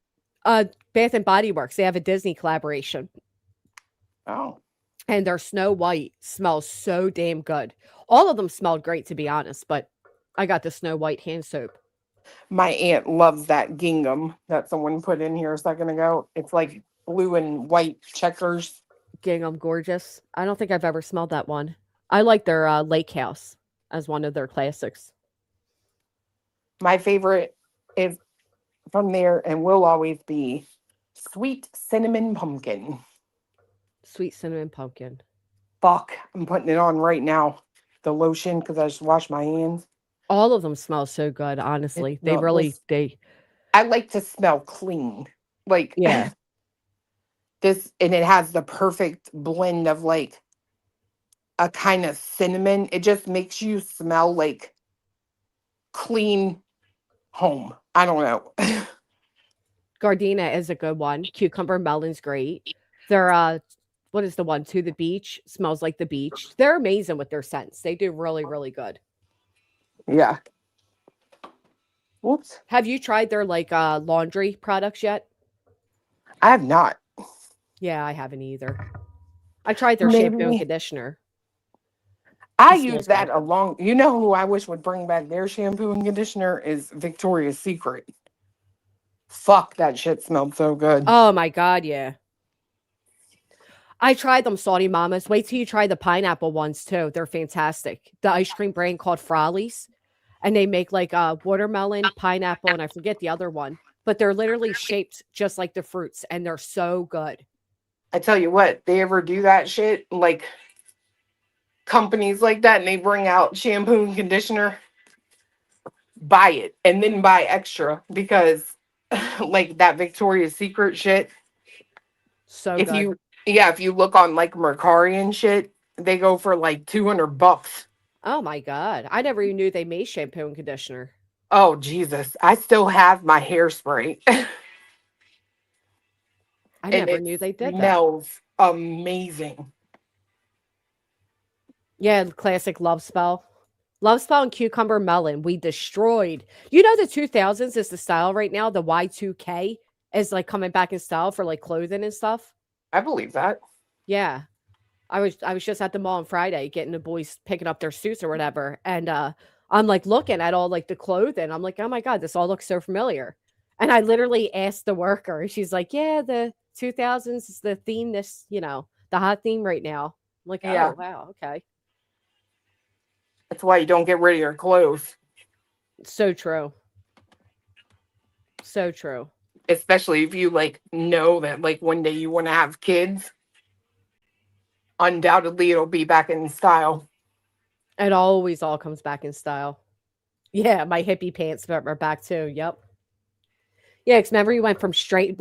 Bath and Body Works. They have a Disney collaboration. Oh. And their Snow White smells so damn good. All of them smelled great, to be honest, but I got the Snow White hand soap. My aunt loves that gingham that someone put in here a second ago. It's like blue and white checkers. Gingham gorgeous. I don't think I've ever smelled that one. I like their Lake House as one of their classics. My favorite is from there and will always be Sweet Cinnamon Pumpkin. Sweet Cinnamon Pumpkin. Fuck, I'm putting it on right now. The lotion, because I just washed my hands. All of them smell so good, honestly. They really. I like to smell clean. Like, yeah. This, and it has the perfect blend of like a kind of cinnamon. It just makes you smell like clean home. I don't know. Gardena is a good one. Cucumber melon's great. They're what is the one? To the Beach smells like the beach. They're amazing with their scents. They do really, really good. Yeah. Whoops. Have you tried their like laundry products yet? I have not. Yeah, I haven't either. I tried their shampoo and conditioner. I use that along. You know who I wish would bring back their shampoo and conditioner is Victoria's Secret. Fuck, that shit smelled so good. Oh my God, yeah. I tried them, Salty Mamas. Wait till you try the pineapple ones too. They're fantastic. The ice cream brand called Frollies. And they make like watermelon, pineapple, and I forget the other one. But they're literally shaped just like the fruits, and they're so good. I tell you what, they ever do that shit, like companies like that, and they bring out shampoo and conditioner, buy it, and then buy extra, because like that Victoria's Secret shit. So if good. if you look on like Mercari and shit, they go for like $200. Oh my God. I never even knew they made shampoo and conditioner. Oh, Jesus. I still have my hairspray. I never knew they did that. It smells amazing. Yeah, classic Love Spell. Love Spell and Cucumber Melon. We destroyed. You know the 2000s is the style right now. The Y2K is like coming back in style for like clothing and stuff. I believe that. Yeah. I was just at the mall on Friday getting the boys picking up their suits or whatever. And I'm like looking at all like the clothing. I'm like, oh my God, this all looks so familiar. And I literally asked the worker. She's like, yeah, the 2000s is the theme the hot theme right now. I'm like, oh, yeah. Wow, okay. That's why you don't get rid of your clothes. So true. So true. Especially if you like know that like one day you want to have kids. Undoubtedly, it'll be back in style. It always all comes back in style. Yeah, my hippie pants are back too. Yep. Yeah, because remember we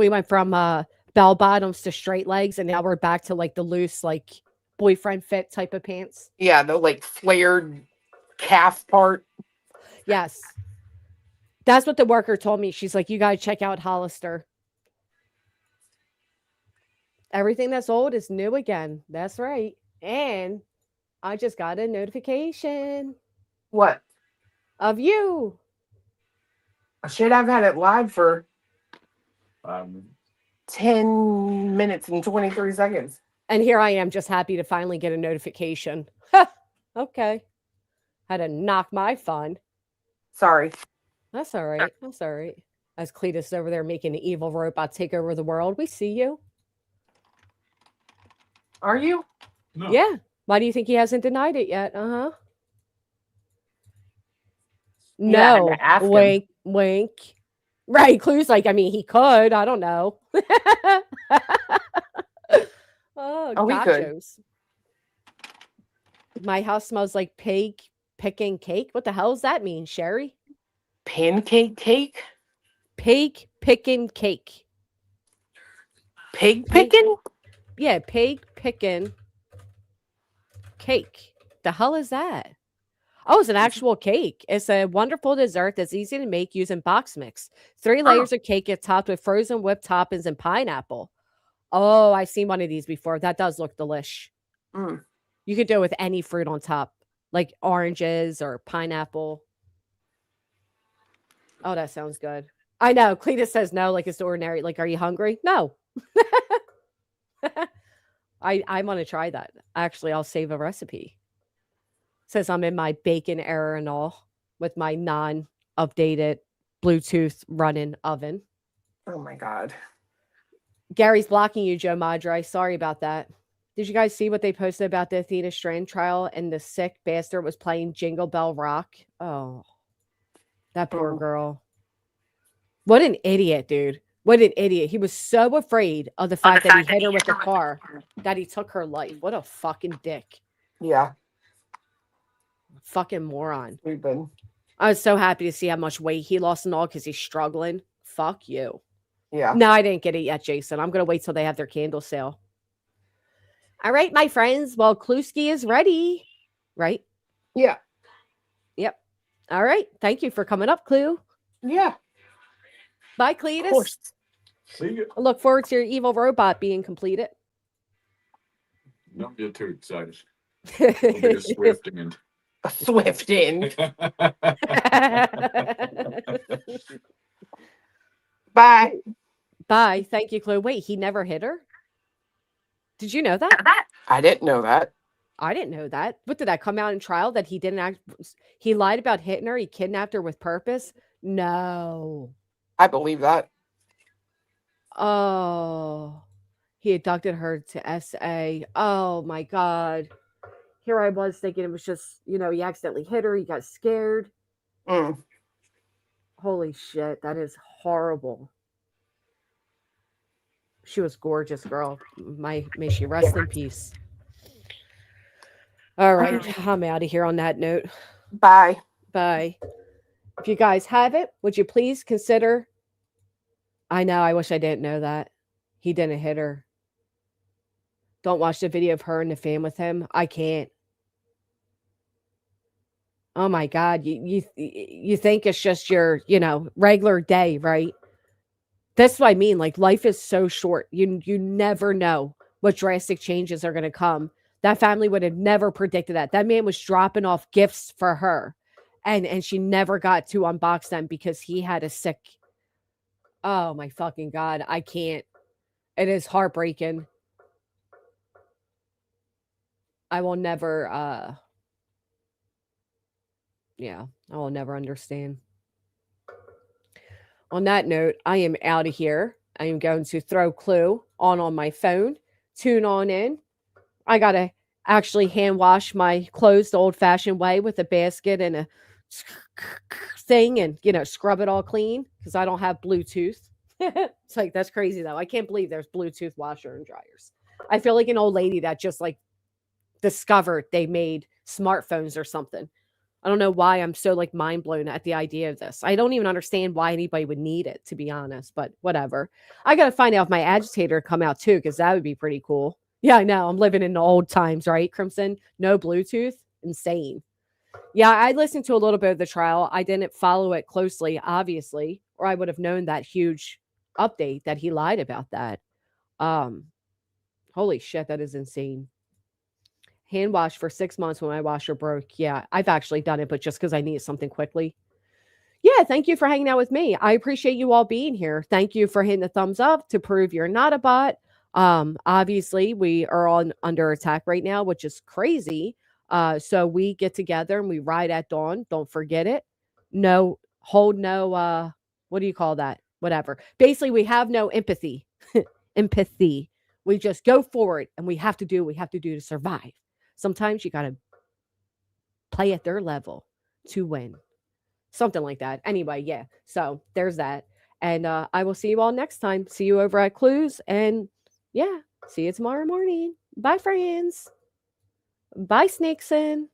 went from bell bottoms to straight legs, and now we're back to like the loose, like boyfriend fit type of pants. Yeah, the like flared calf part. Yes. That's what the worker told me. She's like, you gotta check out Hollister. Everything that's old is new again. That's right. And I just got a notification What? of you. I should have had it live for 5 minutes. 10 minutes and 23 seconds. And here I am just happy to finally get a notification. Okay. Had to knock my fun. Sorry. That's all right. That's all right. As Cletus is over there making the evil robot take over the world, we see you. Are you? No. Yeah. Why do you think he hasn't denied it yet? Uh-huh. You had No. to ask him. Wink, wink. Right. Clue's like, I mean, he could. I don't know. Oh, he could. gotchos. My house smells like pig picking cake. What the hell does that mean, Sherry? Pancake cake? Pig picking cake. Pig picking? Yeah, pig picking cake. The hell is that? Oh, it's an actual cake. It's a wonderful dessert that's easy to make using box mix. 3 layers of cake get topped with frozen whipped toppings and pineapple. Oh, I've seen one of these before. That does look delish. Mm. You could do it with any fruit on top, like oranges or pineapple. Oh, that sounds good. I know. Cletus says no, like it's ordinary. Like, are you hungry? No. I want to try that. Actually, I'll save a recipe. Says I'm in my bacon era and all with my non-updated Bluetooth running oven. Oh my God. Gary's blocking you, Joe Madre. Sorry about that. Did you guys see what they posted about the Athena Strand trial and the sick bastard was playing Jingle Bell Rock? Oh, that poor girl. What an idiot, dude. What an idiot. He was so afraid of the fact that he hit her with the car that he took her life. What a fucking dick. Yeah. Fucking moron. Stupid. I was so happy to see how much weight he lost and all because he's struggling. Fuck you. Yeah. No, I didn't get it yet, Jason. I'm going to wait till they have their candle sale. All right, my friends. Well, Kluski is ready. Right? Yeah. Yep. All right. Thank you for coming up, Clue. Yeah. Bye, Of Cletus. course. See you. I look forward to your evil robot being completed. Don't get too excited. It'll be a swift end. A swift end. Bye. Bye. Thank you, Clue. Wait, he never hit her? Did you know that? I didn't know that. I didn't know that. What did that come out in trial that he didn't act? He lied about hitting her. He kidnapped her with purpose. No. I believe that. Oh, he abducted her to SA. Oh my God. Here I was thinking it was just, he accidentally hit her. He got scared. Mm. Holy shit. That is horrible. She was gorgeous, girl. May she rest in peace. All right. I'm out of here on that note. Bye. Bye. If you guys have it, would you please consider? I know. I wish I didn't know that. He didn't hit her. Don't watch the video of her and the fan with him. I can't. Oh my God. You think it's just your, regular day, right? That's what I mean. Like, life is so short. You never know what drastic changes are going to come. That family would have never predicted that. That man was dropping off gifts for her. And she never got to unbox them because he had a sick. Oh my fucking God. I can't. It is heartbreaking. I will never, I will never understand. On that note, I am out of here. I am going to throw Clue on my phone, tune on in. I got to actually hand wash my clothes the old fashioned way with a basket and a thing and, scrub it all clean because I don't have Bluetooth. It's like, that's crazy though. I can't believe there's Bluetooth washer and dryers. I feel like an old lady that just like discovered they made smartphones or something. I don't know why I'm so like mind blown at the idea of this. I don't even understand why anybody would need it, to be honest, but whatever. I got to find out if my agitator come out too, because that would be pretty cool. Yeah, I know. I'm living in the old times, right, Crimson? No Bluetooth? Insane. Yeah, I listened to a little bit of the trial. I didn't follow it closely, obviously, or I would have known that huge update that he lied about that. Um, Holy shit, that is insane. Hand wash for 6 months when my washer broke. Yeah, I've actually done it, but just because I needed something quickly. Yeah, thank you for hanging out with me. I appreciate you all being here. Thank you for hitting the thumbs up to prove you're not a bot. Obviously, we are on under attack right now, which is crazy. So we get together and we ride at dawn. Don't forget it. No, hold no, what do you call that? Whatever. Basically, we have no empathy. Empathy. We just go forward and we have to do what we have to do to survive. Sometimes you got to play at their level to win. Something like that. Anyway, yeah. So there's that. And I will see you all next time. See you over at Clues. And yeah, see you tomorrow morning. Bye, friends. Bye, Snakeson.